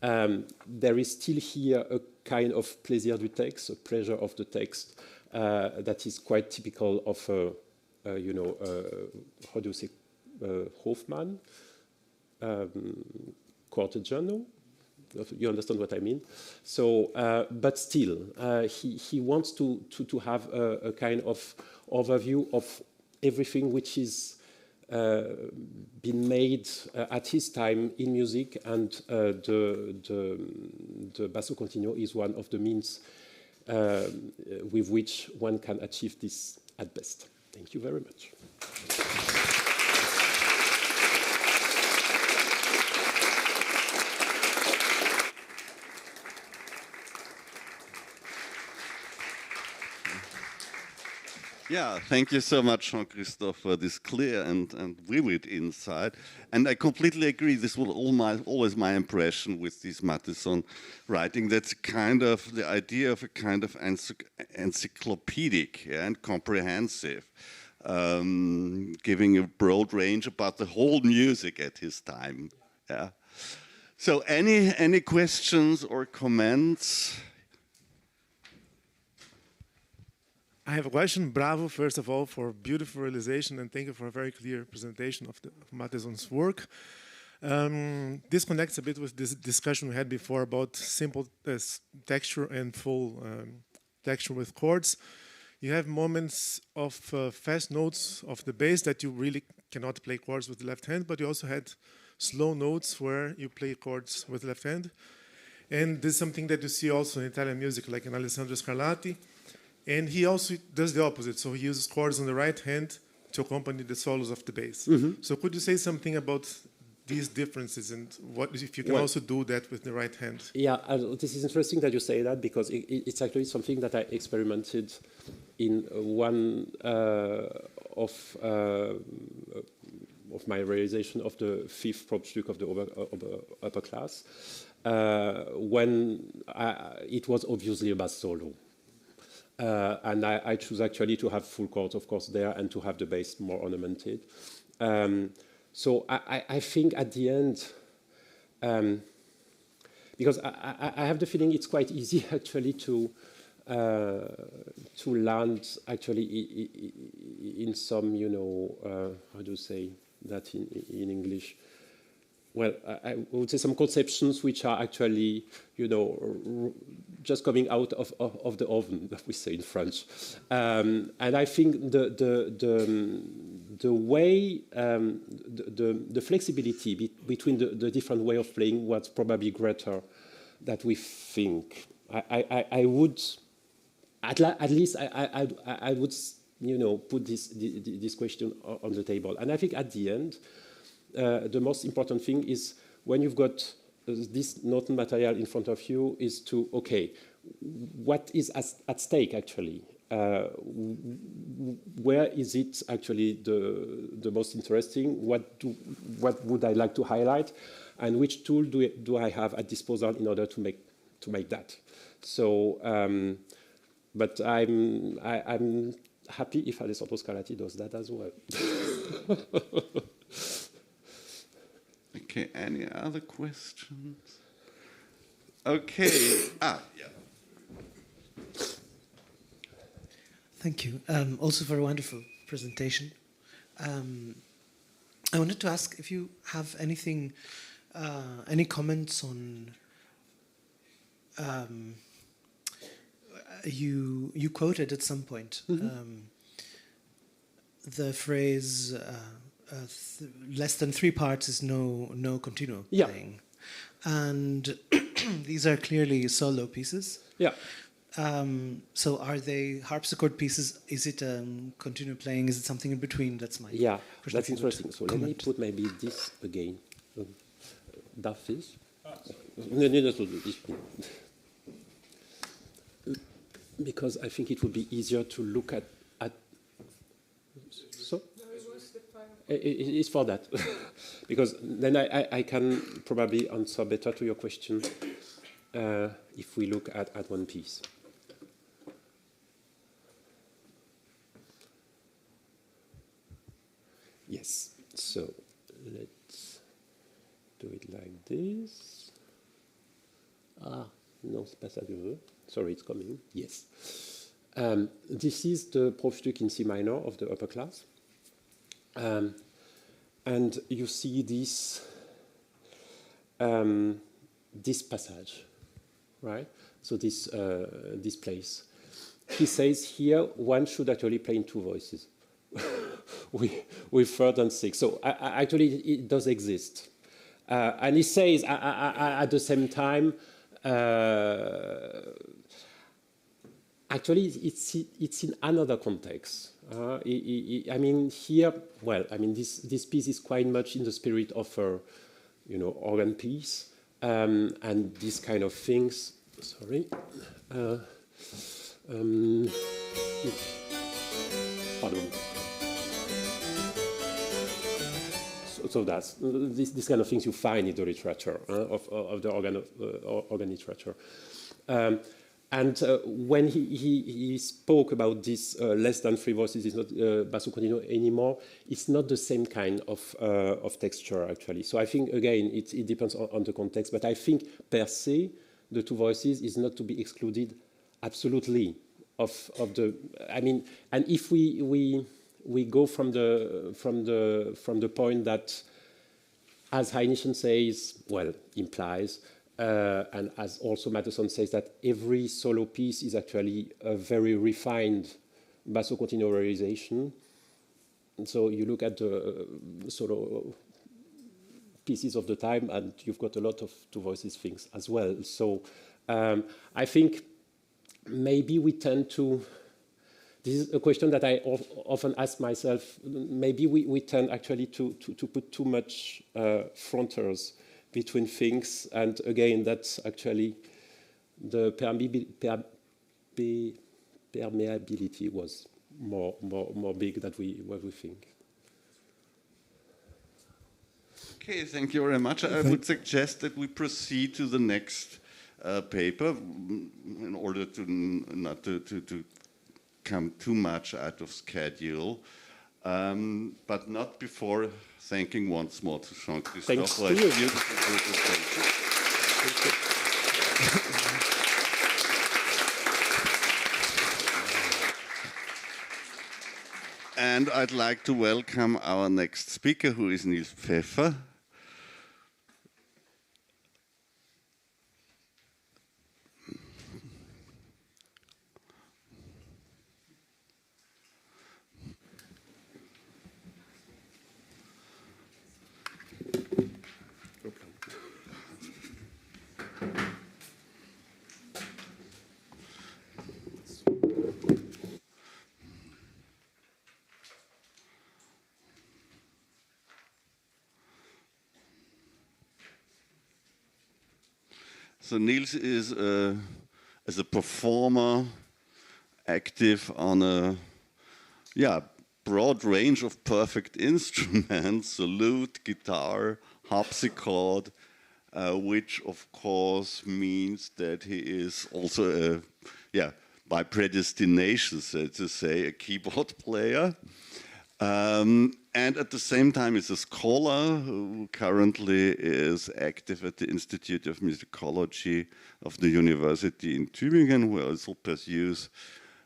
There is still here a kind of plaisir du texte, a pleasure of the text that is quite typical of, how do you say, Hofmann, Cortegiano. You understand what I mean? So, but still, he wants to have a kind of overview of everything which is been made at his time in music, and the basso continuo is one of the means with which one can achieve this at best. Thank you very much. Yeah, thank you so much, Jean-Christophe, for this clear and vivid insight. And I completely agree, this was always my impression with this Matheson writing. That's kind of the idea of a kind of encyclopedic and comprehensive, giving a broad range about the whole music at his time. Yeah. So any questions or comments? I have a question. Bravo, first of all, for beautiful realization, and thank you for a very clear presentation of Matheson's work. This connects a bit with this discussion we had before about simple texture and full texture with chords. You have moments of fast notes of the bass that you really cannot play chords with the left hand, but you also had slow notes where you play chords with the left hand. And this is something that you see also in Italian music, like in Alessandro Scarlatti. And he also does the opposite. So he uses chords on the right hand to accompany the solos of the bass. Mm-hmm. So could you say something about these differences and what if you can also do that with the right hand? Yeah, this is interesting that you say that, because it's actually something that I experimented in one of my realization of the fifth Probstück of the upper class, when it was obviously a bass solo. And I choose actually to have full chords, of course, there, and to have the bass more ornamented. So I think at the end, because I have the feeling it's quite easy actually to land actually in some, how do you say that in English? Well, I would say some conceptions which are actually, just coming out of the oven, that we say in French. And I think the way, the flexibility between the different way of playing was probably greater than we think. I would, at least I would, put this question on the table. And I think at the end, the most important thing is when you've got this note material in front of you is to, okay, what is at stake actually? Where is it actually the most interesting? What would I like to highlight? And which tool do I have at disposal in order to make that? So, but I'm happy if Alessandro Scarlatti does that as well. Okay, any other questions? Okay, yeah. Thank you. Also for a wonderful presentation. I wanted to ask if you have anything, any comments on, you quoted at some point the phrase, less than 3 parts is no continuo playing. And these are clearly solo pieces. Yeah. So are they harpsichord pieces? Is it continuo playing? Is it something in between? That's my that's interesting. So let me put maybe this again. Darf ich? Because I think it would be easier to look at so it's for that. Because then I can probably answer better to your question if we look at one piece. Yes, so let's do it like this. Ah, non, c'est pas ça que je veux. Sorry, it's coming. Yes. This is the Bruchstück in C minor of the upper class. And you see this, this passage, right? So this place. He says here one should actually play in 2 voices. with 3rd and 6th. So actually it does exist. And he says at the same time, actually it's in another context. I mean here, well, I mean this piece is quite much in the spirit of a, organ piece, and these kind of things. Sorry. Pardon. So that's this kind of things you find in the literature of the organ literature. And when he spoke about this less than 3 voices is not basso continuo anymore, it's not the same kind of texture actually. So I think again it depends on the context, but I think per se the 2 voices is not to be excluded absolutely of the. I mean, and if we go from the point that, as Heinischen says, well, implies, and as also Matheson says, that every solo piece is actually a very refined basso continuo realization. And so you look at the solo pieces of the time, and you've got a lot of 2 voices things as well. So I think maybe we tend to. This is a question that I often ask myself. Maybe we tend actually to put too much fronters between things, and again, that's actually the permeability was more big than what we think. Okay, thank you very much. I would suggest that we proceed to the next paper in order to not to come too much out of schedule, but not before thanking once more to Jean-Christophe for his beautiful presentation. And I'd like to welcome our next speaker, who is Nils Pfeffer. So Niels is as a performer active on a broad range of perfect instruments, so lute, guitar, harpsichord, which of course means that he is also by predestination, so to say, a keyboard player. And at the same time is a scholar who currently is active at the Institute of Musicology of the University in Tübingen, who also pursues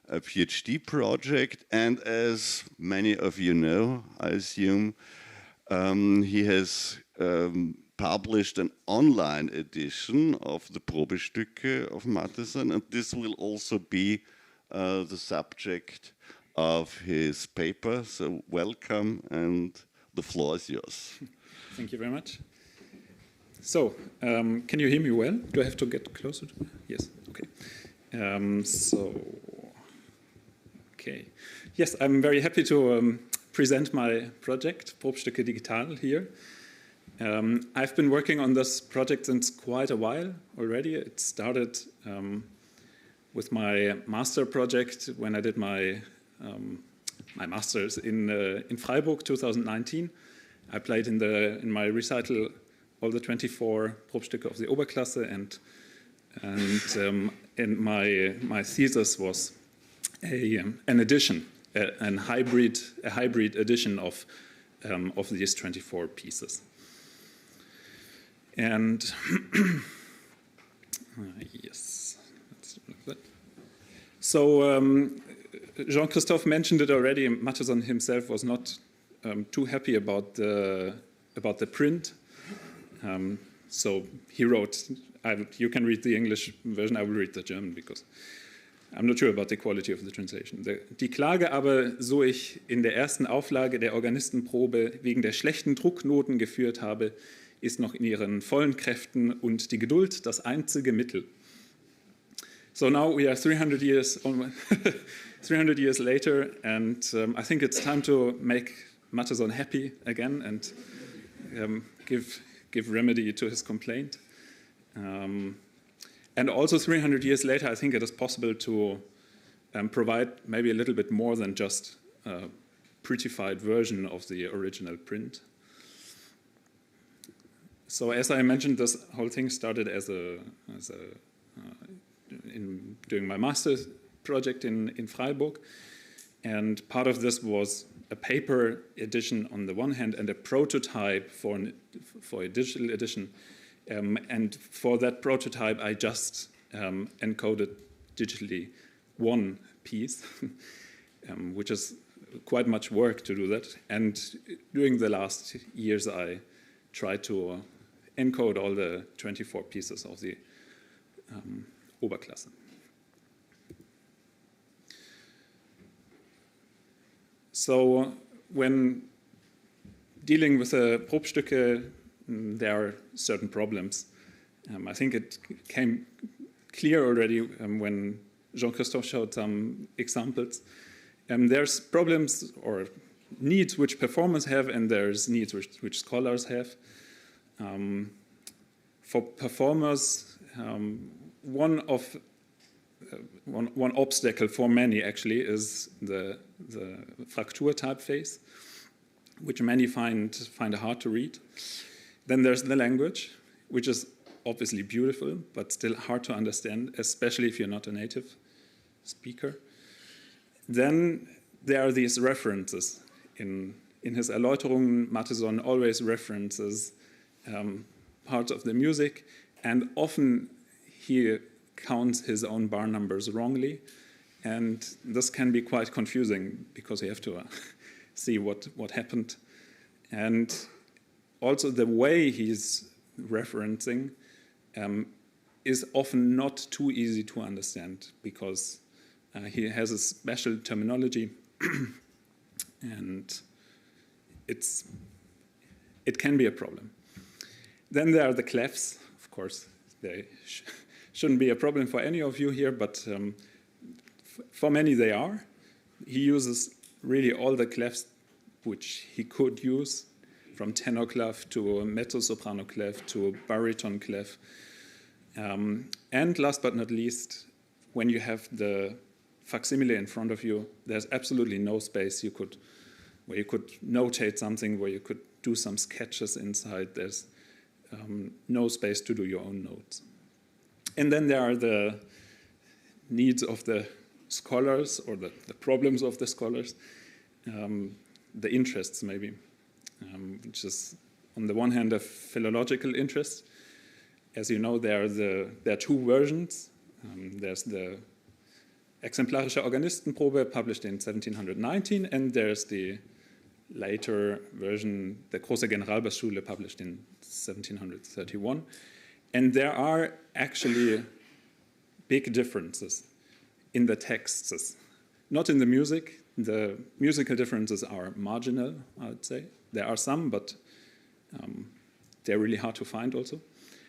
a PhD project. And as many of you know, I assume, he has published an online edition of the Probestücke of Mattheson, and this will also be the subject of his paper. So welcome, and the floor is yours. Thank you very much. So, can you hear me well? Do I have to get closer? Yes, okay. Okay. Yes, I'm very happy to present my project, Probstücke Digital, here. I've been working on this project since quite a while already. It started with my master project when I did my master's in Freiburg, 2019. I played in my recital all the 24 Probstücke of the Oberklasse, and my thesis was an edition, a hybrid edition of these 24 pieces. And yes, let's look at that. So Jean-Christophe mentioned it already. Mattheson himself was not too happy about the print. So he wrote, you can read the English version, I will read the German because I'm not sure about the quality of the translation. Die Klage aber, so ich in der ersten Auflage der Organistenprobe wegen der schlechten Drucknoten geführt habe, ist noch in ihren vollen Kräften und die Geduld das einzige Mittel. So now we are 300 years later, and I think it's time to make Mattheson happy again and give remedy to his complaint. And also 300 years later, I think it is possible to provide maybe a little bit more than just a prettified version of the original print. So as I mentioned, this whole thing started doing my master's project in Freiburg, and part of this was a paper edition on the one hand and a prototype for a digital edition. And for that prototype, I just encoded digitally one piece, which is quite much work to do that. And during the last years, I tried to encode all the 24 pieces of the Oberklasse. So when dealing with the Probstücke, there are certain problems. I think it came clear already when Jean-Christophe showed some examples. There's problems or needs which performers have, and there's needs which scholars have. For performers, one obstacle for many actually is the Fraktur typeface, which many find hard to read. Then there's the language, which is obviously beautiful, but still hard to understand, especially if you're not a native speaker. Then there are these references. In his Erläuterungen, Mattheson always references parts of the music, and often he counts his own bar numbers wrongly, and this can be quite confusing because you have to see what happened. And also the way he's referencing is often not too easy to understand because he has a special terminology and it can be a problem. Then there are the clefs, of course. They shouldn't be a problem for any of you here, but for many they are. He uses really all the clefs which he could use, from tenor clef to mezzo-soprano clef to baritone clef. And last but not least, when you have the facsimile in front of you, there's absolutely no space where you could notate something, where you could do some sketches inside. There's no space to do your own notes. And then there are the needs of the scholars, or the problems of the scholars, the interests maybe, which is on the one hand a philological interest. As you know, there are two versions. There's the Exemplarische Organistenprobe published in 1719, and there's the later version, the Große Generalbassschule, published in 1731. And there are actually big differences in the texts, not in the music. The musical differences are marginal, I would say. There are some, but they're really hard to find also.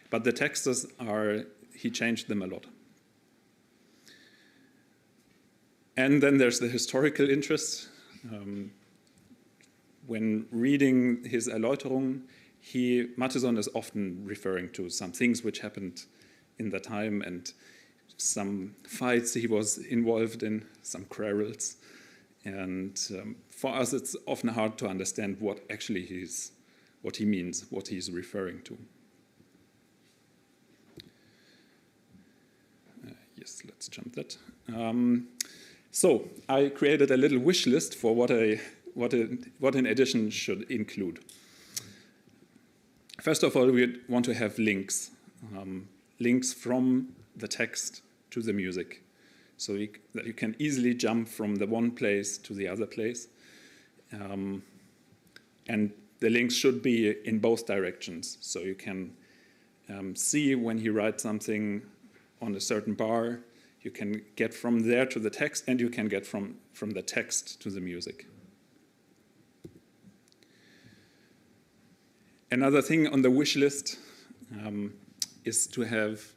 But the texts he changed them a lot. And then there's the historical interest. When reading his Erläuterung, Matheson is often referring to some things which happened in the time and some fights he was involved in, some quarrels. And for us, it's often hard to understand what actually what he means, what he's referring to. Yes, let's jump that. So I created a little wish list for what an edition should include. First of all, we want to have links, links from the text to the music, so that you can easily jump from the one place to the other place. And the links should be in both directions, so you can see when he writes something on a certain bar, you can get from there to the text, and you can get from the text to the music. Another thing on the wish list is to have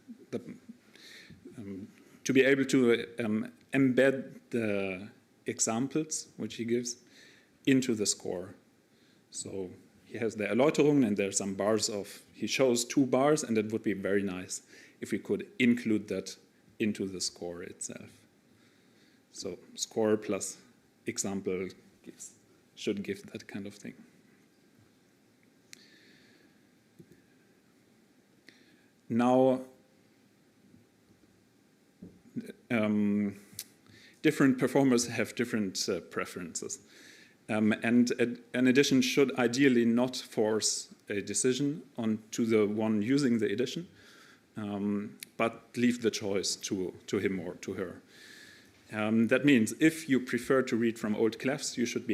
to be able to embed the examples which he gives into the score. So he has the Erläuterung, and there's some bars he shows 2 bars, and it would be very nice if we could include that into the score itself. So score plus example should give that kind of thing. Now, different performers have different preferences. And an edition should ideally not force a decision onto the one using the edition, but leave the choice to him or to her. That means if you prefer to read from old clefs, you should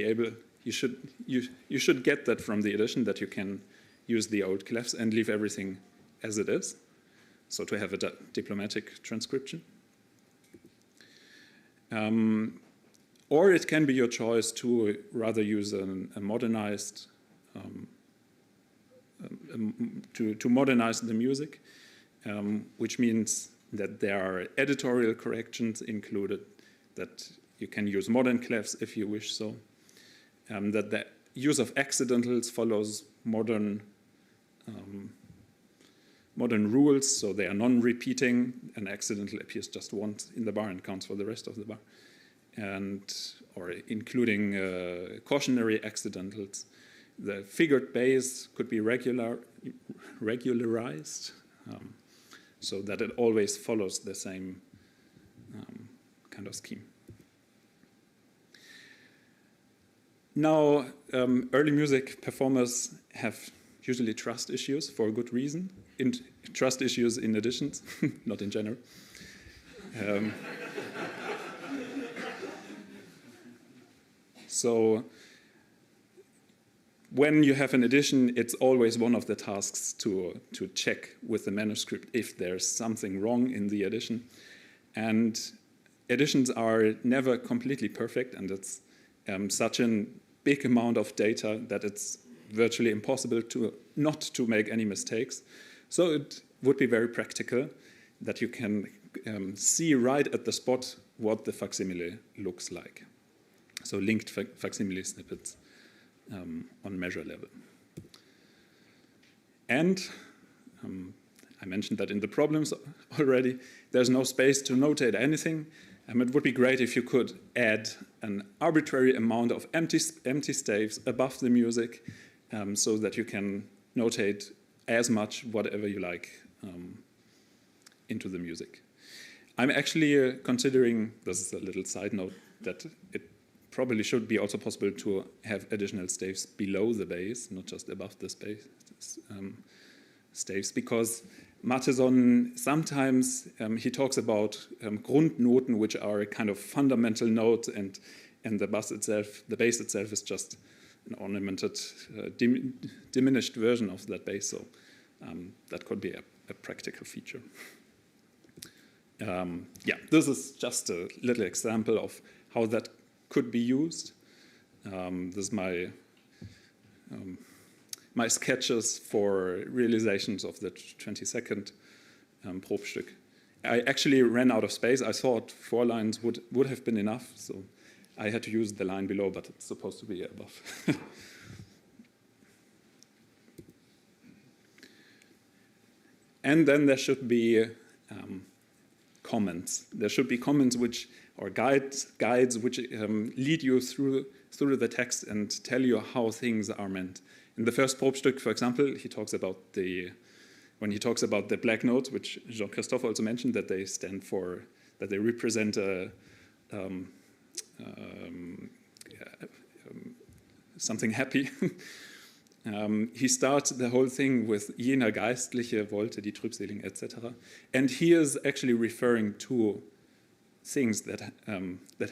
get that from the edition, that you can use the old clefs and leave everything as it is, so to have a diplomatic transcription. Or it can be your choice to rather use a modernized, to modernize the music, which means that there are editorial corrections included, that you can use modern clefs if you wish so, that the use of accidentals follows modern rules, so they are non-repeating. An accidental appears just once in the bar and counts for the rest of the bar, or including cautionary accidentals. The figured bass could be regularized, so that it always follows the same kind of scheme. Now, early music performers have usually trust issues for a good reason. Trust issues in editions, not in general. So when you have an edition, it's always one of the tasks to check with the manuscript if there's something wrong in the edition. And editions are never completely perfect, and it's such a big amount of data that it's virtually impossible not to make any mistakes. So it would be very practical that you can see right at the spot what the facsimile looks like. So linked facsimile snippets on measure level. And I mentioned that in the problems already. There's no space to notate anything. It would be great if you could add an arbitrary amount of empty staves above the music so that you can notate as much whatever you like into the music. I'm actually considering, this is a little side note, that it probably should be also possible to have additional staves below the bass, not just above the staves, because Matheson sometimes he talks about Grundnoten, which are a kind of fundamental note, and the bass itself is just an ornamented, diminished version of that bass. So that could be a practical feature. Yeah, this is just a little example of how that could be used. This is my my sketches for realizations of the 22nd Probstück. I actually ran out of space. I thought 4 lines would have been enough, so I had to use the line below, but it's supposed to be above. And then there should be comments. There should be comments or guides which lead you through the text and tell you how things are meant. In the first Probstück, for example, he talks about when he talks about the black notes, which Jean-Christophe also mentioned, that they stand for, that they represent something happy. He starts the whole thing with jener Geistliche wollte die Trübseligen, etc. And he is actually referring to things that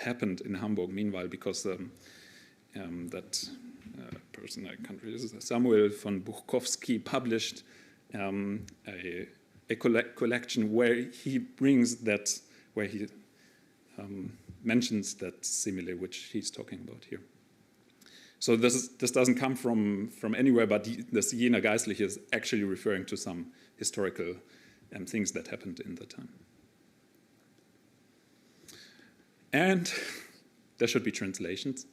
happened in Hamburg meanwhile, because that person, I can't read, Samuel von Buchkowski, published a collection where he brings that, where he mentions that simile which he's talking about here. So this doesn't come from anywhere, but this jener Geistliche is actually referring to some historical things that happened in the time. And there should be translations.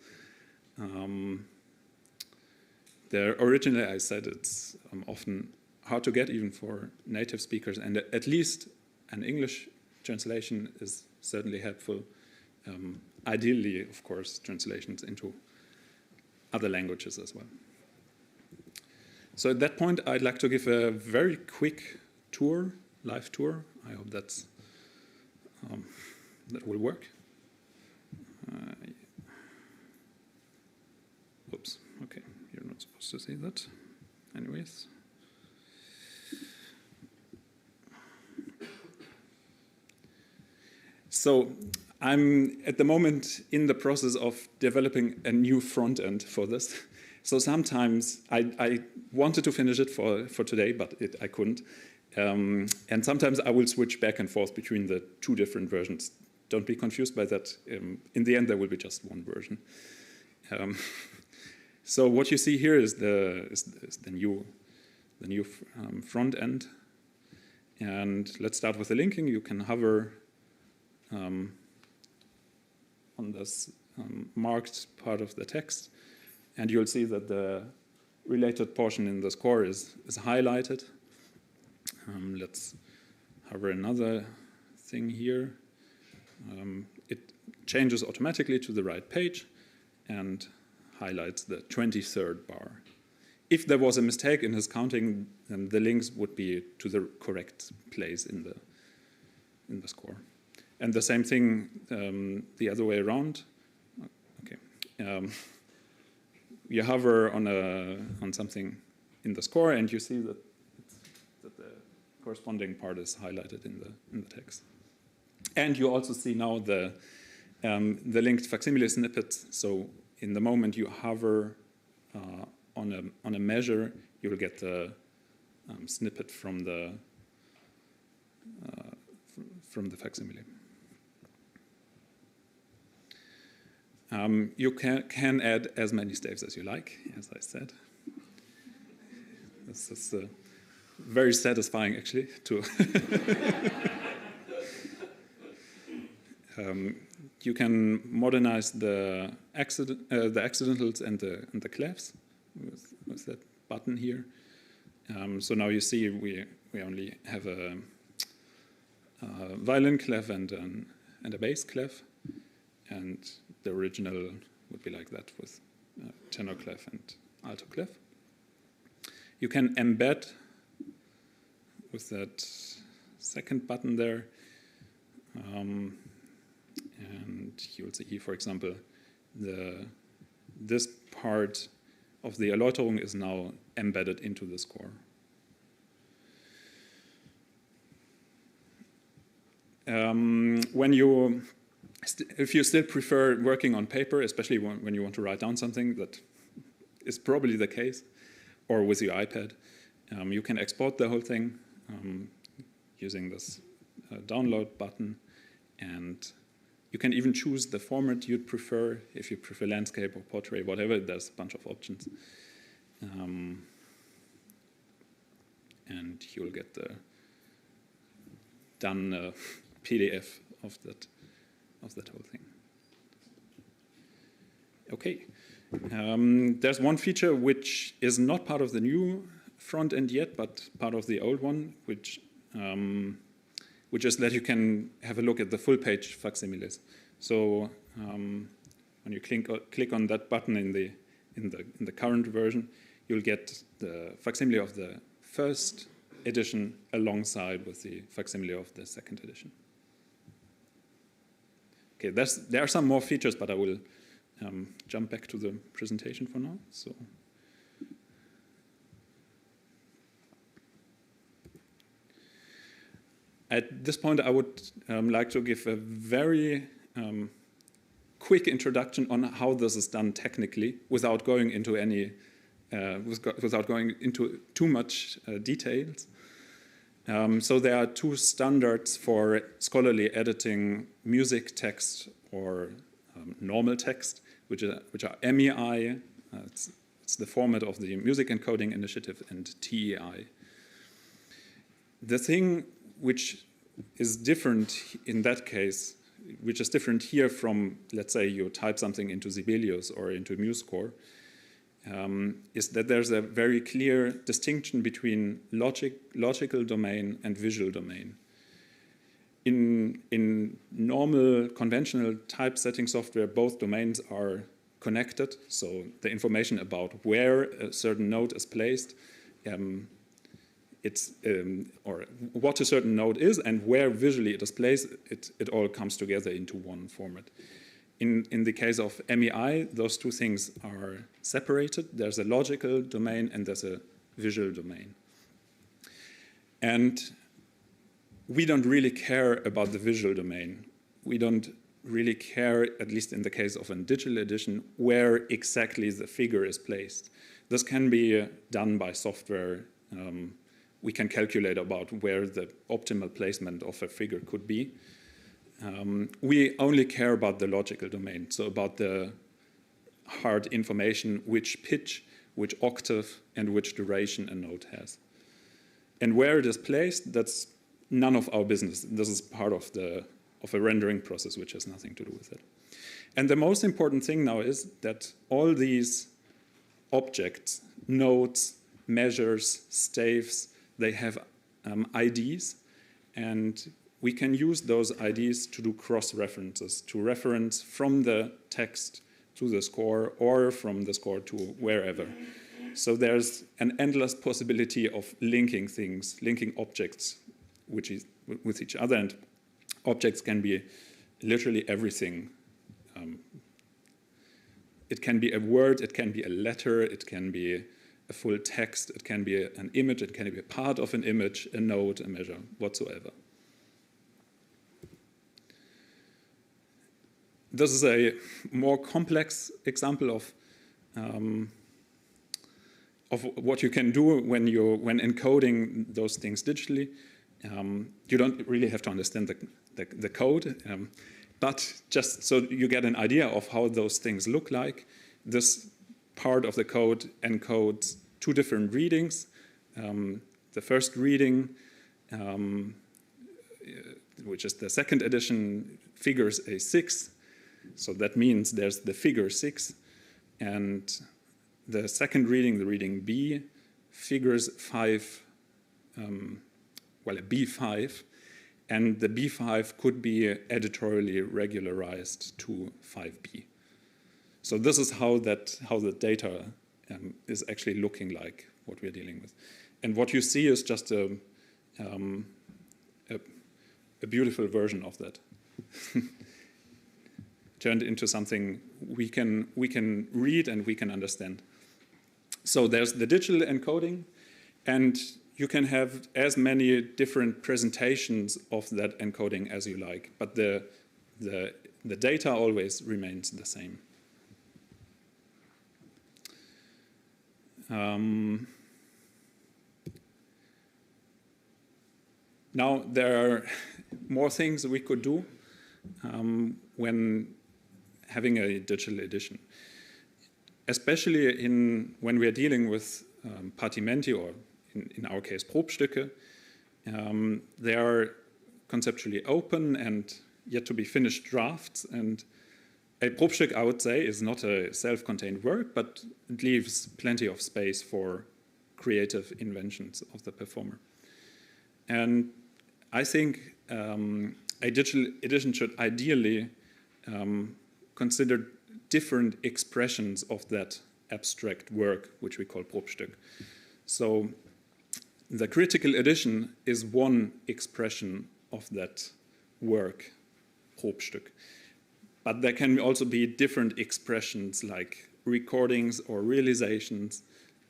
Originally, I said it's often hard to get, even for native speakers, and at least an English translation is certainly helpful. Ideally, of course, translations into other languages as well. So at that point, I'd like to give a very quick tour, live tour. I hope that will work. Oops, okay, you're not supposed to see that. Anyways. So I'm at the moment in the process of developing a new front end for this. So sometimes I wanted to finish it for today, but I couldn't. And sometimes I will switch back and forth between the 2 different versions. Don't be confused by that. In the end, there will be just one version. So what you see here is the new front end. And let's start with the linking. You can hover on this marked part of the text, and you'll see that the related portion in the score is highlighted. Let's hover another thing here. It changes automatically to the right page and highlights the 23rd bar. If there was a mistake in his counting, then the links would be to the correct place in the score. And the same thing the other way around. Okay, you hover on something in the score, and you see that the corresponding part is highlighted in the text. And you also see now the linked facsimile snippet. So in the moment you hover on a measure, you will get the snippet from the facsimile. You can add as many staves as you like, as I said. This is very satisfying, actually, to you can modernize the accidentals and the clefs with that button here. So now you see we only have a violin clef and a bass clef, and the original would be like that with tenor clef and alto clef. You can embed with that second button there, and you'll see, for example, this part of the Erläuterung is now embedded into the score. If you still prefer working on paper, especially when you want to write down something, that is probably the case, or with your iPad, you can export the whole thing using this download button, and you can even choose the format you'd prefer. If you prefer landscape or portrait, whatever, there's a bunch of options. And you'll get the done PDF of that whole thing. Okay, there's one feature which is not part of the new front end yet, but part of the old one, which is that you can have a look at the full page facsimiles. So when you click on that button in the current version, you'll get the facsimile of the first edition alongside with the facsimile of the second edition. Okay, there are some more features, but I will jump back to the presentation for now. So, at this point, I would like to give a very quick introduction on how this is done technically, without going into too much details. So there are two standards for scholarly editing music text or normal text, which are MEI, it's the format of the Music Encoding Initiative, and TEI. The thing which is different in that case, which is different here from, let's say, you type something into Sibelius or into MuseScore, is that there's a very clear distinction between logical domain and visual domain. In normal conventional typesetting software, both domains are connected, so the information about where a certain note is placed, or what a certain note is and where visually it is placed, it all comes together into one format. In the case of MEI, those two things are separated. There's a logical domain and there's a visual domain. And we don't really care about the visual domain. We don't really care, at least in the case of a digital edition, where exactly the figure is placed. This can be done by software. We can calculate about where the optimal placement of a figure could be. We only care about the logical domain, so about the hard information, which pitch, which octave, and which duration a note has. And where it is placed, that's none of our business. This is part of a rendering process, which has nothing to do with it. And the most important thing now is that all these objects, notes, measures, staves, they have IDs, and we can use those IDs to do cross-references, to reference from the text to the score or from the score to wherever. So there's an endless possibility of linking things, linking objects with each other, and objects can be literally everything. It can be a word, it can be a letter, it can be a full text, it can be an image, it can be a part of an image, a note, a measure, whatsoever. This is a more complex example of what you can do when encoding those things digitally. You don't really have to understand the code, but just so you get an idea of how those things look like, this part of the code encodes two different readings. The first reading, which is the second edition, figures a 6. So that means there's the figure 6. And the second reading, the reading B, figures 5, well, a B5, and the B5 could be editorially regularized to 5B. So this is how the data is actually looking like, what we're dealing with. And what you see is just a beautiful version of that. Turned into something we can read and we can understand. So there's the digital encoding, and you can have as many different presentations of that encoding as you like, but the data always remains the same. Now there are more things we could do when having a digital edition, especially when we are dealing with Partimenti, or in our case Probstücke. They are conceptually open and yet to be finished drafts, and a Probstück, I would say, is not a self-contained work, but it leaves plenty of space for creative inventions of the performer. And I think a digital edition should ideally consider different expressions of that abstract work, which we call Probstück. So the critical edition is one expression of that work, Probstück. But there can also be different expressions like recordings or realizations,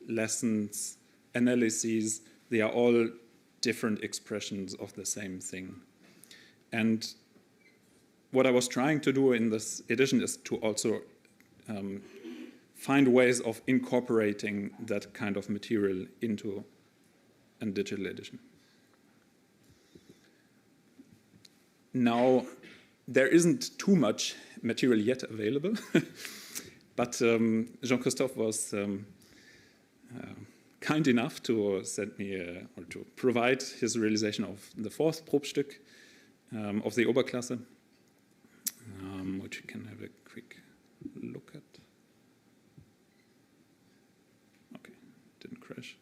lessons, analyses. They are all different expressions of the same thing. And what I was trying to do in this edition is to also find ways of incorporating that kind of material into a digital edition. Now, there isn't too much material yet available, but Jean-Christophe was kind enough to send me, or to provide his realization of the fourth Probstück of the Oberklasse, which you can have a quick look at. Okay, didn't crash.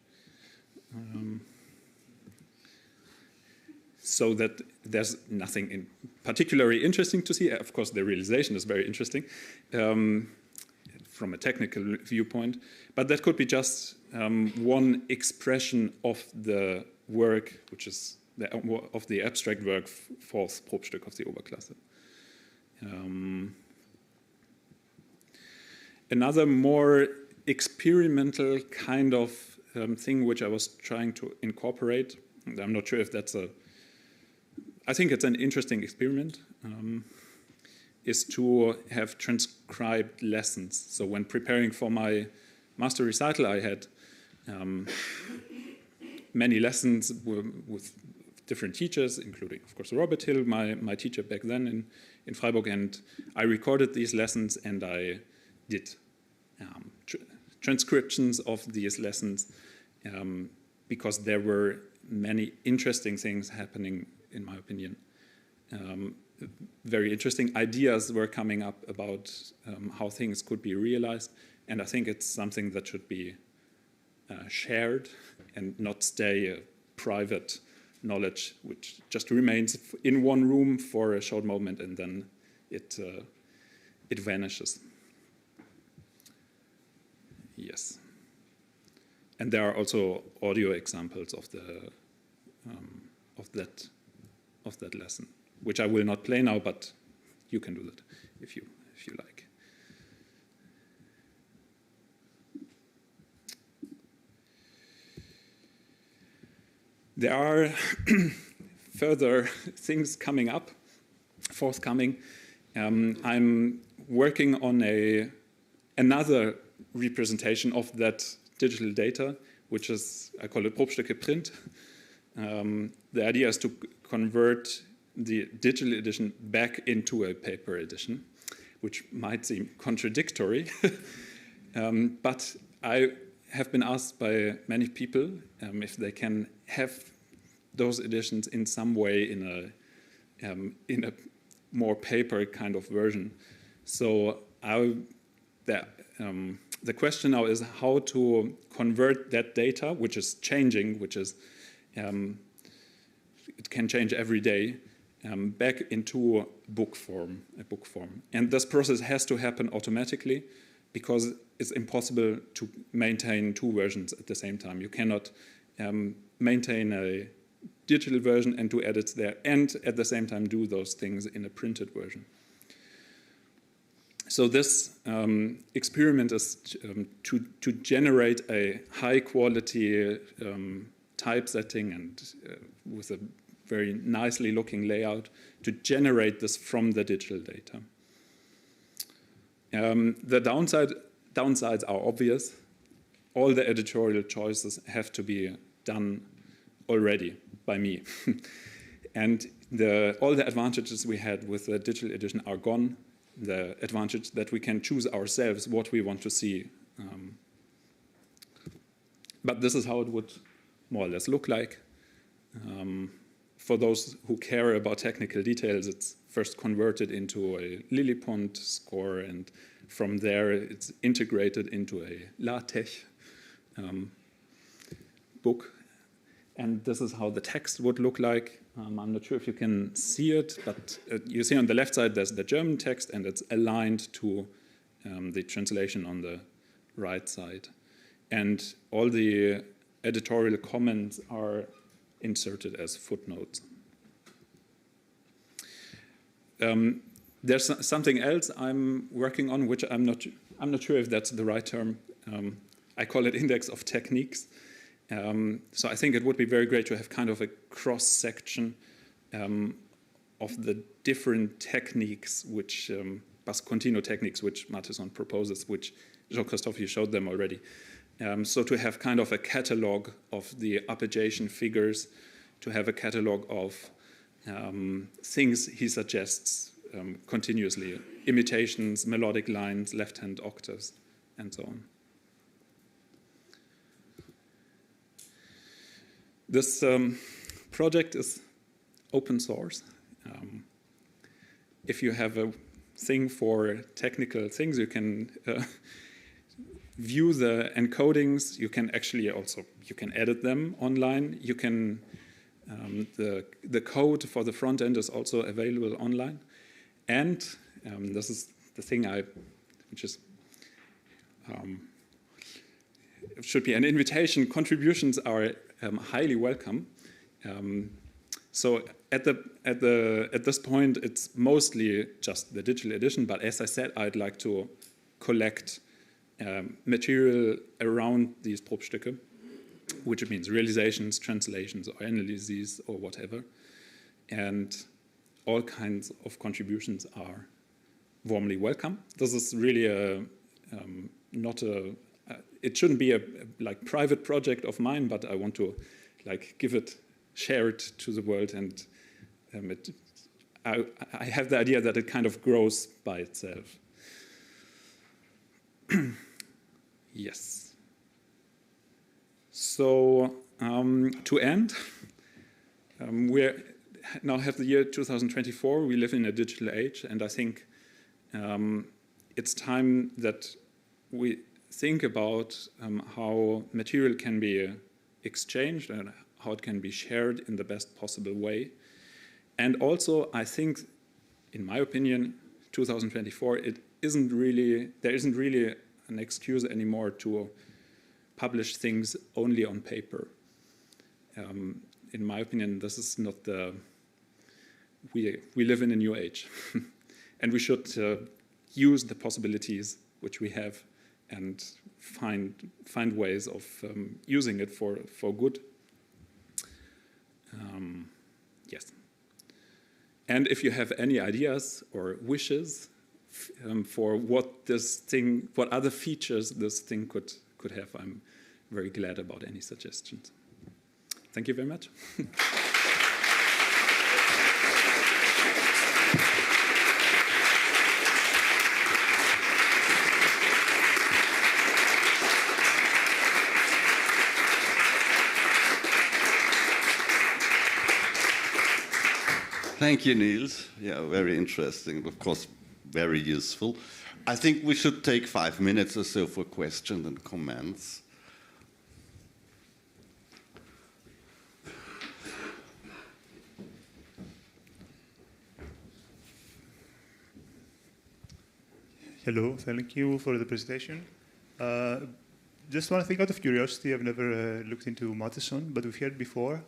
So that there's nothing particularly interesting to see. Of course, the realization is very interesting from a technical viewpoint, but that could be just one expression of the work, which is of the abstract work, fourth Probstück of the Oberklasse. Another more experimental kind of thing which I was trying to incorporate, I'm not sure if that's I think it's an interesting experiment, is to have transcribed lessons. So when preparing for my master recital, I had many lessons with different teachers, including, of course, Robert Hill, my teacher back then in Freiburg, and I recorded these lessons and I did transcriptions of these lessons because there were many interesting things happening, in my opinion. Very interesting ideas were coming up about how things could be realized, and I think it's something that should be shared and not stay a private knowledge which just remains in one room for a short moment and then it vanishes. Yes. And there are also audio examples of that lesson, which I will not play now, but you can do that if you like. There are further things coming up, forthcoming. I'm working on another representation of that digital data, which is, I call it Probstücke print. The idea is to convert the digital edition back into a paper edition, which might seem contradictory, but I have been asked by many people if they can have those editions in some way in a more paper kind of version. So the question now is how to convert that data, which is changing, which is it can change every day, back into a book form. And this process has to happen automatically because it's impossible to maintain two versions at the same time. You cannot maintain a digital version and do edits there and at the same time do those things in a printed version. So this experiment is to generate a high quality typesetting and with a very nicely looking layout to generate this from the digital data. The downsides are obvious. All the editorial choices have to be done already by me. And all the advantages we had with the digital edition are gone. The advantage that we can choose ourselves what we want to see. But this is how it would more or less look like. For those who care about technical details, it's first converted into a Lilliput score, and from there it's integrated into a LaTeX book. And this is how the text would look like. I'm not sure if you can see it, but you see on the left side there's the German text, and it's aligned to the translation on the right side. And all the editorial comments are inserted as footnotes. There's something else I'm working on, which I'm not sure if that's the right term. I call it index of techniques. So I think it would be very great to have kind of a cross-section of the different techniques, which basso continuo techniques, which Matheson proposes, which Jean-Christophe, you showed them already. So to have kind of a catalog of the arpeggiation figures, to have a catalog of things he suggests continuously, imitations, melodic lines, left-hand octaves, and so on. This project is open source. If you have a thing for technical things, you can view the encodings. You can actually also edit them online. You can the code for the front end is also available online. And this is the thing which is it should be an invitation. Contributions are highly welcome. So at this point, it's mostly just the digital edition. But as I said, I'd like to collect material around these Probstücke, which means realizations, translations, or analyses, or whatever. And all kinds of contributions are warmly welcome. This is really not a it shouldn't be a private project of mine, but I want to share it to the world, and I have the idea that it kind of grows by itself. Yes. So to end, we now have the year 2024. We live in a digital age, and I think it's time that we think about how material can be exchanged and how it can be shared in the best possible way. And also, I think, in my opinion, 2024, there isn't really an excuse anymore to publish things only on paper. In my opinion, this is not we live in a new age. And we should use the possibilities which we have and find ways of using it for good. Yes. And if you have any ideas or wishes for what other features this thing could have, I'm very glad about any suggestions. Thank you very much. Thank you, Niels. Yeah, very interesting, of course, very useful. I think we should take 5 minutes or so for questions and comments. Hello, thank you for the presentation. Just one thing out of curiosity, I've never looked into Matheson, but we've heard before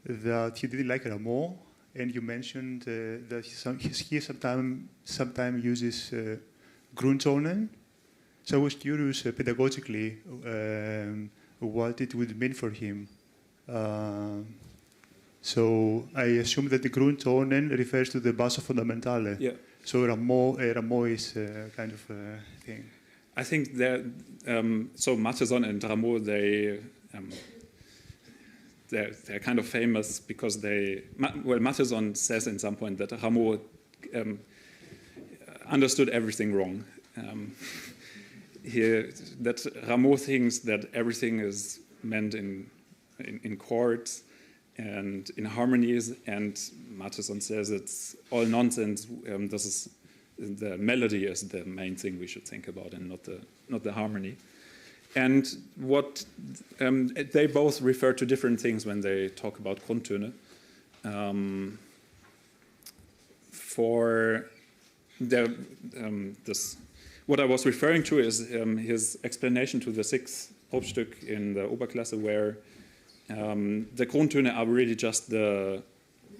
that he didn't like Rameau, and you mentioned that he sometimes uses Grundtonen. So I was curious pedagogically what it would mean for him. So I assume that the Grundtonen refers to the basso fondamentale. Yeah. So Rameau is kind of a thing. I think that so Matheson and Rameau, they're kind of famous because Matheson says in some point that Rameau understood everything wrong. That Rameau thinks that everything is meant in chords and in harmonies, and Matheson says it's all nonsense. The melody is the main thing we should think about, and not the harmony. And what they both refer to different things when they talk about Grundtöne. What I was referring to is his explanation to the 6th Probstück in the Oberklasse, where the Grundtöne are really just the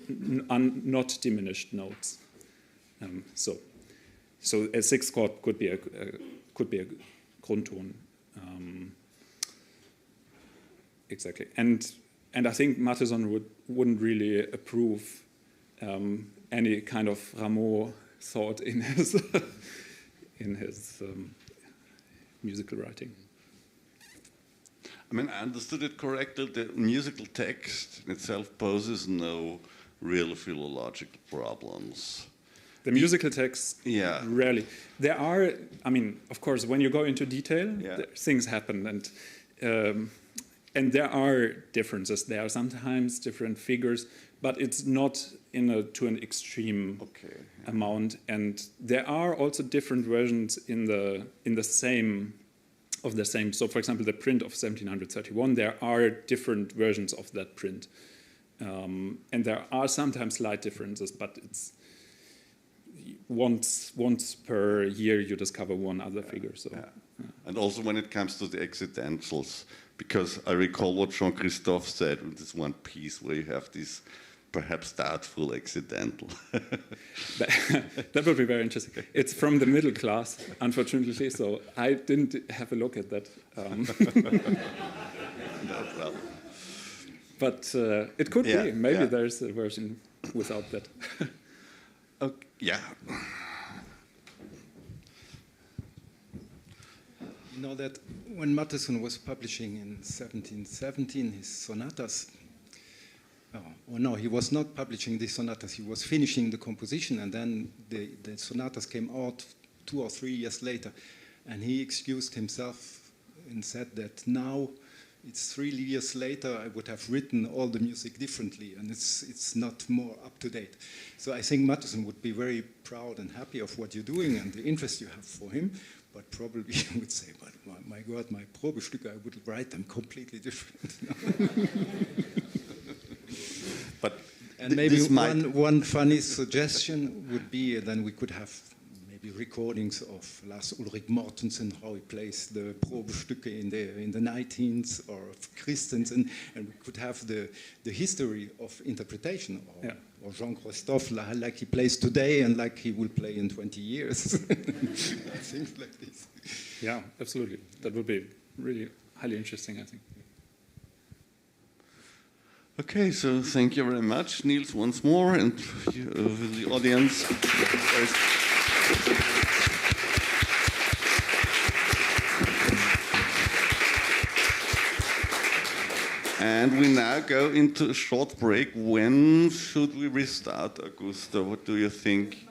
not diminished notes. So a 6th chord could be a Grundton. Exactly, and I think Matheson wouldn't really approve any kind of Rameau thought in his musical writing. I mean, I understood it correctly. The musical text itself poses no real philological problems. The musical text, rarely. There are, I mean, of course, when you go into detail, things happen, and there are differences. There are sometimes different figures, but it's not to an extreme amount. And there are also different versions in the same. So, for example, the print of 1731, there are different versions of that print, and there are sometimes slight differences, but it's once per year you discover one other figure. So, and also when it comes to the accidentals, because I recall what Jean-Christophe said in this one piece where you have this perhaps doubtful accidental. That would be very interesting. It's from the middle class, unfortunately, so I didn't have a look at that. No problem. But it could be. Maybe there's a version without that. Okay. Yeah. You know that when Matheson was publishing in 1717 his sonatas, he was not publishing the sonatas, he was finishing the composition, and then the sonatas came out 2 or 3 years later, and he excused himself and said that now it's 3 years later, I would have written all the music differently, and it's not more up to date. So I think Matheson would be very proud and happy of what you're doing and the interest you have for him, but probably he would say, but my God, my Probestücke, I would write them completely different. And maybe one funny suggestion would be then we could have maybe recordings of Lars Ulrik Mortensen, how he plays the Probestücke in the 19th, or of Christensen, and we could have the history of interpretation, or Jean-Christophe like he plays today and like he will play in 20 years. Things like this. Yeah, absolutely. That would be really highly interesting, I think. Okay, so thank you very much, Niels, once more, and the audience. And we now go into a short break. When should we restart, Augusto? What do you think?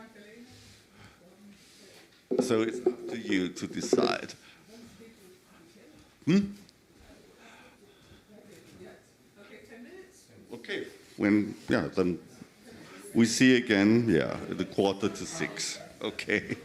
So it's up to you to decide. Okay. Then we see again, at 5:45. Okay.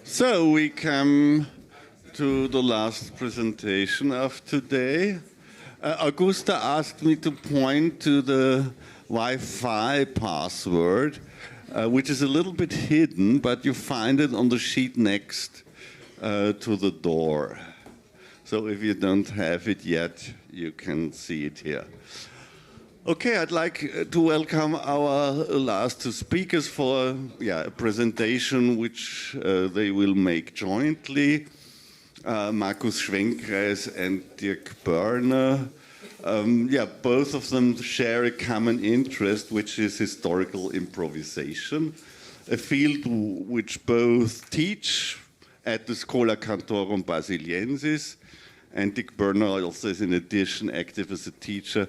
So we come to the last presentation of today. Augusta asked me to point to the Wi-Fi password, which is a little bit hidden, but you find it on the sheet next to the door. So if you don't have it yet, you can see it here. Okay, I'd like to welcome our last two speakers for a presentation which they will make jointly. Markus Schwenkreis and Dirk Börner. Both of them share a common interest, which is historical improvisation, a field which both teach at the Schola Cantorum Basiliensis, and Dirk Börner also is in addition active as a teacher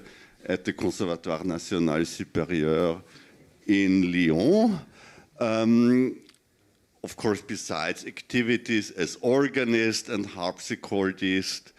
at the Conservatoire National Supérieur in Lyon. Of course, besides activities as organist and harpsichordist,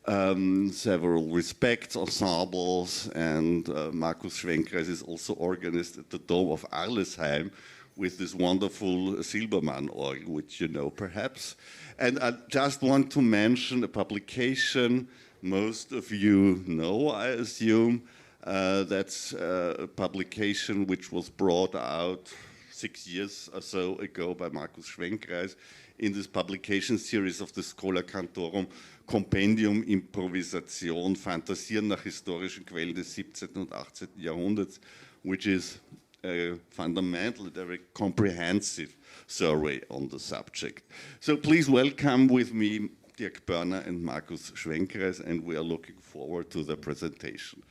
several respects ensembles, and Markus Schwenkreis is also organist at the Dome of Arlesheim with this wonderful Silbermann organ, which you know perhaps. And I just want to mention a publication most of you know, I assume. That's a publication which was brought out 6 years or so ago by Markus Schwenkreis in this publication series of the Schola Cantorum Compendium Improvisation, Fantasieren nach historischen Quellen des 17. und 18. Jahrhunderts, which is a fundamental, a very comprehensive survey on the subject. So please welcome with me Dirk Börner and Markus Schwenkreis, and we are looking forward to the presentation.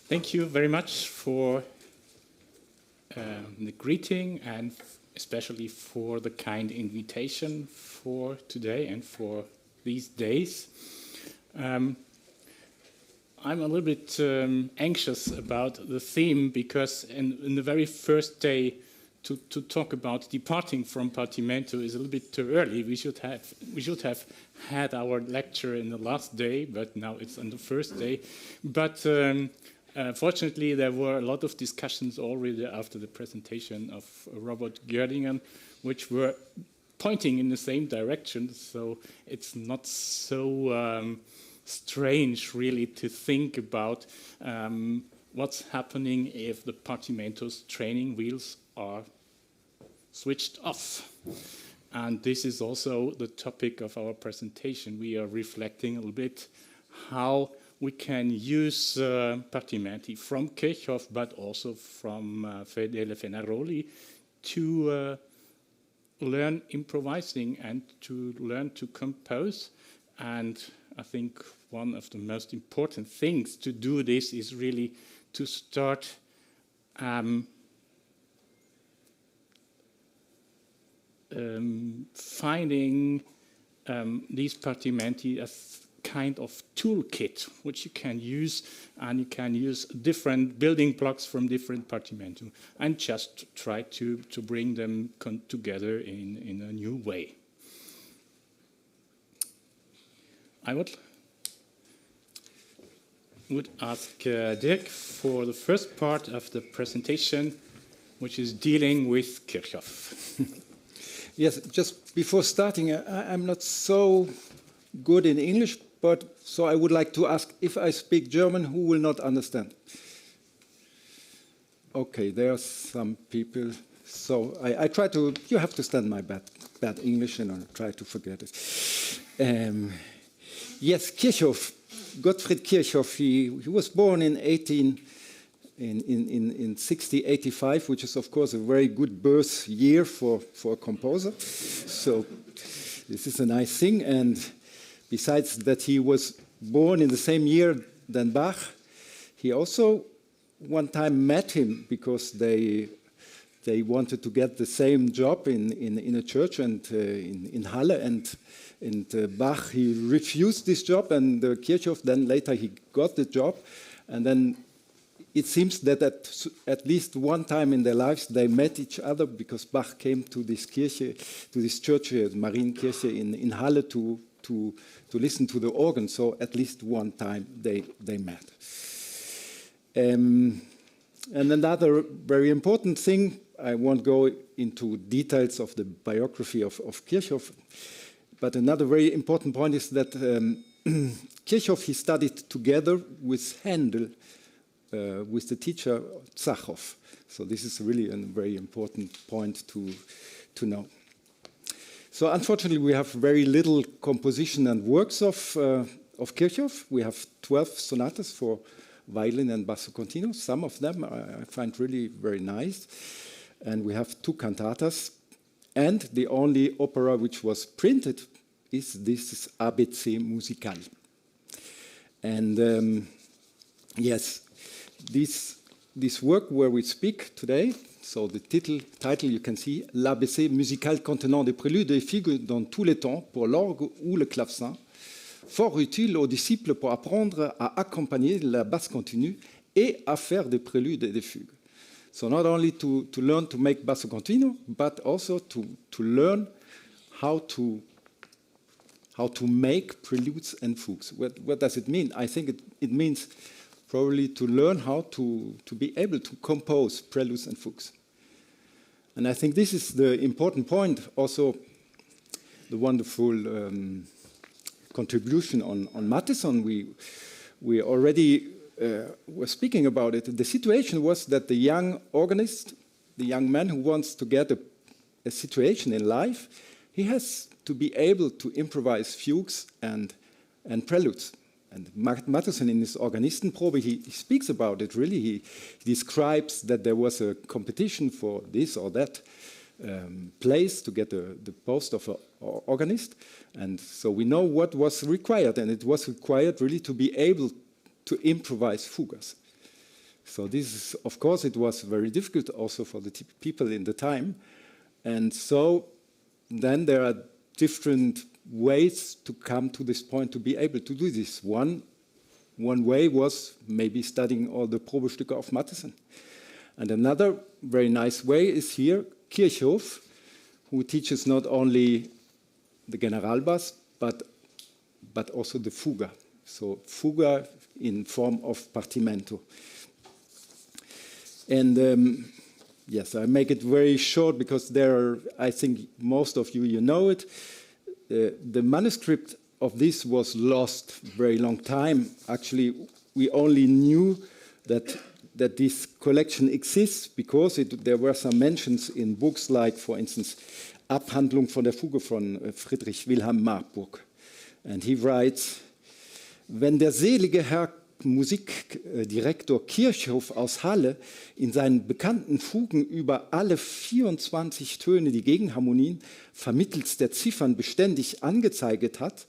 Thank you very much for the greeting and especially for the kind invitation for today and for these days. I'm a little bit anxious about the theme because in the very first day to talk about departing from Partimento is a little bit too early. We should have had our lecture in the last day, but now it's on the first day. But fortunately, there were a lot of discussions already after the presentation of Robert Gördingen, which were pointing in the same direction. So it's not so strange, really, to think about what's happening if the Partimento's training wheels are switched off. And this is also the topic of our presentation. We are reflecting a little bit how we can use Partimenti from Kirchhoff, but also from Fedele Fenaroli to learn improvising and to learn to compose. And I think one of the most important things to do this is really to start finding these Partimenti as kind of toolkit which you can use, and you can use different building blocks from different Partimento and just try to bring them together in a new way. I would ask Dirk for the first part of the presentation, which is dealing with Kirchhoff. Yes, just before starting, I'm not so good in English, but so I would like to ask, if I speak German, who will not understand? Okay, there are some people. So I try to, you have to stand my bad English and I'll try to forget it. Yes, Kirchhoff, Gottfried Kirchhoff, he was born in 1685, which is of course a very good birth year for a composer. So this is a nice thing. And besides that he was born in the same year than Bach, he also one time met him because they wanted to get the same job in a church and in Halle, and Bach, he refused this job, and Kirchhoff then later he got the job, and then it seems that at least one time in their lives they met each other because Bach came to this Kirche, to this church, Marienkirche in Halle to listen to the organ. So at least one time they met. And another very important thing, I won't go into details of the biography of Kirchhoff, but another very important point is that Kirchhoff, he studied together with Handel, with the teacher Zachow. So this is really a very important point to know. So unfortunately, we have very little composition and works of Kirchhoff. We have 12 sonatas for violin and basso continuo. Some of them I find really very nice. And we have 2 cantatas. And the only opera which was printed is this ABC Musical. And yes, this work where we speak today, so the title you can see, l'ABC musical contenant des préludes et fugues dans tous les temps pour l'orgue ou le clavecin, fort utile aux disciples pour apprendre à accompagner la basse continue et à faire des préludes et des fugues. So not only to learn to make basso continuo, but also to learn how to make preludes and fugues. What does it mean? I think it means probably to learn how to be able to compose preludes and fugues. And I think this is the important point, also the wonderful contribution on Matheson. We already were speaking about it. The situation was that the young organist, the young man who wants to get a situation in life, he has to be able to improvise fugues and preludes. And Matheson in his Organistenprobe, he speaks about it really. He describes that there was a competition for this or that place to get the post of an organist. And so we know what was required, and it was required really to be able to improvise fugas. So this is, of course, it was very difficult also for the people in the time. And so then there are different ways to come to this point to be able to do this. One way was maybe studying all the Probestücke of Matheson. And another very nice way is here Kirchhoff, who teaches not only the Generalbass, but also the Fuga. So Fuga in form of partimento. And yes, I make it very short because I think most of you know it. The manuscript of this was lost very long time. Actually, we only knew that this collection exists because there were some mentions in books like, for instance, Abhandlung von der Fuge von Friedrich Wilhelm Marburg. And he writes, wenn der selige Herr Musikdirektor Kirchhoff aus Halle in seinen bekannten Fugen über alle 24 Töne die Gegenharmonien vermittels der Ziffern beständig angezeigt hat,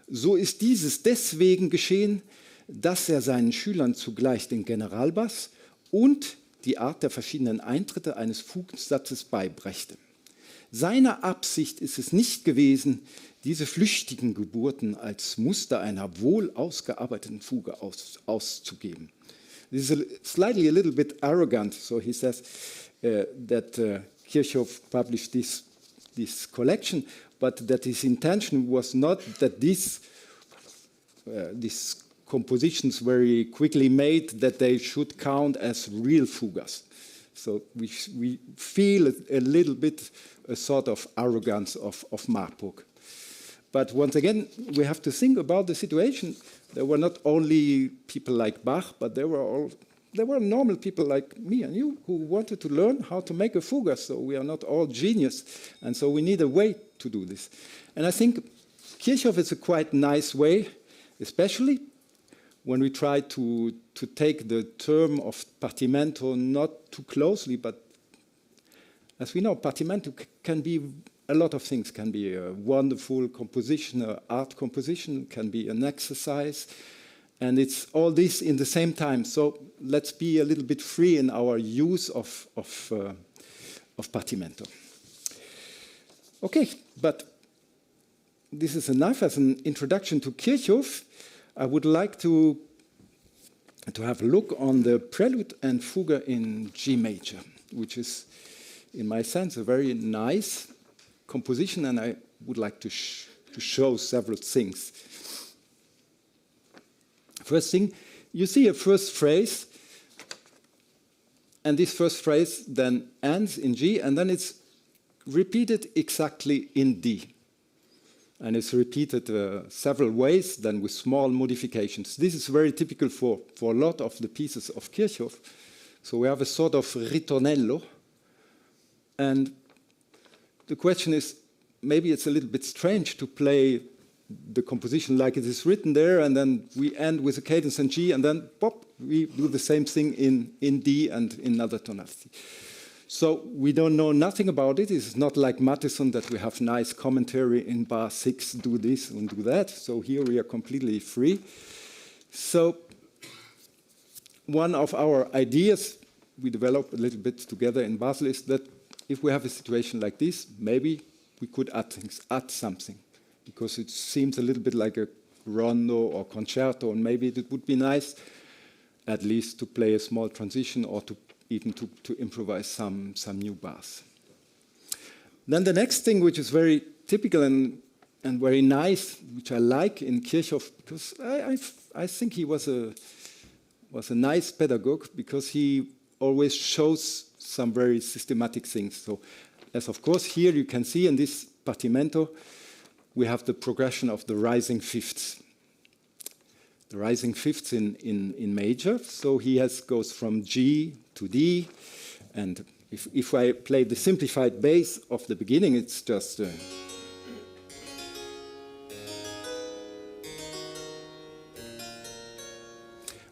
so ist dieses deswegen geschehen, dass er seinen Schülern zugleich den Generalbass und die Art der verschiedenen Eintritte eines Fugensatzes beibrächte. Seine Absicht ist es nicht gewesen, diese flüchtigen Geburten als Muster einer wohl ausgearbeiteten Fuge auszugeben. This is slightly a little bit arrogant, so he says that Kirchhoff published this collection, but that his intention was not that these compositions very quickly made that they should count as real fugas. So we feel a little bit a sort of arrogance of Marburg. But once again, we have to think about the situation. There were not only people like Bach, but there were normal people like me and you who wanted to learn how to make a fuga. So we are not all genius, and so we need a way to do this. And I think Kirchhoff is a quite nice way, especially when we try to take the term of partimento not too closely, but as we know, partimento can be a lot of things. Can be a wonderful composition, an art composition, can be an exercise, and it's all this in the same time. So let's be a little bit free in our use of partimento. Okay, but this is enough as an introduction to Kirchhoff. I would like to have a look on the prelude and fuga in G major, which is, in my sense, a very nice composition, and I would like to show several things. First thing, you see a first phrase, and this first phrase then ends in G, and then it's repeated exactly in D. And it's repeated several ways, then with small modifications. This is very typical for a lot of the pieces of Kirchhoff. So we have a sort of ritornello. And the question is, maybe it's a little bit strange to play the composition like it is written there, and then we end with a cadence in G, and then pop, we do the same thing in D and in another tonality. So we don't know nothing about it. It's not like Matheson that we have nice commentary in bar 6, do this and do that. So here we are completely free. So one of our ideas we developed a little bit together in Basel is that if we have a situation like this, maybe we could add something, because it seems a little bit like a rondo or concerto, and maybe it would be nice at least to play a small transition or to even to improvise some new bars. Then the next thing, which is very typical and very nice, which I like in Kirchhoff, because I think he was a nice pedagogue, because he always shows some very systematic things. So, as of course here you can see in this partimento, we have the progression of the rising fifths. The rising fifths in major. So he goes from G to D, and if I play the simplified bass of the beginning, it's just and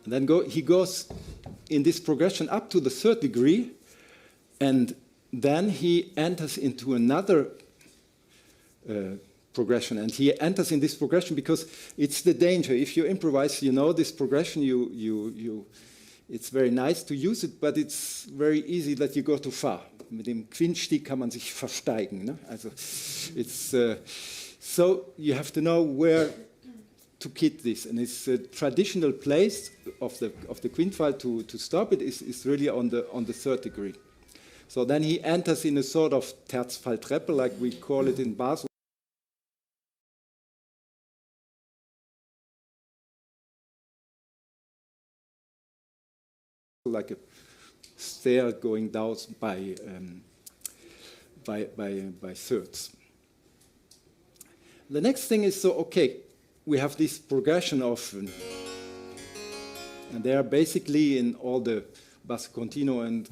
then he goes in this progression up to the third degree, and then he enters into another progression, and he enters in this progression because it's the danger. If you improvise, you know this progression, it's very nice to use it, but it's very easy that you go too far. Mit dem Quintstieg kann man sich versteigen. Ne? Also it's so you have to know where to keep this, and it's a traditional place of the quintfile to stop it is really on the third degree. So then he enters in a sort of Terzfalltreppe, like we call it in Basel. Like a stair going down by thirds. The next thing is, so okay, we have this progression of, and they are basically in all the basso continuo and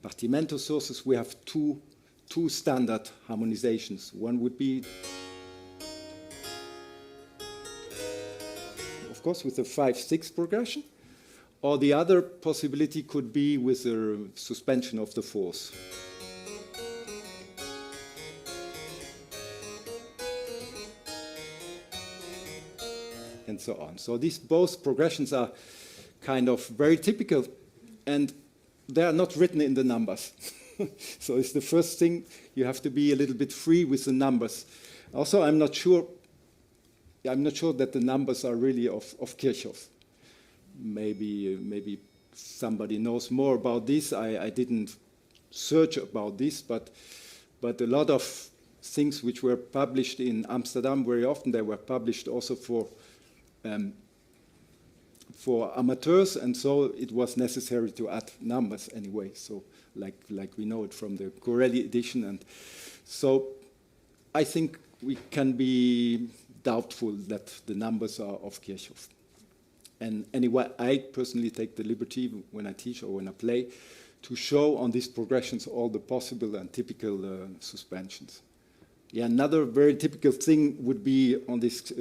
partimento sources, we have two standard harmonizations. One would be, of course, with the 5/6 progression. Or the other possibility could be with a suspension of the fourth. And so on. So these both progressions are kind of very typical, and they are not written in the numbers. So it's the first thing, you have to be a little bit free with the numbers. Also, I'm not sure that the numbers are really of Kirchhoff. Maybe somebody knows more about this. I didn't search about this, but a lot of things which were published in Amsterdam, very often they were published also for for amateurs, and so it was necessary to add numbers anyway. So, like we know it from the Corelli edition, and so I think we can be doubtful that the numbers are of Kirchhoff. And anyway, I personally take the liberty when I teach or when I play to show on these progressions all the possible and typical suspensions. Yeah, another very typical thing would be on this.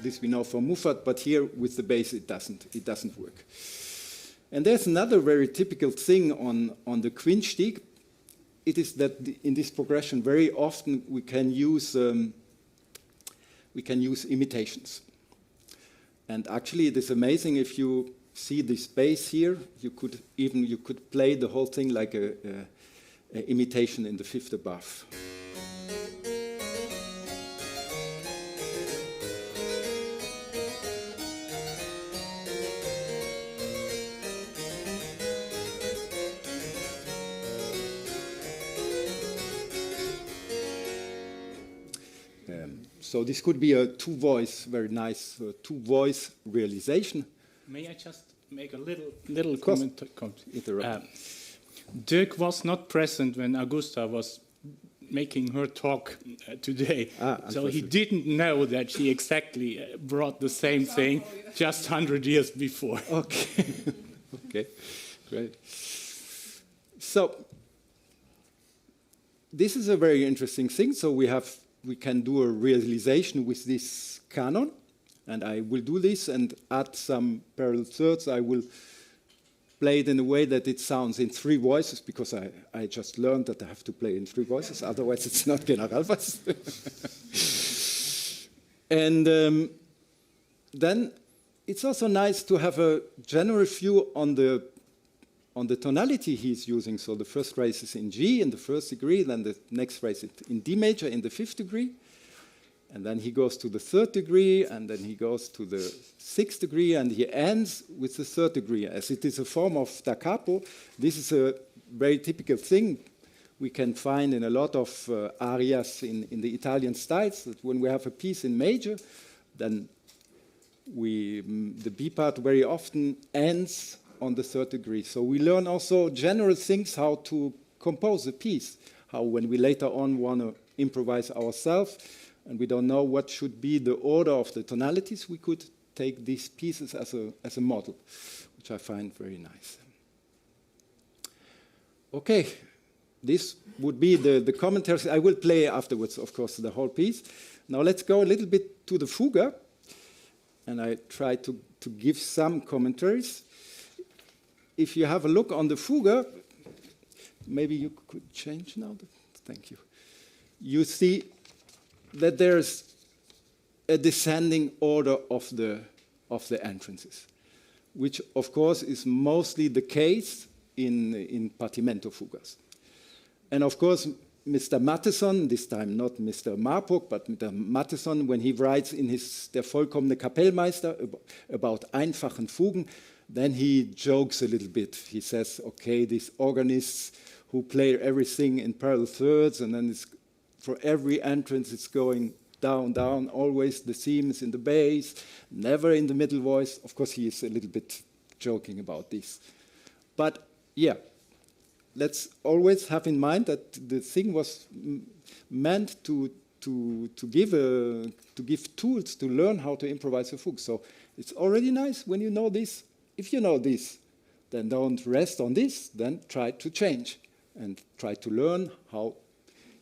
This we know from Muffat, but here with the bass it doesn't work. And there's another very typical thing on the Quinstieg. It is that in this progression very often we can use imitations. And actually it is amazing if you see this bass here, you could play the whole thing like a imitation in the fifth above. So this could be a two-voice, very nice two-voice realization. May I just make a little comment? Dirk was not present when Augusta was making her talk today, so he didn't know that she exactly brought the same thing just 100 years before. Okay, okay, great. So this is a very interesting thing. So we can do a realization with this canon, and I will do this and add some parallel thirds. I will play it in a way that it sounds in three voices, because I just learned that I have to play in three voices, otherwise it's not Generalbass. And then it's also nice to have a general view on the tonality he's using. So the first phrase is in G in the first degree, then the next phrase is in D major in the fifth degree, and then he goes to the third degree, and then he goes to the sixth degree, and he ends with the third degree. As it is a form of da capo, this is a very typical thing we can find in a lot of arias in the Italian styles, that when we have a piece in major, then the B part very often ends on the third degree. So we learn also general things, how to compose a piece, how when we later on want to improvise ourselves and we don't know what should be the order of the tonalities, we could take these pieces as a model, which I find very nice. Okay, this would be the commentaries. I will play afterwards, of course, the whole piece. Now let's go a little bit to the fuga, and I try to give some commentaries. If you have a look on the fuga, maybe you could change now. Thank you. You see that there's a descending order of the entrances, which of course is mostly the case in Partimento fugas. And of course, Mr. Matteson, this time not Mr. Marburg, but Mr. Matteson, when he writes in his Der vollkommene Kapellmeister about einfachen Fugen, then he jokes a little bit. He says, okay, these organists who play everything in parallel thirds, and then for every entrance it's going down, down, always the theme is in the bass, never in the middle voice. Of course, he is a little bit joking about this. But yeah, let's always have in mind that the thing was meant to give tools to learn how to improvise a fugue. So it's already nice when you know this. If you know this, then don't rest on this, then try to change and try to learn how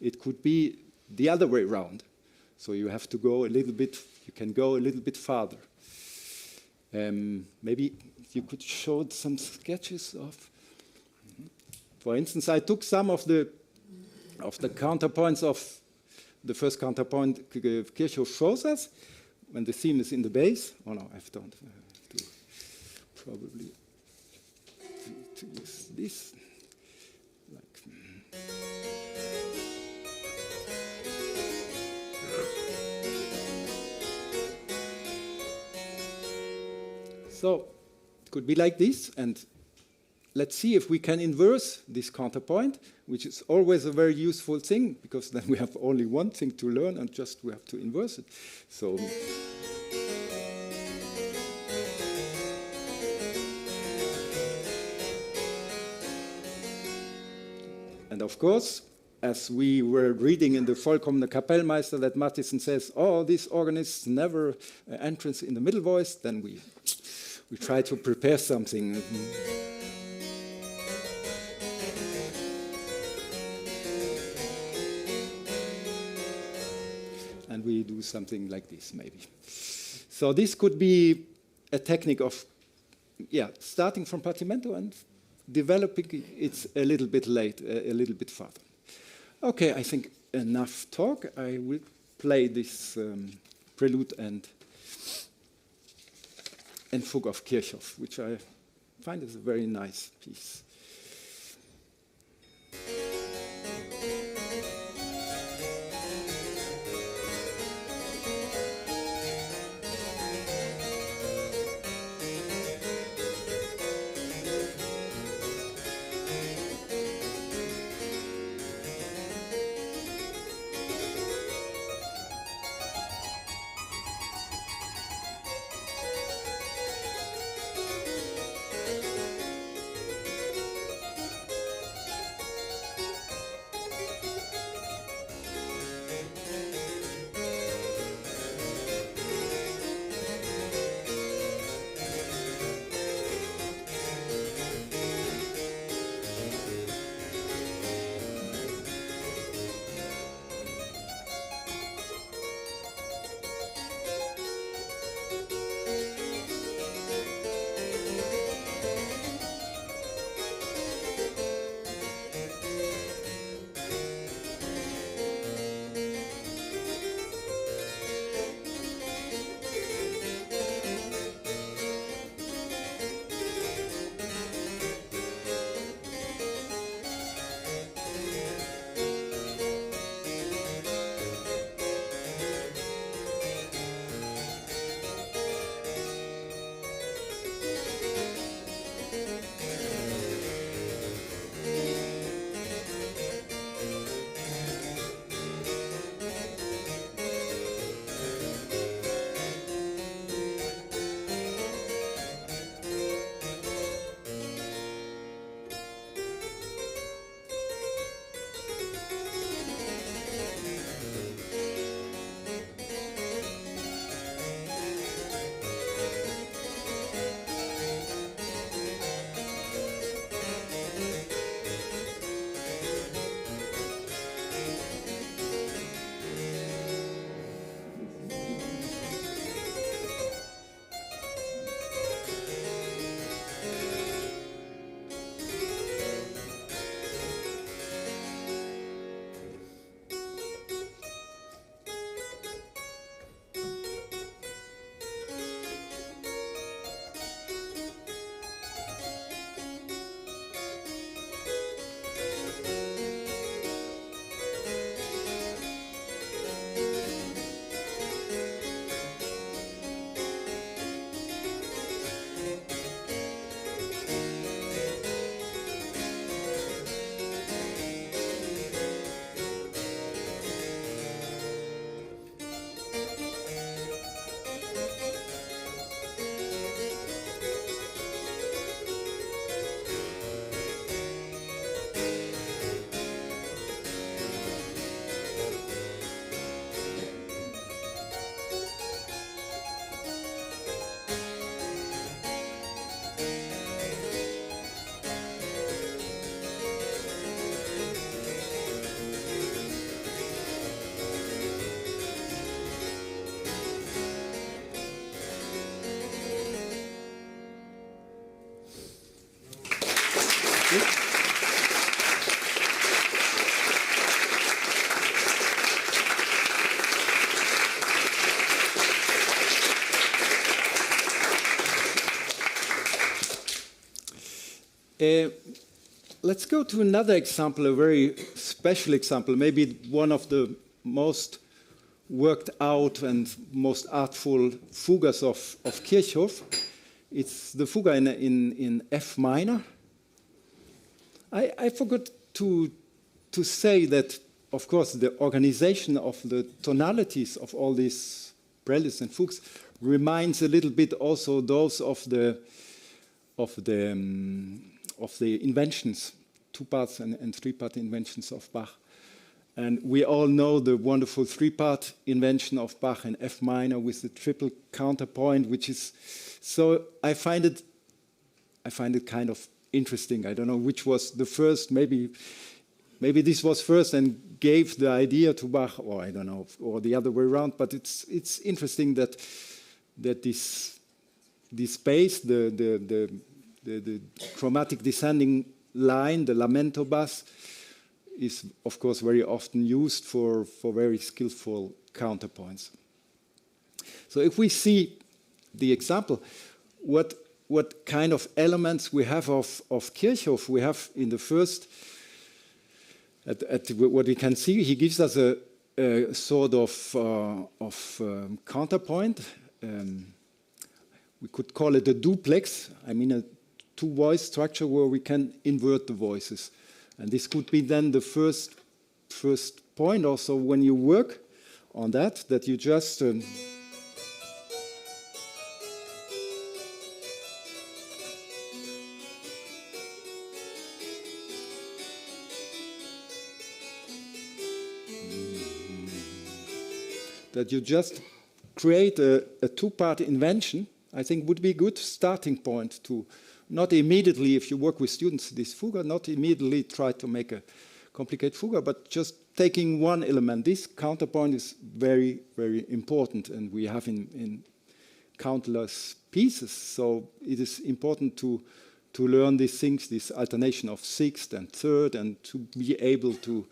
it could be the other way around. So you have to go a little bit, you can go a little bit farther. Maybe you could show some sketches of, for instance, I took some of the counterpoints of the first counterpoint Kirchhoff shows us when the theme is in the bass. Oh no, I have to probably to use this. So it could be like this, and let's see if we can inverse this counterpoint, which is always a very useful thing, because then we have only one thing to learn and just we have to inverse it. So. And of course, as we were reading in the Vollkommene Kapellmeister that Matthiesen says, oh, these organists never entrance in the middle voice, then we try to prepare something. And we do something like this, maybe. So this could be a technique of, starting from partimento and developing it a little bit late, a little bit further. Okay, I think enough talk. I will play this prelude and Fugue of Kirchhoff, which I find is a very nice piece. Let's go to another example, a very special example, maybe one of the most worked out and most artful fugas of Kirchhoff. It's the fuga in F minor, I forgot to say that, of course, the organization of the tonalities of all these preludes and fugues reminds a little bit also those of the inventions, two-part and three-part inventions of Bach. And we all know the wonderful three-part invention of Bach in F minor with the triple counterpoint, which is so. I find it kind of interesting. I don't know which was the first. Maybe this was first and gave the idea to Bach, or I don't know, or the other way around. But it's interesting that this bass, the chromatic descending line, the lamento bass, is of course very often used for very skillful counterpoints. So if we see the example, what kind of elements we have of Kirchhoff, we have in the first, at what we can see, he gives us a sort of counterpoint. We could call it a duplex. I mean a two-voice structure where we can invert the voices. And this could be then the first point also when you work on that you just create a two-part invention. I think would be a good starting point to not immediately, if you work with students, this fuga, not immediately try to make a complicated fuga, but just taking one element. This counterpoint is very, very important, and we have in countless pieces. So it is important to learn these things, this alternation of sixth and third, and to be able to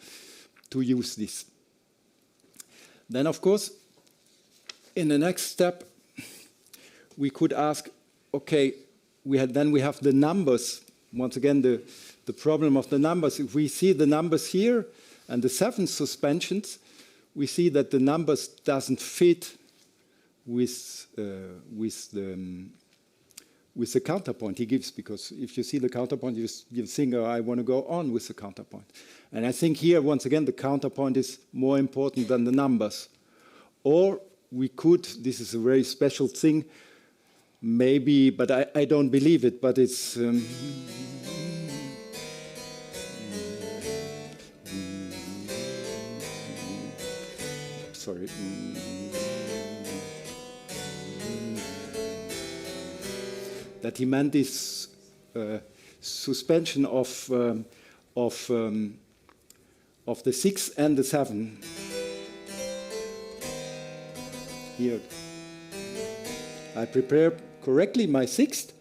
use this. Then, of course, in the next step, we could ask, okay, we have the numbers. Once again, the problem of the numbers. If we see the numbers here and the 7 suspensions, we see that the numbers doesn't fit with the counterpoint he gives, because if you see the counterpoint, you think, oh, I want to go on with the counterpoint. And I think here, once again, the counterpoint is more important than the numbers. Or we could, this is a very special thing, maybe, but I don't believe it, but it's... sorry. That he meant this suspension of the 6 and the 7. Here, I prepare correctly my 6th,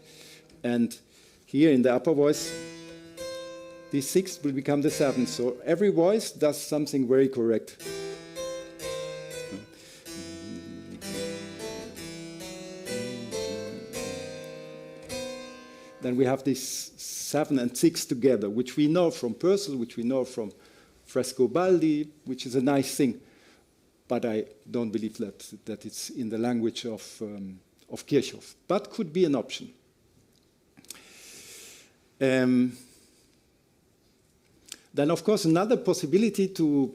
and here in the upper voice, this 6th will become the 7th. So every voice does something very correct. Then we have this 7 and 6 together, which we know from Purcell, which we know from Frescobaldi, which is a nice thing. But I don't believe that it's in the language of Kirchhoff, but could be an option. Then, of course, another possibility to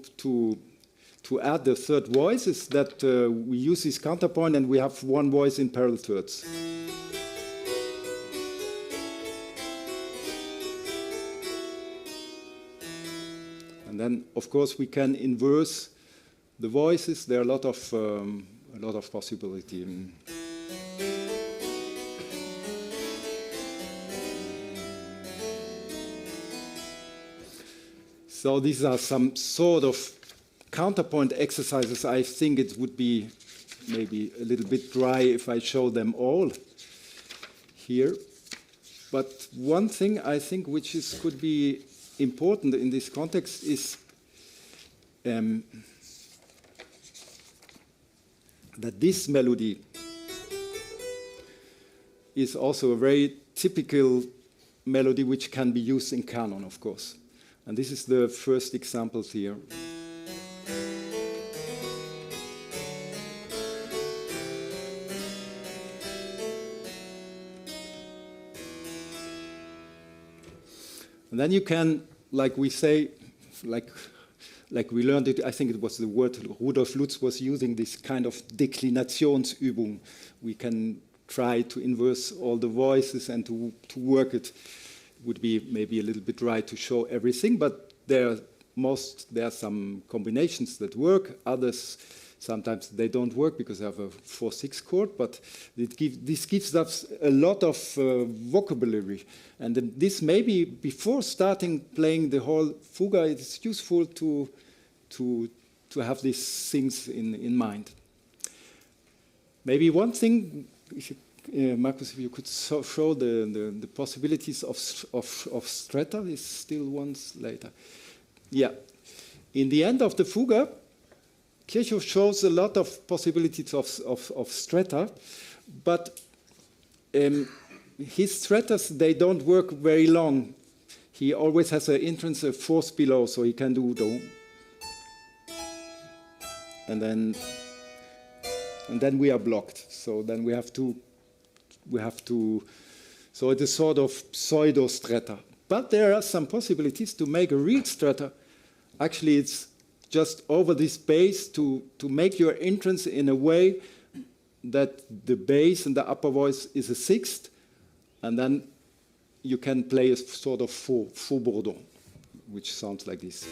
add the third voice is that we use this counterpoint and we have one voice in parallel thirds. And then, of course, we can inverse the voices. There are a lot of possibility. So these are some sort of counterpoint exercises. I think it would be maybe a little bit dry if I show them all here. But one thing I think which could be important in this context is that this melody is also a very typical melody which can be used in canon, of course. And this is the first example here. And And then you can, like we say, like we learned it, I think it was the word Rudolf Lutz was using, this kind of Deklinationsübung. We can try to inverse all the voices and to work it. Would be maybe a little bit dry to show everything, but there are some combinations that work. Others, sometimes they don't work because they have a 4/6 chord, but this gives us a lot of vocabulary. And this maybe before starting playing the whole fuga, it's useful to have these things in mind. Maybe one thing, Markus, if you could show the possibilities of strata, is still once later. Yeah. In the end of the fuga, Kirchhoff shows a lot of possibilities of strata, but his stratas, they don't work very long. He always has an entrance, a fourth below, so he can do do. And then we are blocked. So then we have to, so it is sort of pseudo strata. But there are some possibilities to make a real strata. Actually, it's just over this bass to make your entrance in a way that the bass and the upper voice is a sixth, and then you can play a sort of faux bourdon, which sounds like this.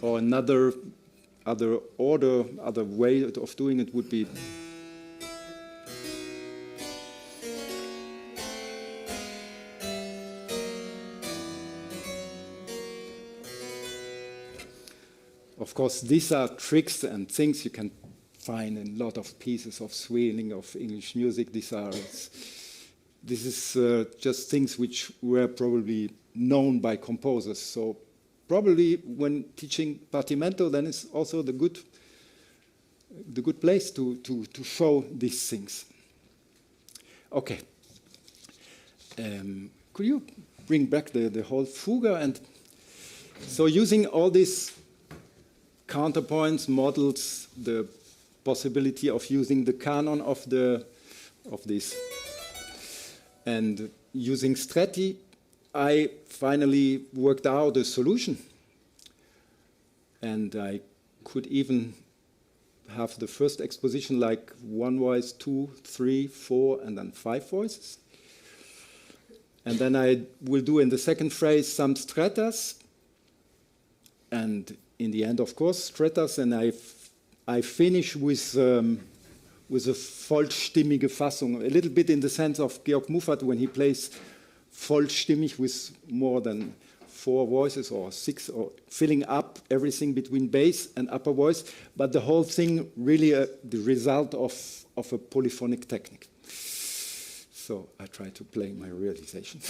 Or another way of doing it would be of course, these are tricks and things you can find in a lot of pieces of swelling of English music. This is just things which were probably known by composers. So probably when teaching partimento, then it's also the good place to show these things. Okay. Could you bring back the whole fuga? And so using all these counterpoints, models, the possibility of using the canon of this, and using strati, I finally worked out a solution. And I could even have the first exposition like one voice, 2, 3, 4, and then 5 voices. And then I will do in the second phrase some stratas. And in the end, of course, stratas. And I finish with a vollstimmige Fassung, a little bit in the sense of Georg Muffat when he plays vollstimmig with more than 4 voices or 6, or filling up everything between bass and upper voice, but the whole thing really the result of a polyphonic technique. So I try to play my realization.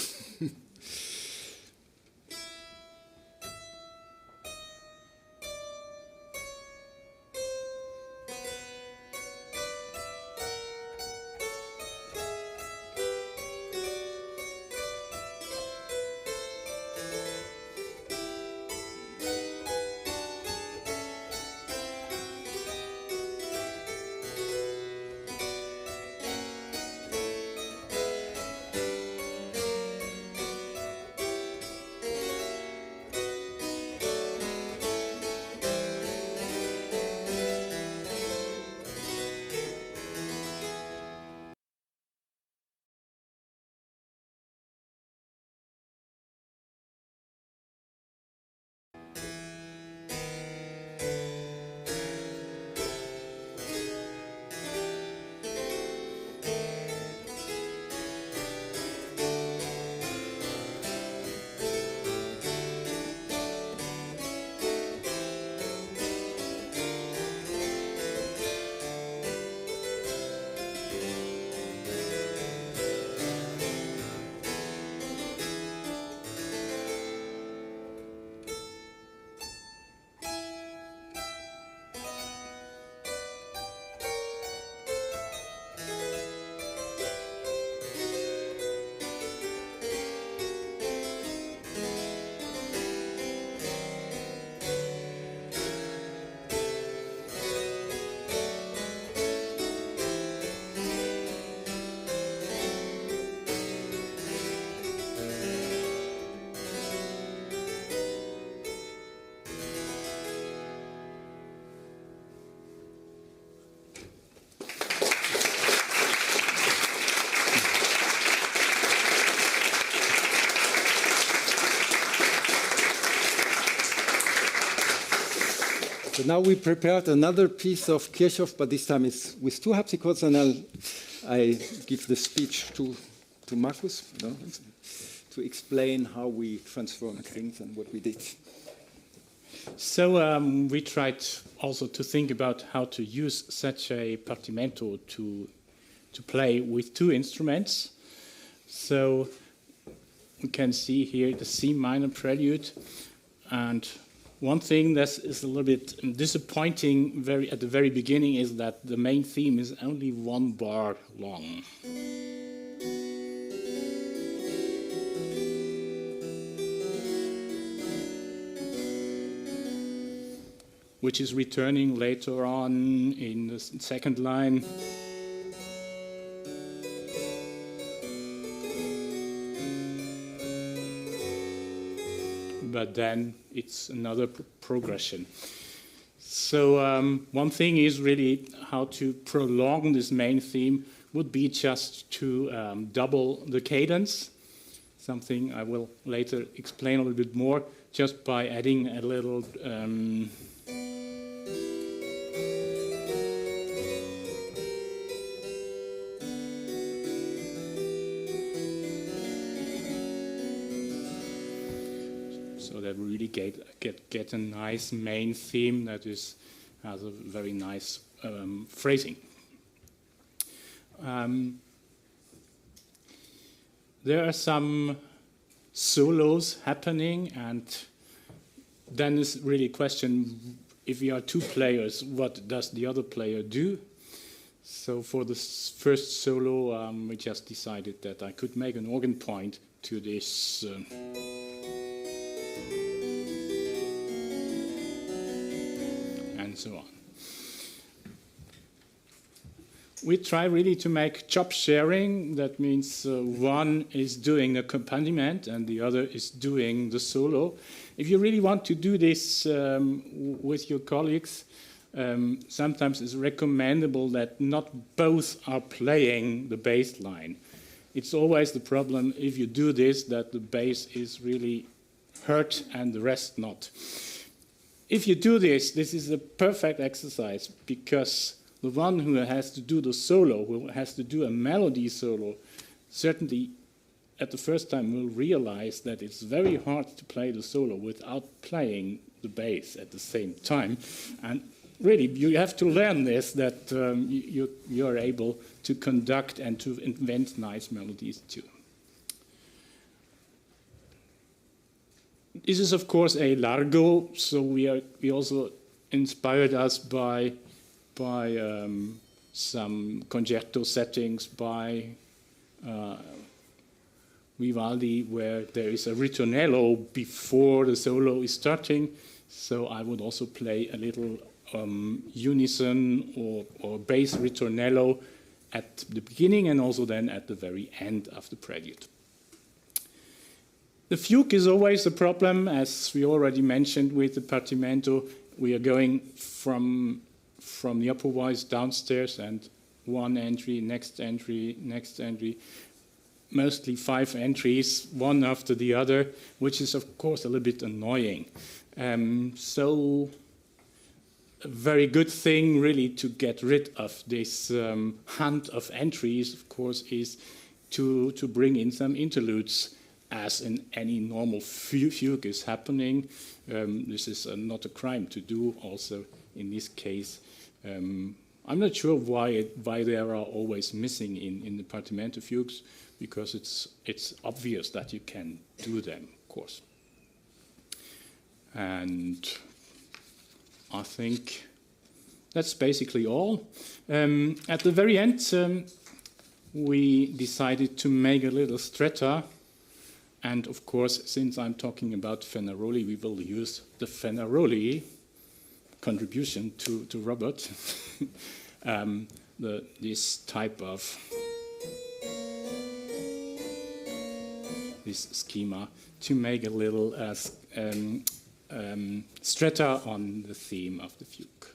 So now we prepared another piece of Kirchhoff, but this time it's with two harpsichords, and I give the speech to Markus, to explain how we transformed things and what we did. So we tried also to think about how to use such a partimento to play with two instruments. So you can see here the C minor prelude, and one thing that is a little bit disappointing at the very beginning is that the main theme is only 1 bar long. Which is returning later on in the second line. But then it's another progression. So one thing is really how to prolong this main theme would be just to double the cadence, something I will later explain a little bit more, just by adding a little so that we really get a nice main theme that has a very nice phrasing. There are some solos happening, and then is really a question, if we are two players, what does the other player do? So for the first solo, we just decided that I could make an organ point to this and so on. We try really to make job sharing. That means one is doing the accompaniment and the other is doing the solo. If you really want to do this with your colleagues, sometimes it's recommendable that not both are playing the bass line. It's always the problem if you do this that the bass is really hurt and the rest not. If you do this, this is a perfect exercise, because the one who has to do the solo, who has to do a melody solo, certainly at the first time will realize that it's very hard to play the solo without playing the bass at the same time. And really, you have to learn this, that you're able to conduct and to invent nice melodies too. This is, of course, a largo, so we also inspired us by some concerto settings by Vivaldi, where there is a ritornello before the solo is starting. So I would also play a little unison or bass ritornello at the beginning and also then at the very end of the prelude. The fugue is always a problem, as we already mentioned with the partimento. We are going from the upper voice downstairs, and one entry, next entry, next entry, mostly 5 entries, one after the other, which is, of course, a little bit annoying. So a very good thing, really, to get rid of this hunt of entries, of course, is to bring in some interludes, as in any normal fugue is happening. This is not a crime to do also in this case. I'm not sure why they are always missing in the partimento fugues, because it's obvious that you can do them, of course. And I think that's basically all. At the very end, we decided to make a little stretta. And of course, since I'm talking about Fenaroli, we will use the Fenaroli contribution to Robert, this type of this schema to make a little stretta on the theme of the fugue.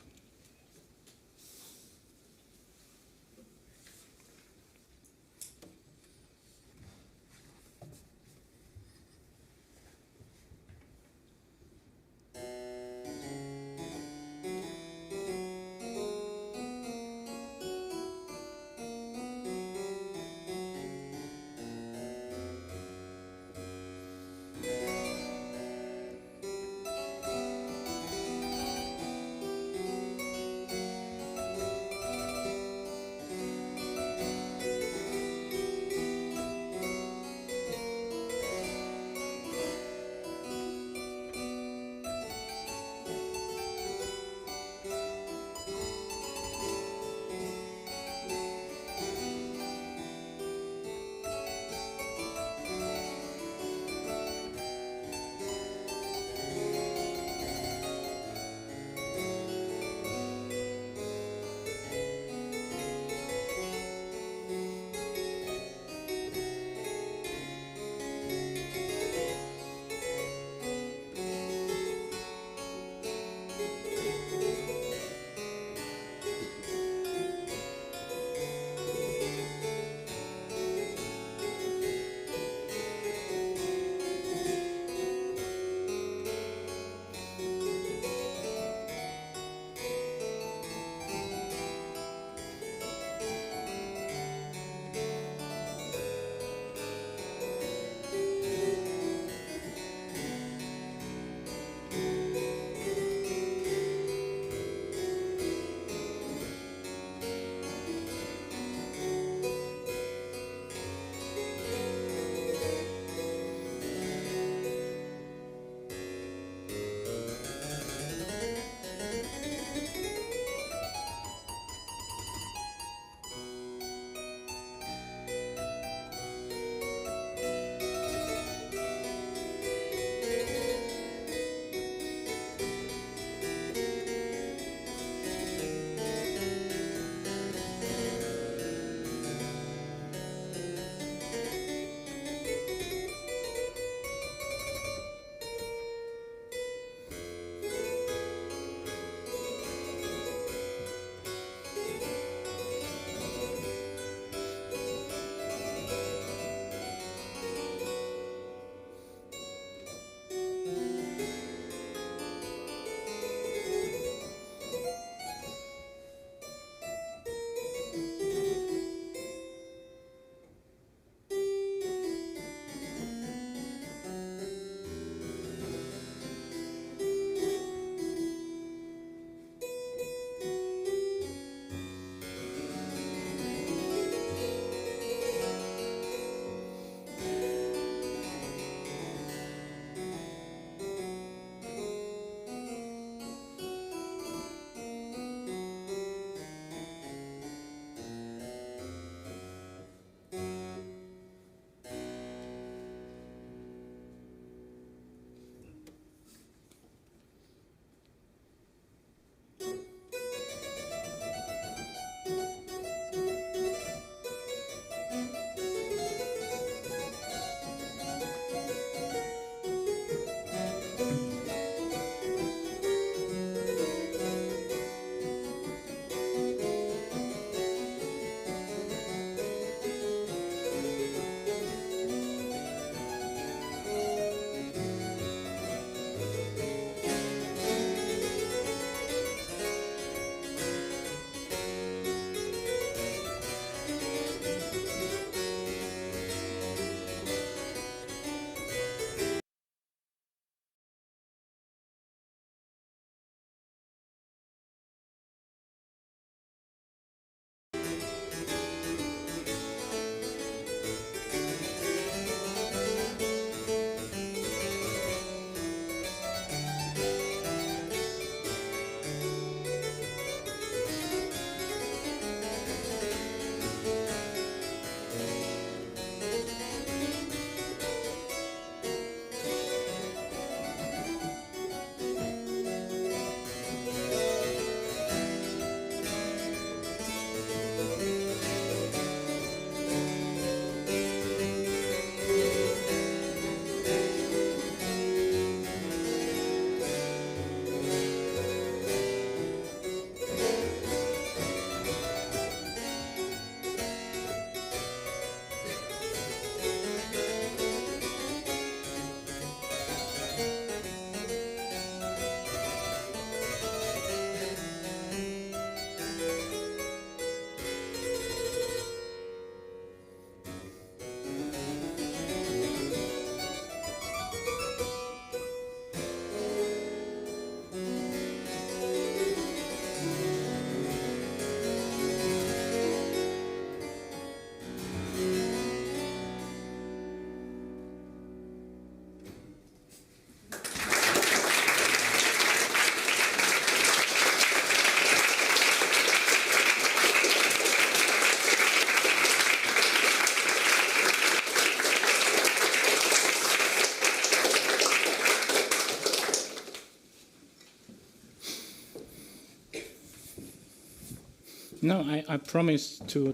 No, I promised to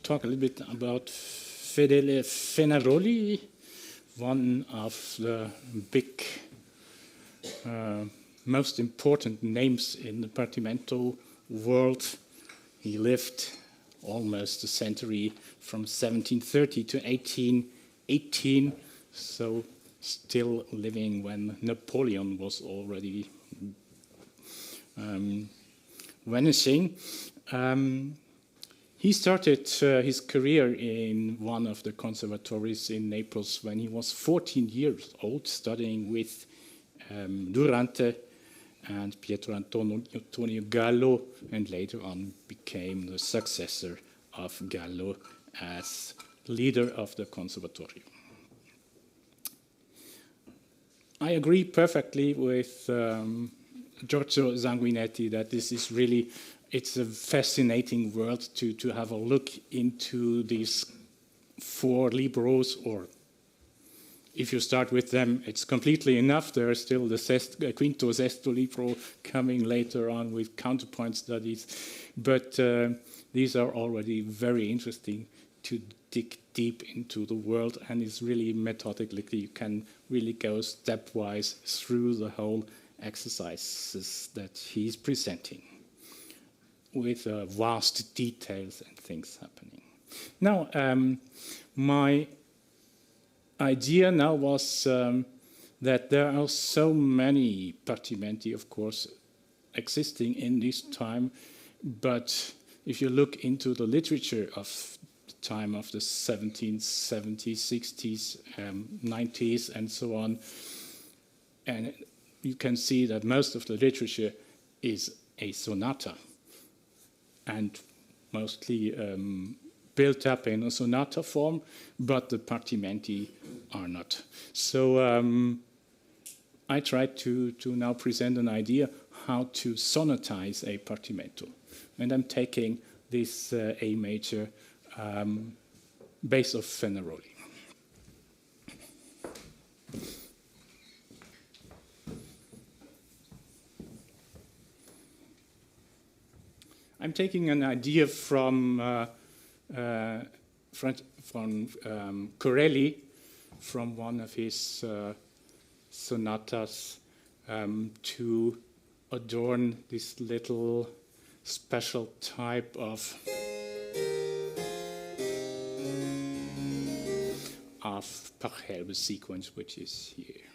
talk a little bit about Fedele Fenaroli, one of the big, most important names in the Partimento world. He lived almost a century from 1730 to 1818, so still living when Napoleon was already vanishing. He started his career in one of the conservatories in Naples when he was 14 years old, studying with Durante and Pietro Antonio Gallo, and later on became the successor of Gallo as leader of the Conservatorio. I agree perfectly with Giorgio Sanguinetti that this is really, it's a fascinating world to have a look into these four libros, or if you start with them, it's completely enough. There is still the Quinto Sesto Libro coming later on with counterpoint studies. But these are already very interesting to dig deep into the world, and it's really methodically, you can really go stepwise through the whole exercises that he's presenting with vast details and things happening. Now, my idea now was that there are so many partimenti, of course, existing in this time, but if you look into the literature of the time of the 1770s, 60s, 90s, and so on, and you can see that most of the literature is a sonata, and mostly built up in a sonata form, but the partimenti are not. So I tried to now present an idea how to sonatize a partimento. And I'm taking this A major bass of Fenaroli. I'm taking an idea from Corelli, from one of his sonatas, to adorn this little special type of Pachelbel sequence, which is here.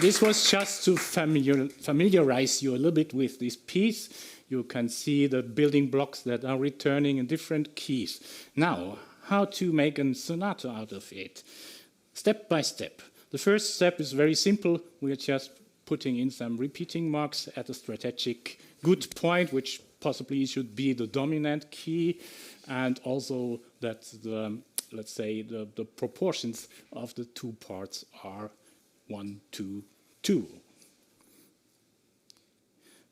this was just to familiarize you a little bit with this piece. You can see the building blocks that are returning in different keys. Now, how to make a sonata out of it? Step by step. The first step is very simple. We are just putting in some repeating marks at a strategic good point, which possibly should be the dominant key, and also that the, let's say, the proportions of the two parts are 1, 2, 2.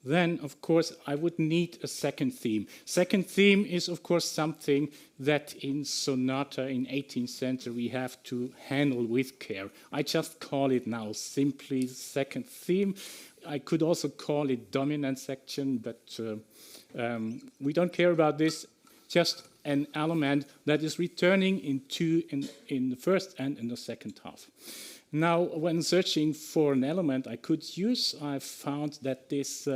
Then, of course, I would need a second theme. Second theme is, of course, something that in sonata in 18th century we have to handle with care. I just call it now simply second theme. I could also call it dominant section, but we don't care about this. Just an element that is returning in the first and in the second half. Now, when searching for an element I could use, I found that this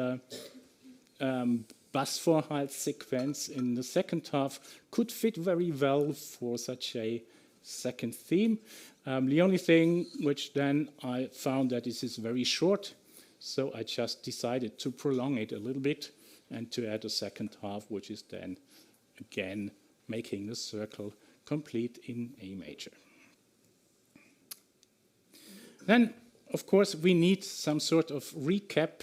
Bassvorhalt sequence in the second half could fit very well for such a second theme. The only thing which then I found that this is very short, so I just decided to prolong it a little bit and to add a second half, which is then again making the circle complete in A major. Then, of course, we need some sort of recap.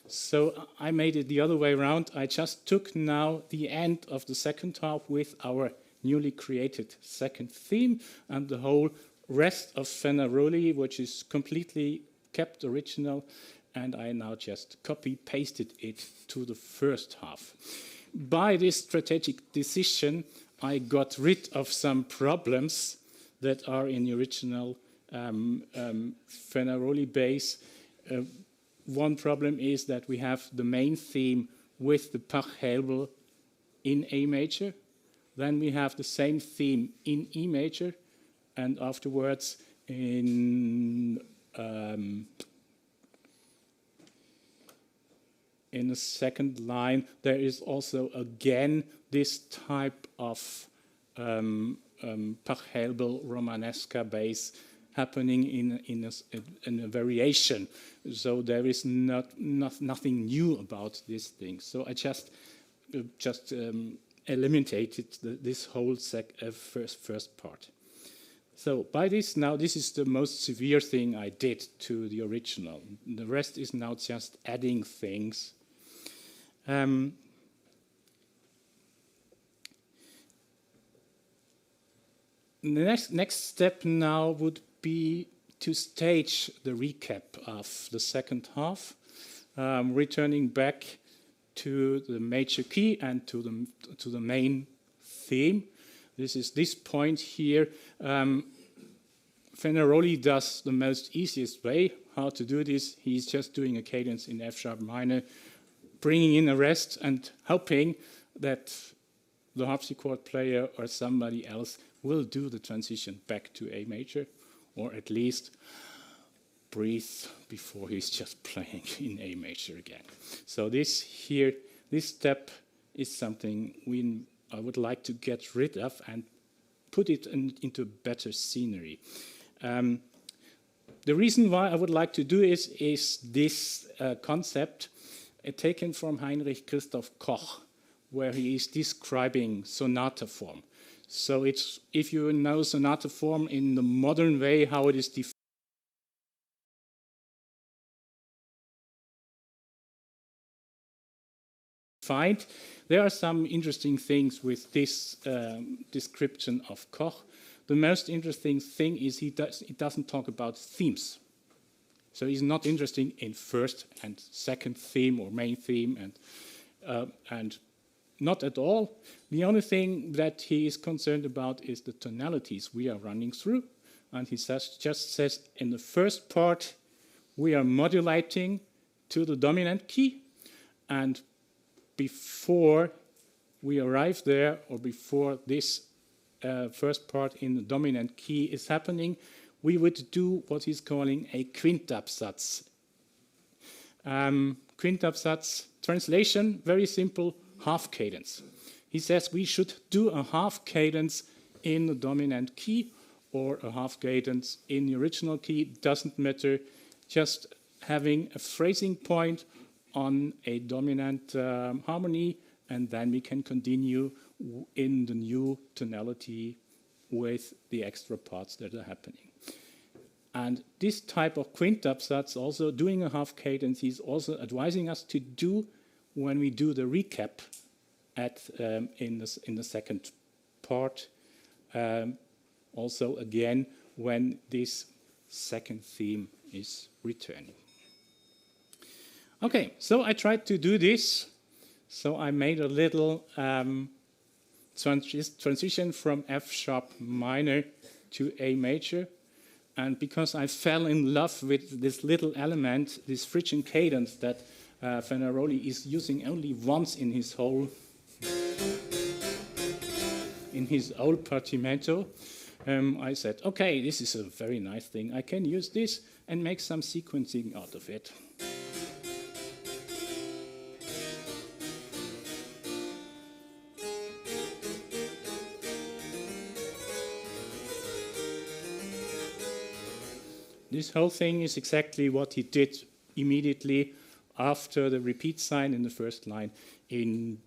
So I made it the other way around. I just took now the end of the second half with our newly created second theme and the whole rest of Fenaroli, which is completely kept original, and I now just copy-pasted it to the first half. By this strategic decision, I got rid of some problems that are in the original Fenaroli base. One problem is that we have the main theme with the Pachelbel in A major. Then we have the same theme in E major, and afterwards in the second line there is also again this type of Pachelbel Romanesca base happening in a variation. So there is nothing new about this thing. So I just eliminated this whole first part. So by this now, this is the most severe thing I did to the original. The rest is now just adding things. The next step now would be to stage the recap of the second half, returning back to the major key and to the main theme. This is this point here. Fenaroli does the most easiest way how to do this. He's just doing a cadence in F sharp minor, bringing in a rest and hoping that the harpsichord player or somebody else will do the transition back to A major, or at least breathe before he's just playing in A major again. So this step is something I would like to get rid of and put it into better scenery. The reason why I would like to do is this concept taken from Heinrich Christoph Koch, where he is describing sonata form. So it's, if you know sonata form in the modern way, how it is defined, there are some interesting things with this description of Koch. The most interesting thing is he doesn't talk about themes. So he's not interested in first and second theme or main theme and not at all. The only thing that he is concerned about is the tonalities we are running through. And he just says in the first part, we are modulating to the dominant key. And before we arrive there, or before this first part in the dominant key is happening, we would do what he's calling a Quintabsatz. Quintabsatz translation, very simple, half cadence. He says we should do a half cadence in the dominant key or a half cadence in the original key, doesn't matter, just having a phrasing point on a dominant harmony, and then we can continue in the new tonality with the extra parts that are happening. And this type of quintuplets, also doing a half cadence, is also advising us to do when we do the recap in the second part. Also, again, when this second theme is returning. Okay, so I tried to do this. So I made a little transition from F sharp minor to A major. And because I fell in love with this little element, this Phrygian cadence that Fenaroli is using only once in his whole partimento, I said, okay, this is a very nice thing. I can use this and make some sequencing out of it. This whole thing is exactly what he did immediately after the repeat sign in the first line in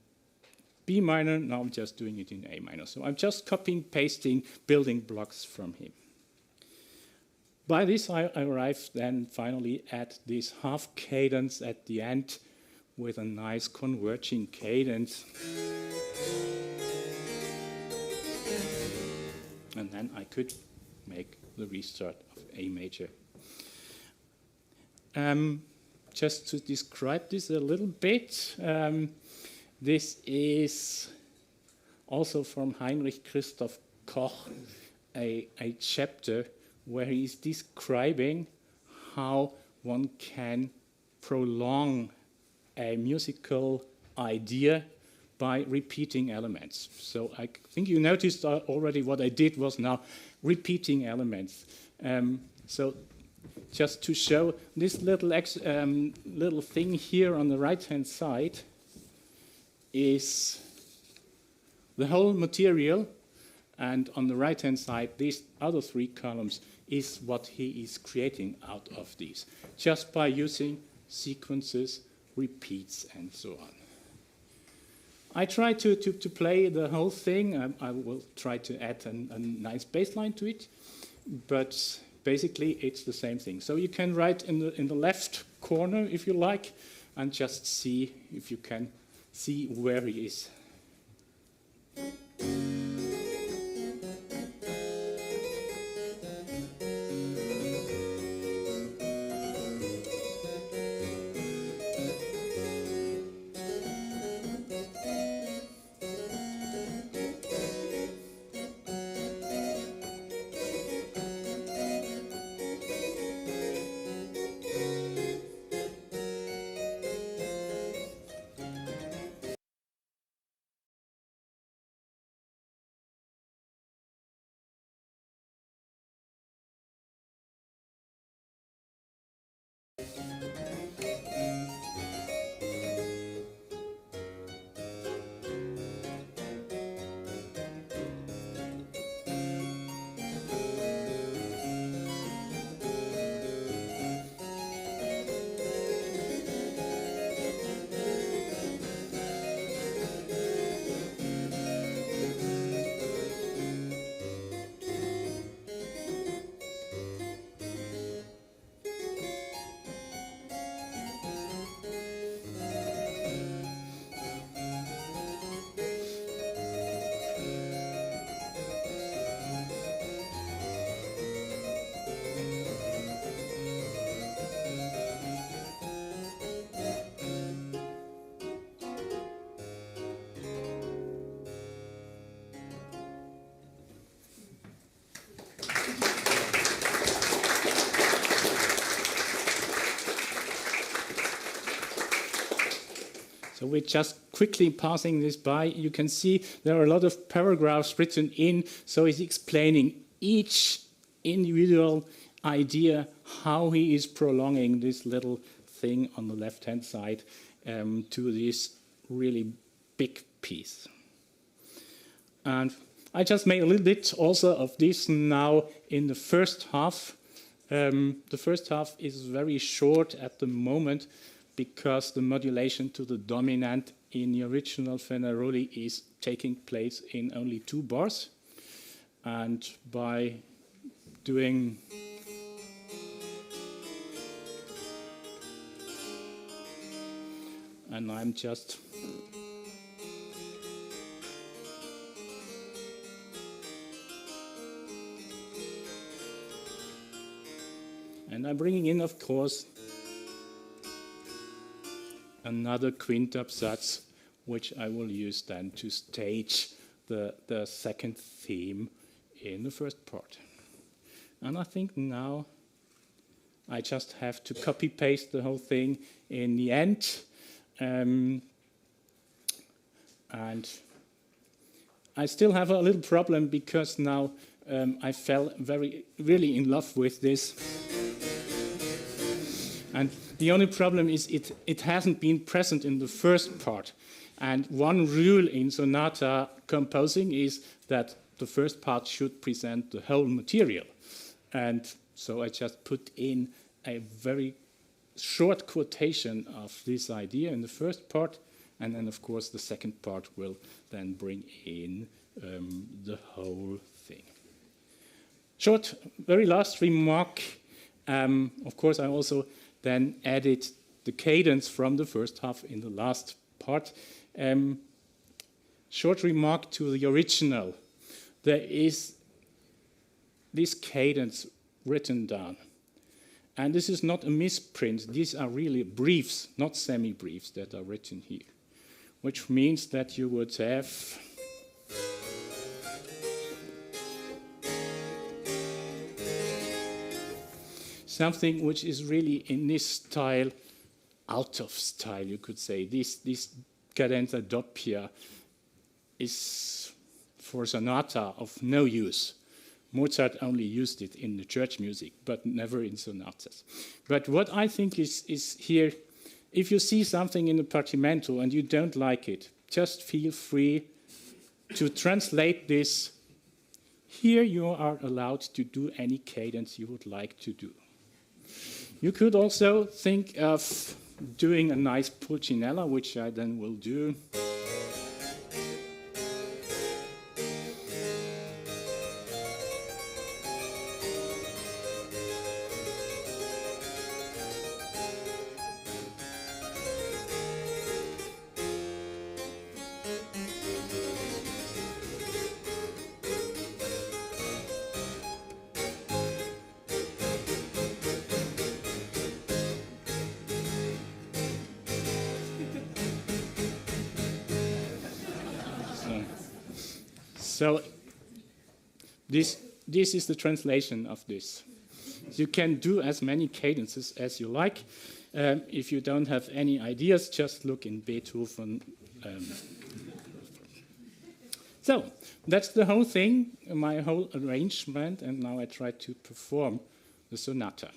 B minor. Now I'm just doing it in A minor. So I'm just copying, pasting, building blocks from him. By this, I arrived then finally at this half cadence at the end with a nice converging cadence. And then I could make the restart of A major. Just to describe this a little bit, this is also from Heinrich Christoph Koch, a chapter where he is describing how one can prolong a musical idea by repeating elements. So I think you noticed already what I did was now repeating elements. So just to show this little thing here on the right-hand side is the whole material, and on the right-hand side, these other three columns is what he is creating out of these, just by using sequences, repeats, and so on. I try to play the whole thing. I will try to add a nice bass line to it, but basically it's the same thing. So you can write in the left corner, if you like, and just see if you can see where he is. So we're just quickly passing this by. You can see there are a lot of paragraphs written in, so he's explaining each individual idea, how he is prolonging this little thing on the left-hand side to this really big piece. And I just made a little bit also of this now in the first half. The first half is very short at the moment because the modulation to the dominant in the original Fenaroli is taking place in only 2 bars. And by doing and I'm just and I'm bringing in, of course, another quintuplets, which I will use then to stage the second theme in the first part. And I think now I just have to copy-paste the whole thing in the end. And I still have a little problem because now I fell really in love with this. And the only problem is it hasn't been present in the first part. And one rule in sonata composing is that the first part should present the whole material. And so I just put in a very short quotation of this idea in the first part, and then of course the second part will then bring in the whole thing. Short, very last remark. Of course I also then added the cadence from the first half in the last part. Short remark to the original. There is this cadence written down. And this is not a misprint. These are really briefs, not semi-briefs, that are written here. Which means that you would have something which is really in this style, out of style, you could say. This cadenza doppia is for sonata of no use. Mozart only used it in the church music, but never in sonatas. But what I think is here, if you see something in the Partimento and you don't like it, just feel free to translate this. Here you are allowed to do any cadence you would like to do. You could also think of doing a nice pulcinella, which I then will do. So this is the translation of this. You can do as many cadences as you like. If you don't have any ideas, just look in Beethoven. So that's the whole thing, my whole arrangement, and now I try to perform the sonata.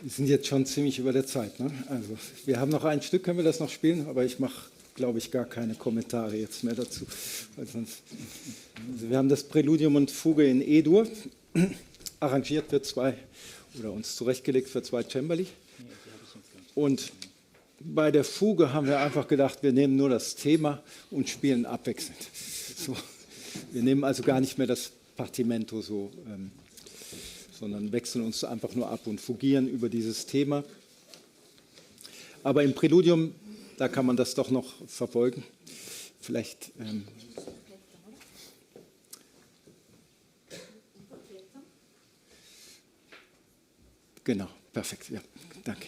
Wir sind jetzt schon ziemlich über der Zeit. Ne? Also, wir haben noch ein Stück, können wir das noch spielen? Aber ich mache, glaube ich, gar keine Kommentare jetzt mehr dazu. Weil sonst, also wir haben das Präludium und Fuge in E-Dur, arrangiert für oder uns zurechtgelegt für 2 Cembali. Und bei der Fuge haben wir einfach gedacht, wir nehmen nur das Thema und spielen abwechselnd. So. Wir nehmen also gar nicht mehr das Partimento so, sondern wechseln uns einfach nur ab und fugieren über dieses Thema. Aber im Präludium, da kann man das doch noch verfolgen. Vielleicht genau, perfekt, ja, danke.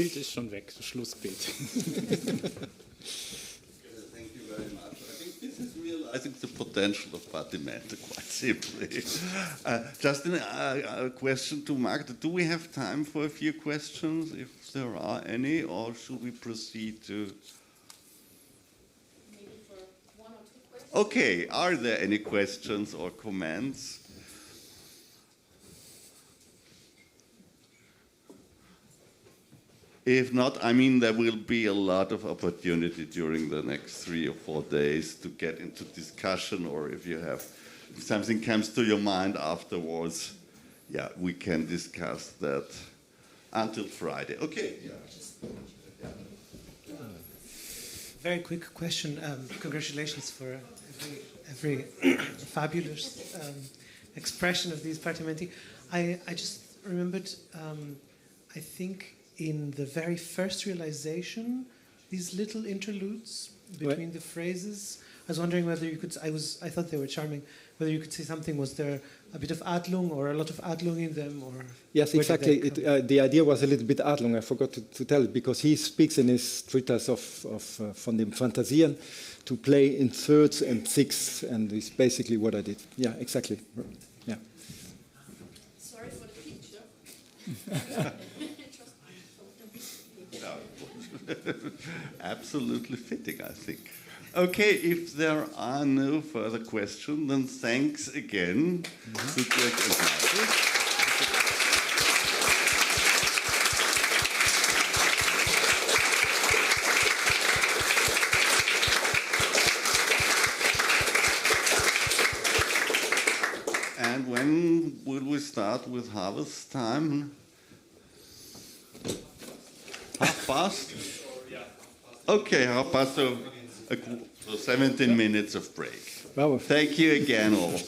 Bild ist schon weg, das Schlussbild. Thank you very much. I think this is realizing the potential of Partimente, quite simply. Just a question to Magda. Do we have time for a few questions, if there are any, or should we proceed to... Maybe for one or two questions. Okay, are there any questions or comments? If not, I mean, there will be a lot of opportunity during the next 3 or 4 days to get into discussion, or if something comes to your mind afterwards, yeah, we can discuss that until Friday. Okay. Very quick question. Congratulations for every fabulous expression of these Partimenti. I just remembered, I think, in the very first realization, these little interludes between the phrases. I was wondering whether you could. I thought they were charming. Whether you could say something. Was there a bit of Adlung or a lot of Adlung in them? Or yes, exactly. The idea was a little bit Adlung. I forgot to tell it because he speaks in his treatise von dem Fantasien to play in thirds and sixths, and it's basically what I did. Yeah, exactly. Yeah. Sorry for the picture. Absolutely fitting, I think. Okay, if there are no further questions, then thanks again to Dirk and Marcus. And when will we start with harvest time? 1:30? Okay, 1:30. So 17 minutes of break. Thank you again all.